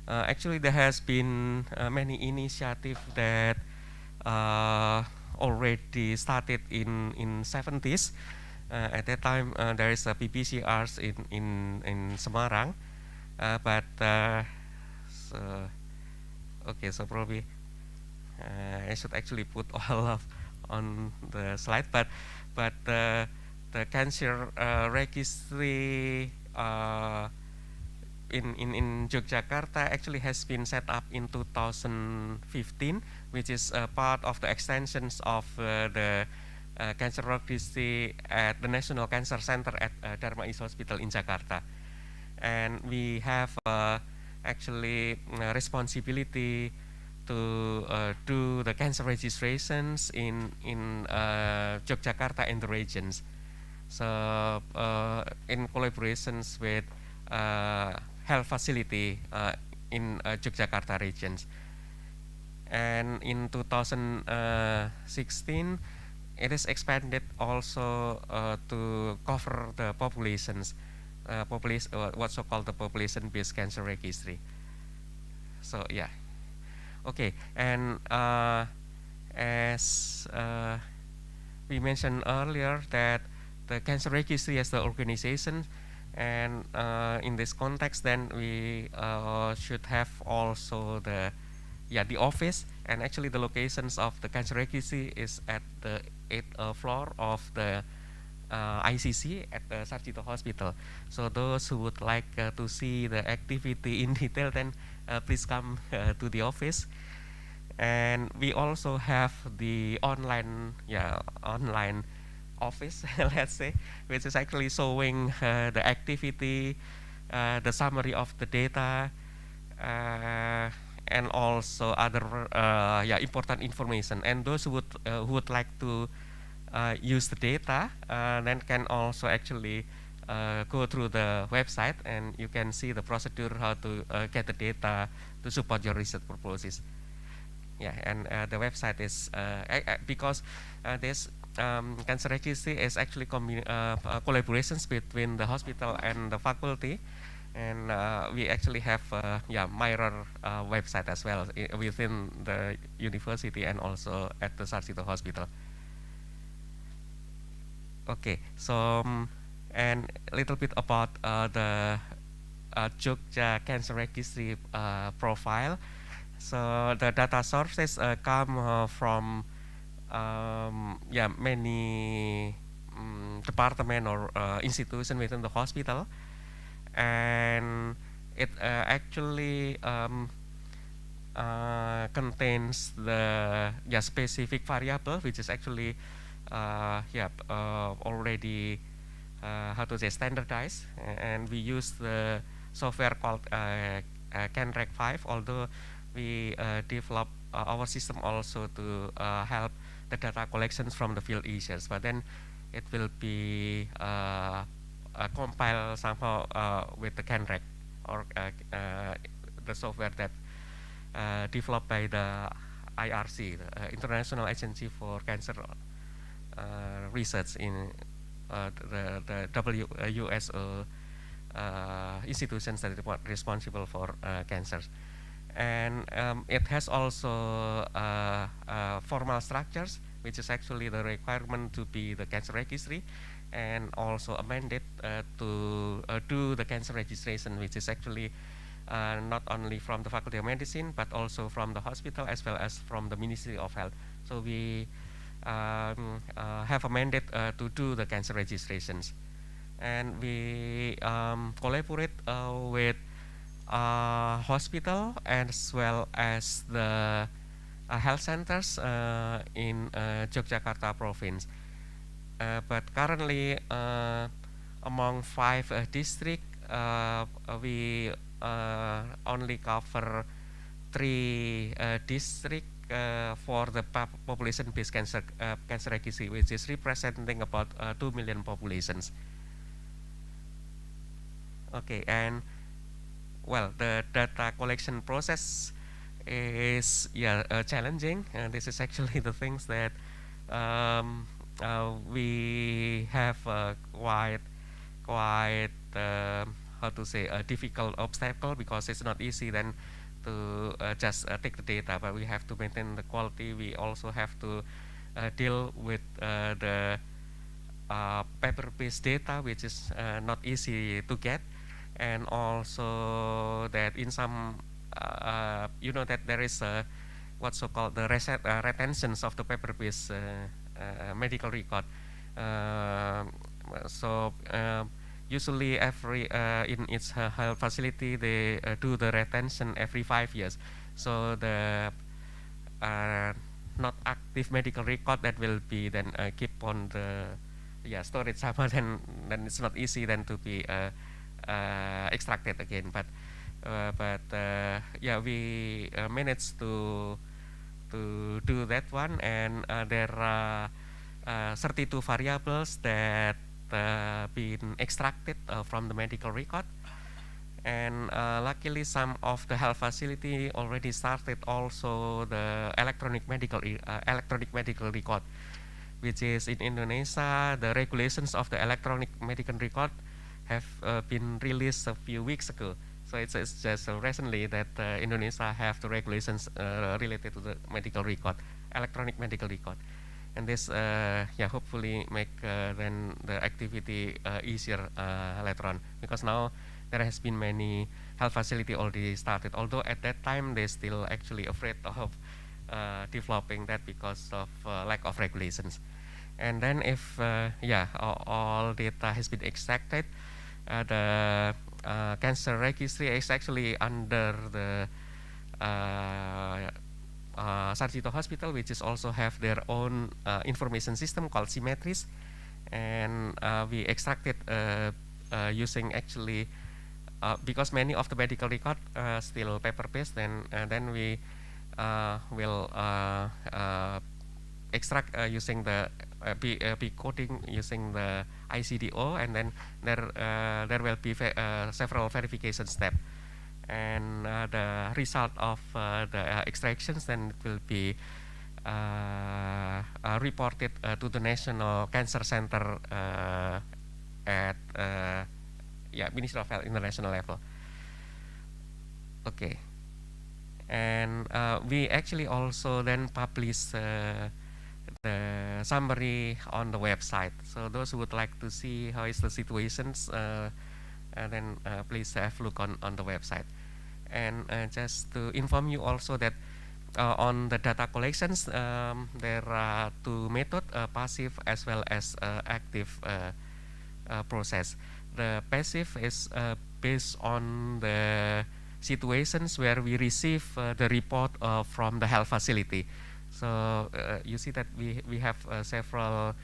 actually there has been many initiatives that already started in 70s. At that time, there is a PPCRs in Semarang, but so probably I should actually put all of on the slide, but the cancer registry in Yogyakarta actually has been set up in 2015, which is part of the extensions of the cancer registry at the National Cancer Center at Dharma East Hospital in Jakarta. And we have actually responsibility to do the cancer registrations in Yogyakarta and the regions. So in collaborations with health facility in Yogyakarta regions. And in 2016, it is expanded also to cover the populations, what's so called the population-based cancer registry. So okay, and as we mentioned earlier, that the cancer registry as the organization, and in this context, then we should have also the office, and actually the locations of the cancer registry is at the 8th floor of the ICC at the Sarjito Hospital. So those who would like to see the activity in detail, then please come to the office. And we also have the online office, let's say, which is actually showing the activity, the summary of the data, and also other important information. And those who would like to use the data, then can also actually go through the website, and you can see the procedure how to get the data to support your research purposes. And the website is because this cancer registry is actually collaborations between the hospital and the faculty, And we actually have mirror website as well within the university and also at the Sarjito Hospital. Okay, so and a little bit about the Tcga Cancer Registry profile. So the data sources come from many department or institution within the hospital, and it actually contains the specific variable, which is actually already how to say standardized, and we use the software called CanReg 5, although we develop our system also to help the data collections from the field users, but then it will be compiled somehow with the CanReg or the software that developed by the IRC, the International Agency for Cancer Research in the WHO institutions that are responsible for cancers. And it has also formal structures, which is actually the requirement to be the cancer registry, and also amended to do the cancer registration, which is actually not only from the Faculty of Medicine, but also from the hospital as well as from the Ministry of Health. So we have amended to do the cancer registrations. And we collaborate with hospital as well as the health centers in Yogyakarta province. But currently, among 5 districts, we only cover 3 districts for the population-based cancer registry, which is representing about 2 million populations. Okay, and well, the data collection process is challenging, and this is actually the things that we have quite how to say a difficult obstacle, because it's not easy then to just take the data, but we have to maintain the quality. We also have to deal with the paper-based data, which is not easy to get, and also that in some you know that there is what's so called the retentions of the paper-based medical record. Usually every in each health facility they do the retention every 5 years. So the not active medical record that will be then keep on the storage somewhere, then it's not easy then to be extracted again. But we managed to do that one, and there are 32 variables that been extracted from the medical record, and luckily some of the health facility already started also the electronic medical record, which is in Indonesia. The regulations of the electronic medical record have been released a few weeks ago. So it's just recently that Indonesia have the regulations related to the medical record, electronic medical record. And this hopefully make then the activity easier later on, because now there has been many health facility already started, although at that time they still actually afraid of developing that because of lack of regulations. And then if all data has been extracted, the cancer registry is actually under the Sarjito Hospital, which is also have their own information system called Symmetries, and we extracted using actually because many of the medical record still paper-based, then we will extract using the be coding using the ICDO, and then there will be several verification steps. And the result of the extractions then it will be reported to the National Cancer Center at Ministry of Health international level. Okay, and we actually also then publish the summary on the website. So those who would like to see how is the situations, then please have a look on the website. And just to inform you also that on the data collections, there are two methods, passive as well as active process. The passive is based on the situations where we receive the report from the health facility. So you see that we have several,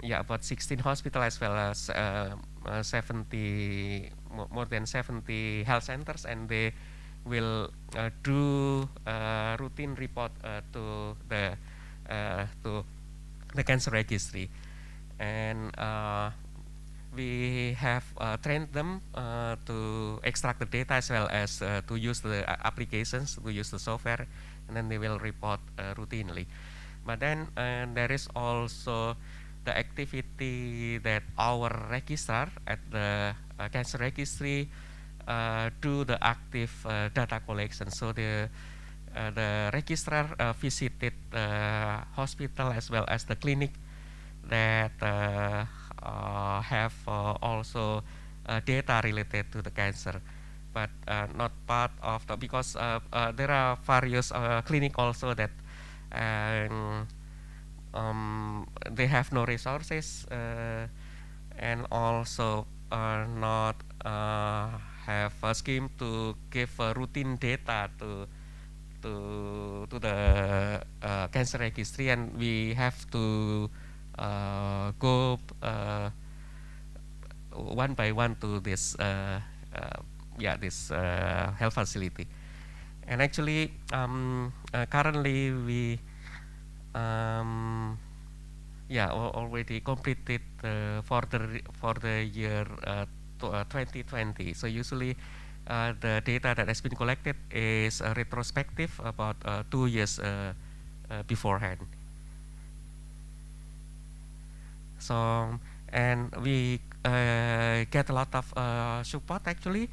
about 16 hospitals as well as 70, more than 70 health centers, and they will do routine report to the cancer registry, and we have trained them to extract the data as well as to use the applications, to use the software, and then they will report routinely. But then there is also the activity that our registrar at the cancer registry do the active data collection. So the registrar visited the hospital as well as the clinic that have also data related to the cancer, but not part of the, because there are various clinic also that they have no resources and also not have a scheme to give routine data to the cancer registry, and we have to go one by one to this health facility. And actually currently we already completed for the year 2020. So usually the data that has been collected is retrospective about 2 years beforehand. So, and we get a lot of support actually,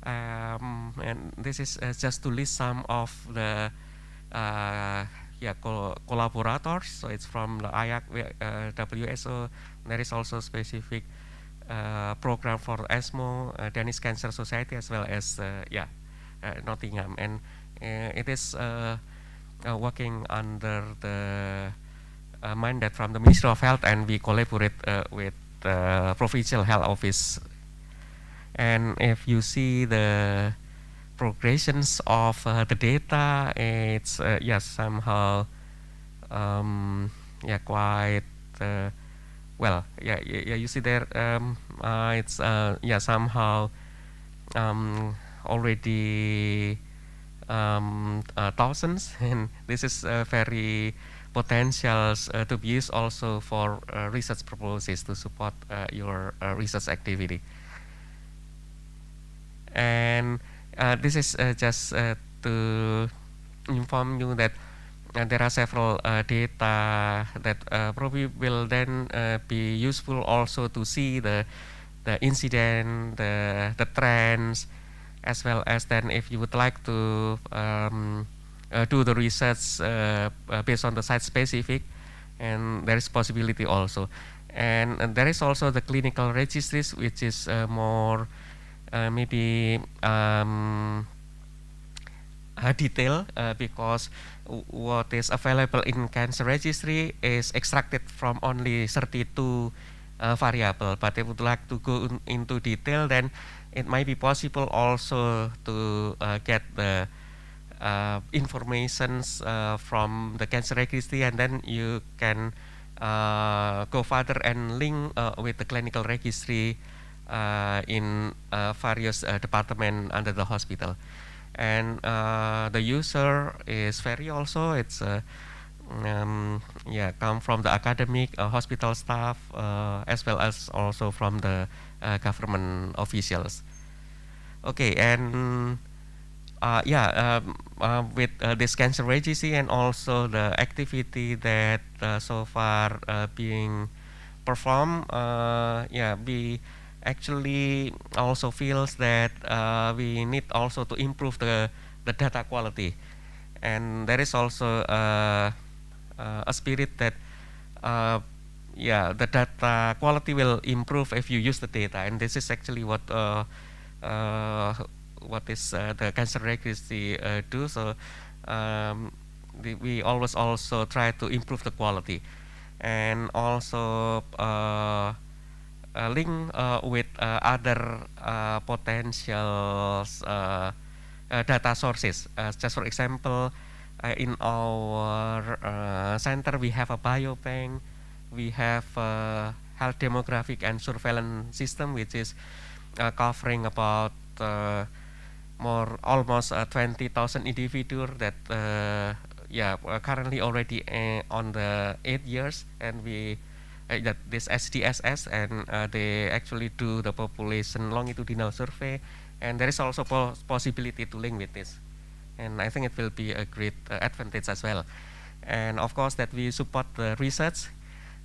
and this is just to list some of the collaborators. So it's from the IAC, WHO. There is also specific program for ESMO, Danish Cancer Society, as well as Nottingham, and it is working under the mandate from the Ministry of Health, and we collaborate with the Provincial Health Office. And if you see the progressions of the data, it's somehow quite well. You see there, it's somehow already thousands, and this is very potentials to be used also for research purposes to support your research activity. And this is just to inform you that there are several data that probably will then be useful also to see the incident, the trends, as well as then if you would like to do the research based on the site specific, and there is possibility also. And there is also the clinical registries, which is more maybe detail, because what is available in cancer registry is extracted from only 32 variable. But if you would like to go into detail, then it might be possible also to get the informations from the cancer registry, and then you can go further and link with the clinical registry in various departments under the hospital. And the user is very also, it's come from the academic hospital staff as well as also from the government officials. Okay, and with this cancer registry and also the activity that so far being performed, we actually also feels that we need also to improve the data quality, and there is also a spirit that yeah, the data quality will improve if you use the data, and this is actually what is the cancer registry do. So we always also try to improve the quality, and also link with other potential data sources. Just for example, in our center we have a biobank, we have a health demographic and surveillance system, which is covering about almost 20,000 individuals that currently already on the 8 years, and we that this SDSS, and they actually do the population longitudinal survey, and there is also possibility to link with this, and I think it will be a great advantage as well. And of course that we support the research,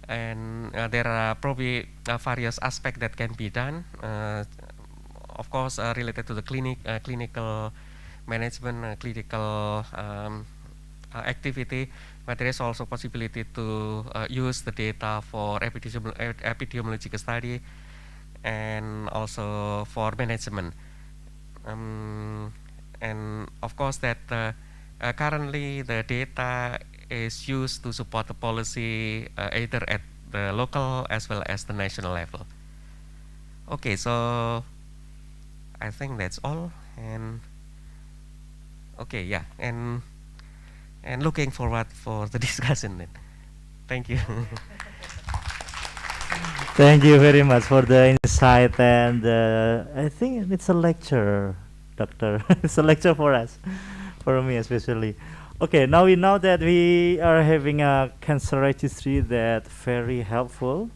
and there are probably various aspects that can be done, of course related to the clinical management, clinical activity, but there is also possibility to use the data for epidemiological study and also for management. And of course that currently the data is used to support the policy either at the local as well as the national level. Okay, so I think that's all, and okay, yeah, and looking forward for the discussion then. Thank you. Thank you very much for the insight, and I think it's a lecture, Doctor. It's a lecture for us, for me especially. Okay, now we know that we are having a cancer registry that very helpful,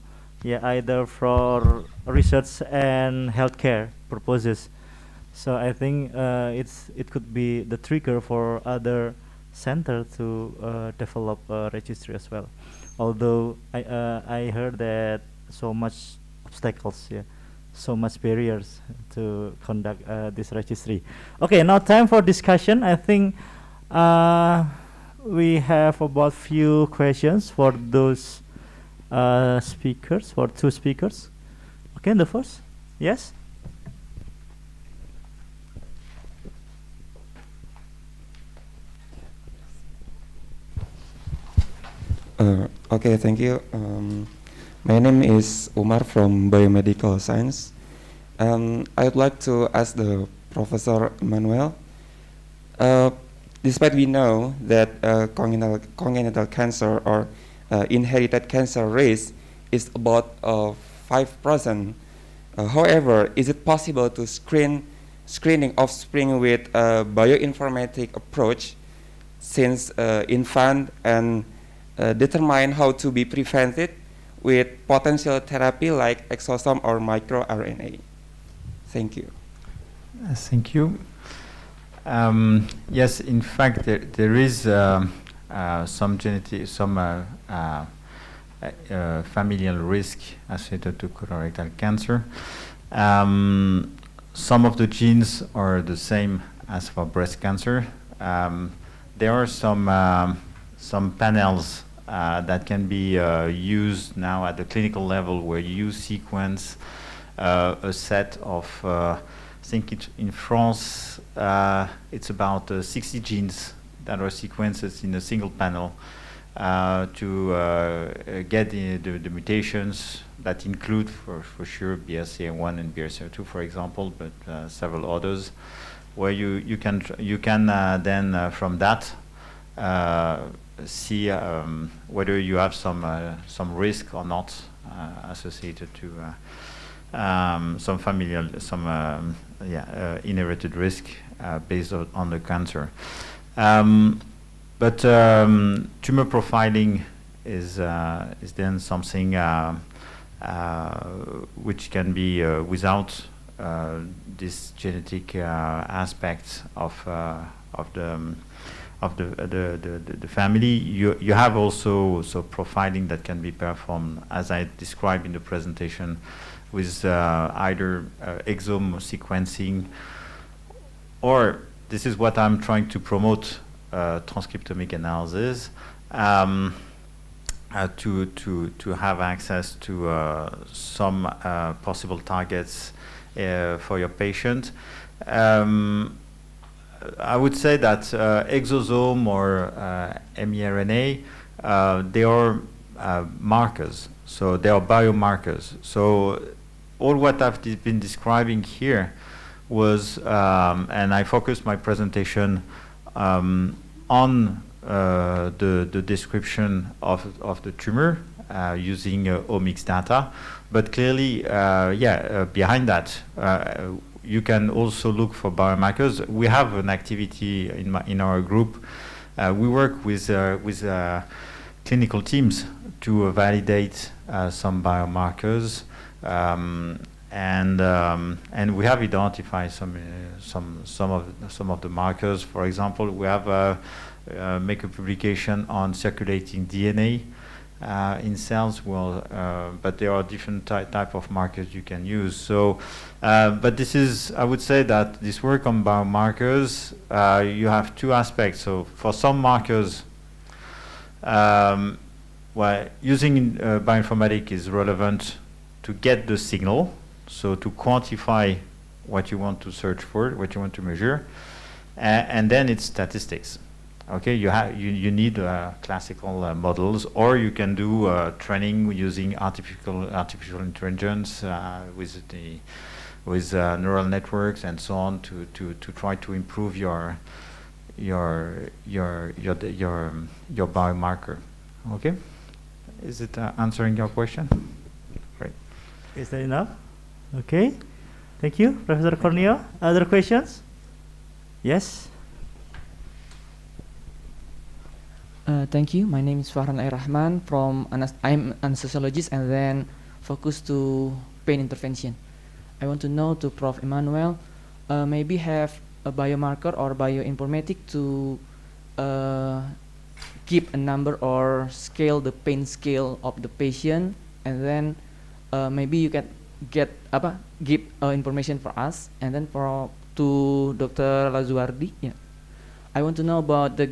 yeah, either for research and healthcare purposes. So I think it could be the trigger for other center to develop a registry as well. Although I heard that so much obstacles, yeah, so much barriers to conduct this registry. Okay, now time for discussion. I think we have about few questions for those speakers, for two speakers. Okay, the first, yes. Okay, thank you. My name is Umar from Biomedical Science. I would like to ask the Professor Manuel, despite we know that congenital cancer or inherited cancer risk is about 5%, however, is it possible to screening offspring with a bioinformatic approach since infant and determine how to be prevented with potential therapy like exosome or microRNA? Thank you. Thank you. Yes, in fact, there is some genetic, some familial risk associated to colorectal cancer. Some of the genes are the same as for breast cancer. There are some panels that can be used now at the clinical level, where you sequence a set of, I think in France, it's about 60 genes that are sequenced in a single panel to get the mutations that include, for sure, BRCA1 and BRCA2, for example, but several others, where you can then from that see whether you have some risk or not associated to some familial, inherited risk based on the cancer. But tumor profiling is then something which can be without this genetic aspect of the family. You have also profiling that can be performed, as I described in the presentation, with either exome sequencing, or this is what I'm trying to promote, transcriptomic analysis, to have access to some possible targets for your patient. I would say that exosome or miRNA, they are markers, so they are biomarkers. So all what I've been describing here was, and I focused my presentation on the description of the tumor using omics data, but clearly, behind that, you can also look for biomarkers. We have an activity in our group. We work with clinical teams to validate some biomarkers, and we have identified some of the markers. For example, we have make a publication on circulating DNA in cells. But there are different type of markers you can use. So, but this is, I would say that this work on biomarkers, you have two aspects. So for some markers, using bioinformatics is relevant to get the signal, so to quantify what you want to search for, what you want to measure, and then it's statistics. Okay, you need classical models, or you can do training using artificial intelligence with neural networks and so on to try to improve your biomarker. Okay, is it answering your question? Great. Is that enough? Okay, thank you, Professor Corneo. Other questions? Yes. Thank you. My name is Farhan Rahman from I'm an anesthesiologist and then focused to pain intervention. I want to know to Prof. Emmanuel, maybe have a biomarker or bioinformatic to keep a number or scale the pain scale of the patient, and then maybe you can give information for us, and then to Dr. Lazuardi. Yeah, I want to know about the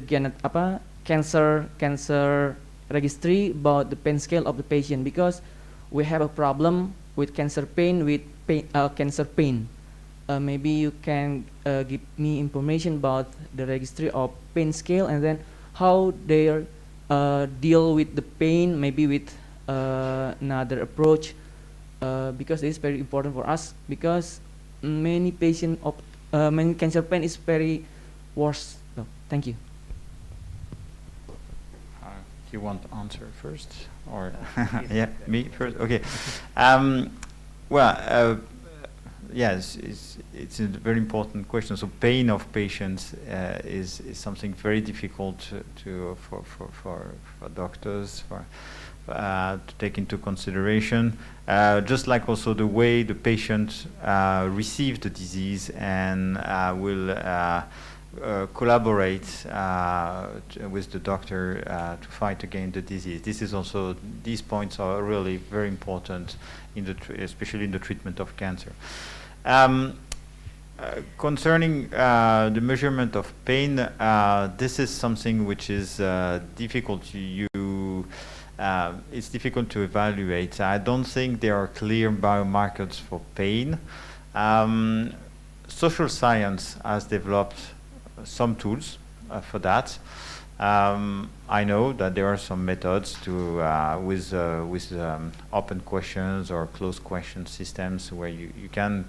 cancer registry about the pain scale of the patient, because we have a problem with cancer pain cancer pain. Maybe you can give me information about the registry of pain scale, and then how they deal with the pain, maybe with another approach, because it is very important for us, because many cancer pain is very worse. So, thank you. You want to answer first, or yeah, me first? Okay. Yes, it's a very important question. So pain of patients is something very difficult for doctors to take into consideration. Just like also the way the patient receives the disease and will collaborate with the doctor to fight against the disease. This is also, these points are really very important especially in the treatment of cancer. Concerning the measurement of pain, this is something which is difficult it's difficult to evaluate. I don't think there are clear biomarkers for pain. Social science has developed some tools for that. I know that there are some methods to with open questions or closed question systems where you can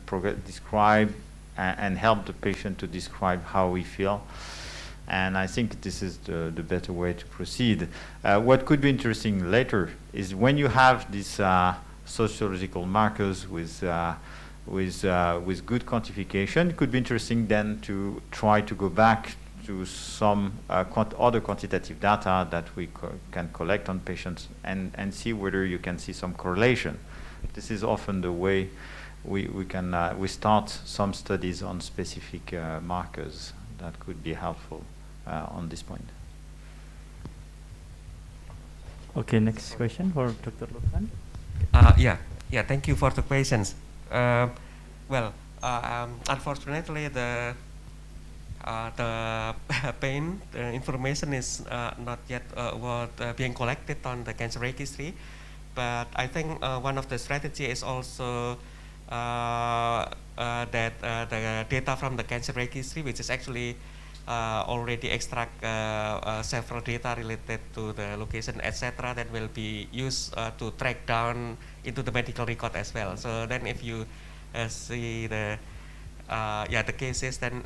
describe and help the patient to describe how we feel. And I think this is the better way to proceed. What could be interesting later is when you have these sociological markers with good quantification, it could be interesting then to try to go back to some other quantitative data that we can collect on patients and see whether you can see some correlation. This is often the way we start some studies on specific markers that could be helpful on this point. Okay, next question for Dr. Lukman. Yeah, Yeah, thank you for the questions. Well, unfortunately, the pain information is not yet being collected on the cancer registry, but I think one of the strategy is also that the data from the cancer registry, which is actually already extract several data related to the location, etc., that will be used to track down into the medical record as well. So then if you see the the cases, then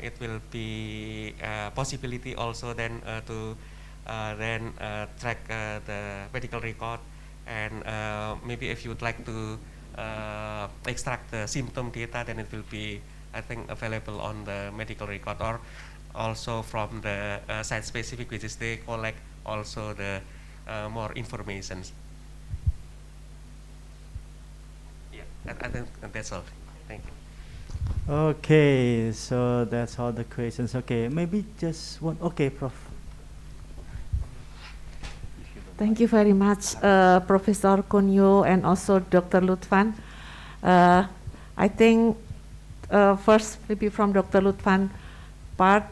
it will be possibility also then to then track the medical record, and maybe if you would like to extract the symptom data, then it will be, I think, available on the medical record, or also from the site specific, which is they collect also the more informations. Yeah, I think that's all. Thank you. Okay, so that's all the questions. Okay, maybe just one. Okay, Prof. Thank you very much, Professor Kunyo and also Dr. Lutfan. I think first, maybe from Dr. Lutfan part,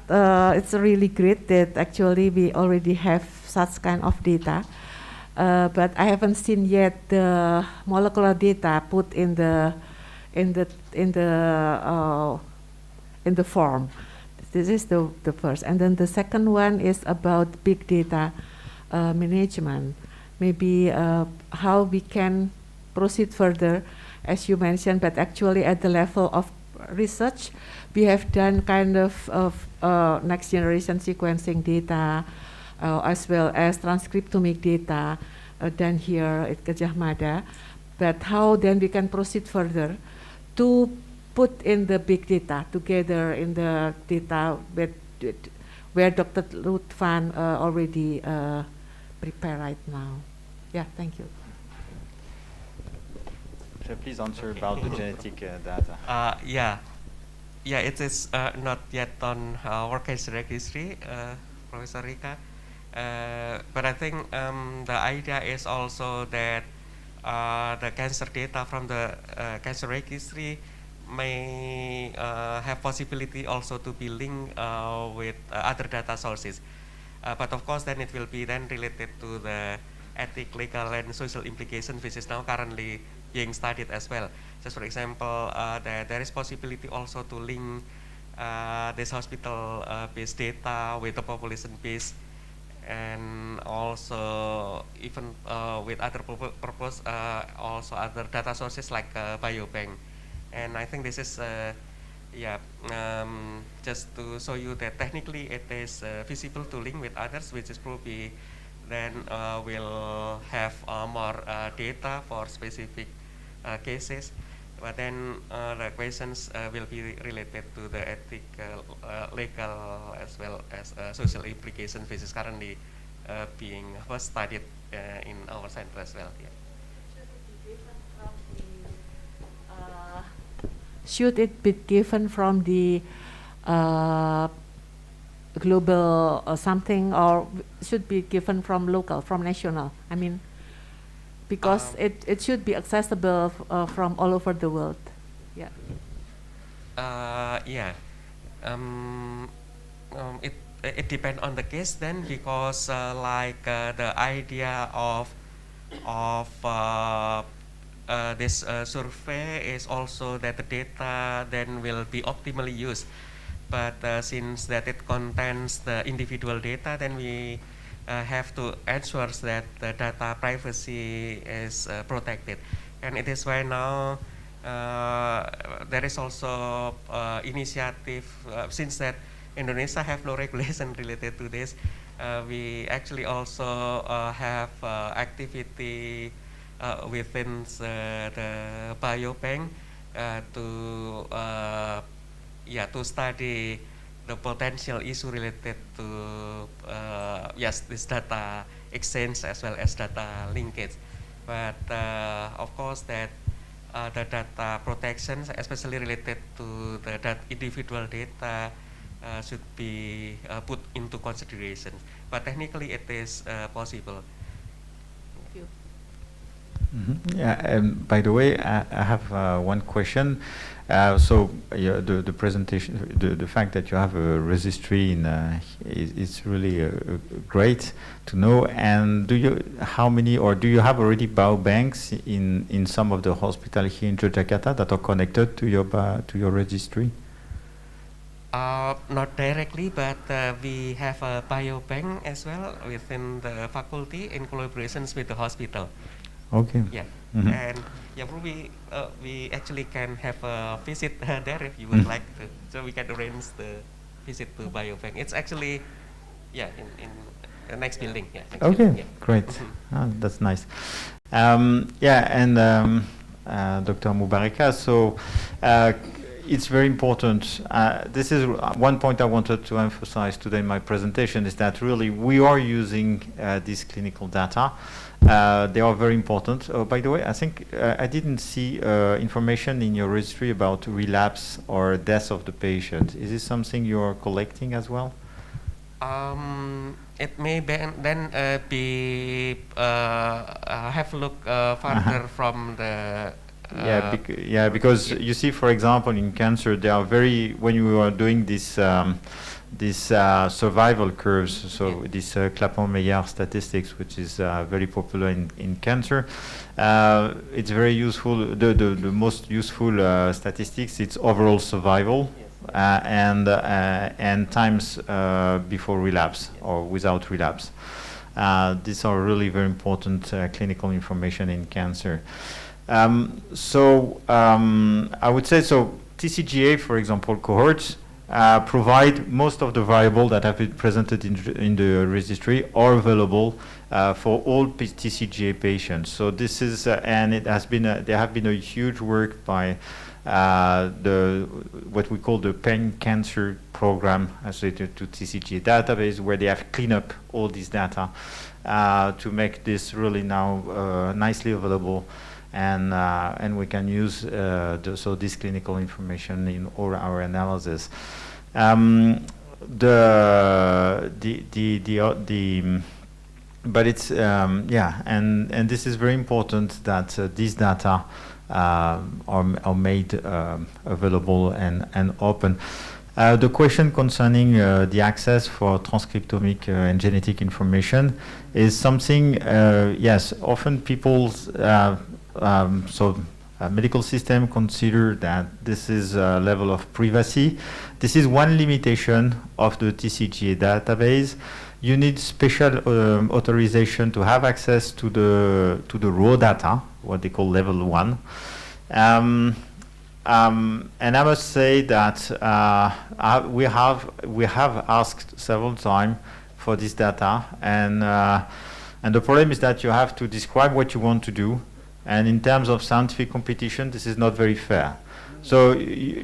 it's really great that actually we already have such kind of data, but I haven't seen yet the molecular data put in the form. This is the first, and then the second one is about big data management. Maybe how we can proceed further, as you mentioned, but actually at the level of research, we have done kind of next generation sequencing data, as well as transcriptomic data done here at Gadjah Mada. But how then we can proceed further to put in the big data together in the data where Dr. Lutfan already prepare right now. Yeah, thank you. Please answer about the genetic data. Yeah, it is not yet on our cancer registry, Professor Rika. But I think the idea is also that the cancer data from the cancer registry may have possibility also to be linked with other data sources. But of course, then it will be then related to the ethic, legal, and social implications, which is now currently being studied as well. Just for example, there is possibility also to link this hospital-based data with the population-based, and also even with other purpose, also other data sources like biobank. And I think this is just to show you that technically it is feasible to link with others, which is probably then will have more data for specific cases. But then the questions will be related to the ethical, legal, as well as social implications, which is currently being studied in our center as well. Yeah. Should it be given from the global or something, or should be given from local, from national? I mean, because it should be accessible from all over the world. Yeah. It depends on the case then, because like the idea of this survey is also that the data then will be optimally used. But since that it contains the individual data, then we have to ensure that the data privacy is protected. And it is why now there is also initiative, since that Indonesia have no regulation related to this, we actually also have activity within the biobank to study the potential issue related to this data exchange as well as data linkage. But of course that the data protection, especially related to the individual data, should be put into consideration. But technically it is possible. Thank you. Yeah, by the way, I have one question. The presentation, the fact that you have a registry in is really great to know. And do you have already biobanks in some of the hospitals here in Yogyakarta that are connected to your registry? Not directly, but we have a biobank as well within the faculty in collaborations with the hospital. Okay. Yeah, and yeah, probably we actually can have a visit there if you would like to. So we can arrange the visit to biobank. It's actually, yeah, in the next building. Yeah. Okay, building, yeah. great. That's nice. Dr. Mubareka, so it's very important. This is one point I wanted to emphasize today in my presentation, is that really we are using this clinical data. They are very important. By the way, I think I didn't see information in your registry about relapse or death of the patient. Is this something you are collecting as well? It may then be have a look further from the. Because you see, for example, in cancer, they are when you are doing this. Survival curves, so this Clapton-Meyer statistics, which is very popular in cancer. It's very useful. The most useful statistics, it's overall survival and times before relapse or without relapse. These are really very important clinical information in cancer. I would say Tcga, for example, cohorts provide most of the variables that have been presented in the registry are available for all Tcga patients. So this is, and it has been, there have been a huge work by what we call the pan-cancer program associated to Tcga database, where they have cleaned up all this data to make this really now nicely available. And we can use this clinical information in all our analysis. But it's and this is very important that these data are made available and open. The question concerning the access for transcriptomic and genetic information is something. Yes, often people's medical system consider that this is a level of privacy. This is one limitation of the Tcga database. You need special authorization to have access to the raw data, what they call level 1. And I must say that we have asked several times for this data, and the problem is that you have to describe what you want to do. And in terms of scientific competition, this is not very fair. So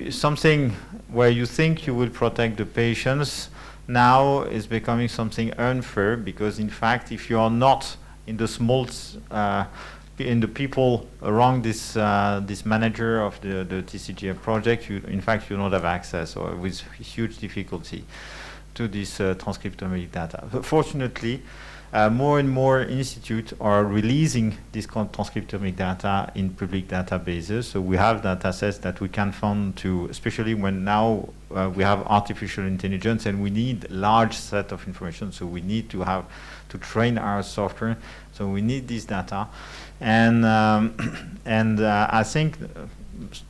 something where you think you will protect the patients now is becoming something unfair, because in fact, if you are not in the small, in the people around this manager of the Tcga project, in fact you don't have access, or with huge difficulty, to this transcriptomic data. But fortunately, more and more institutes are releasing this transcriptomic data in public databases. So we have data sets that we can fund to, especially when now we have artificial intelligence and we need large set of information. So we need to have to train our software. So we need this data, and I think,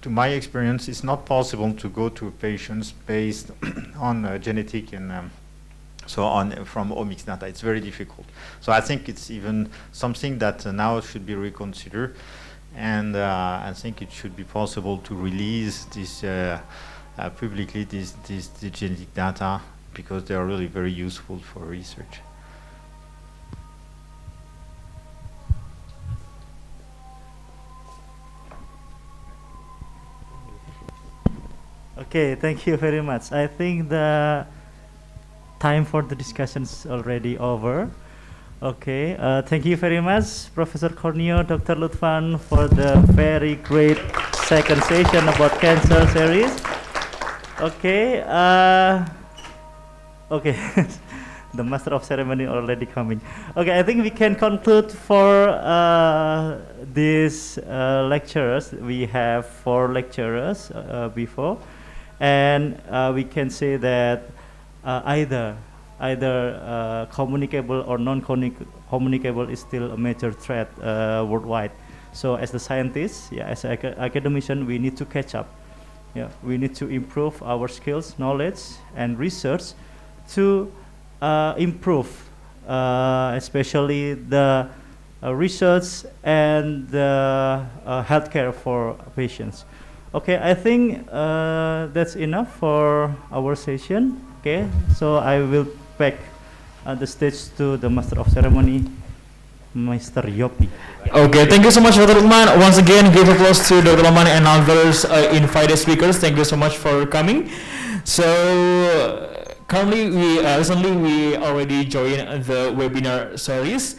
to my experience, it's not possible to go to patients based on genetic and from omics data. It's very difficult. So I think it's even something that now should be reconsidered, and I think it should be possible to release this publicly, this genetic data, because they are really very useful for research. Okay, thank you very much. I think the time for the discussion is already over. Okay, thank you very much, Professor Corneo, Dr. Lutfan, for the very great second session about cancer series. Okay, okay. the Master of Ceremony already coming. Okay, I think we can conclude for these lectures. We have 4 lecturers before, and we can say that either communicable or non-communicable is still a major threat worldwide. So as the scientists, as an academician, we need to catch up. We need to improve our skills, knowledge, and research to improve, especially the research and the healthcare for patients. Okay, I think that's enough for our session. Okay, so I will back the stage to the Master of Ceremony, Mr. Yopi. Okay, thank you so much, Dr. Lukman. Once again, give applause to Dr. Lukman and others invited speakers. Thank you so much for coming. So currently, recently we already joined the webinar series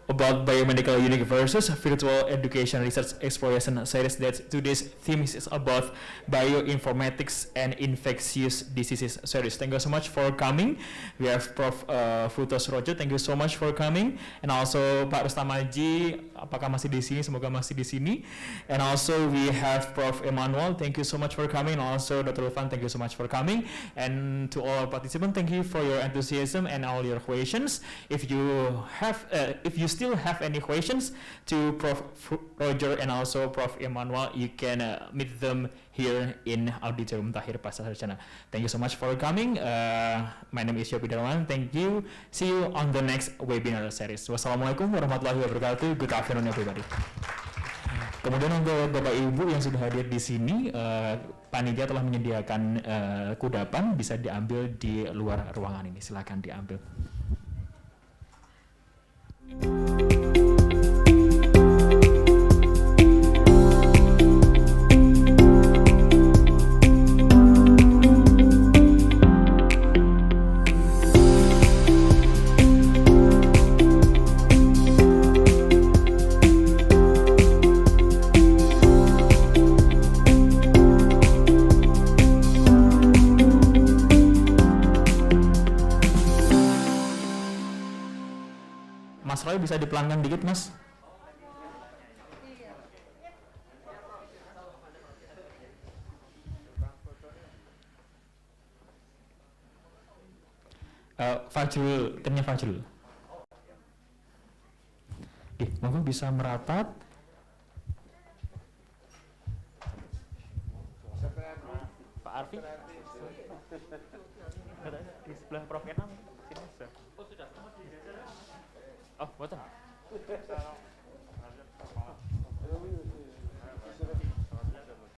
about biomedical unique versus virtual education research exploration series. That today's theme is about bioinformatics and infectious diseases series. Thank you so much for coming. We have Prof. Frutos Rojo. Thank you so much for coming. And also Pak Rustamaji, apakah masih di sini? Semoga masih di sini. And also we have Prof. Emmanuel. Thank you so much for coming. And also Dr. Irfan, thank you so much for coming. And to all our participants, thank you for your enthusiasm and all your questions. If you still have any questions to Prof. Roger and also Prof. Emmanuel, you can meet them here in Auditorium Tahir Pasar Sarjana. Thank you so much for coming. My name is Yopi Darwan. Thank you. See you on the next webinar series. Wassalamualaikum warahmatullahi wabarakatuh. Good afternoon, everybody. Kemudian untuk Bapak Ibu yang sudah hadir di sini, panitia telah menyediakan kudapan, bisa diambil di luar ruangan ini. Silakan diambil. Mas Roy bisa dipelangkan dikit, Mas? Fajrul, timnya Fajrul. Monggo bisa merapat. Pak Arfi. Di sebelah Prof. Enam. Sini, oh sudah. Oh, betul.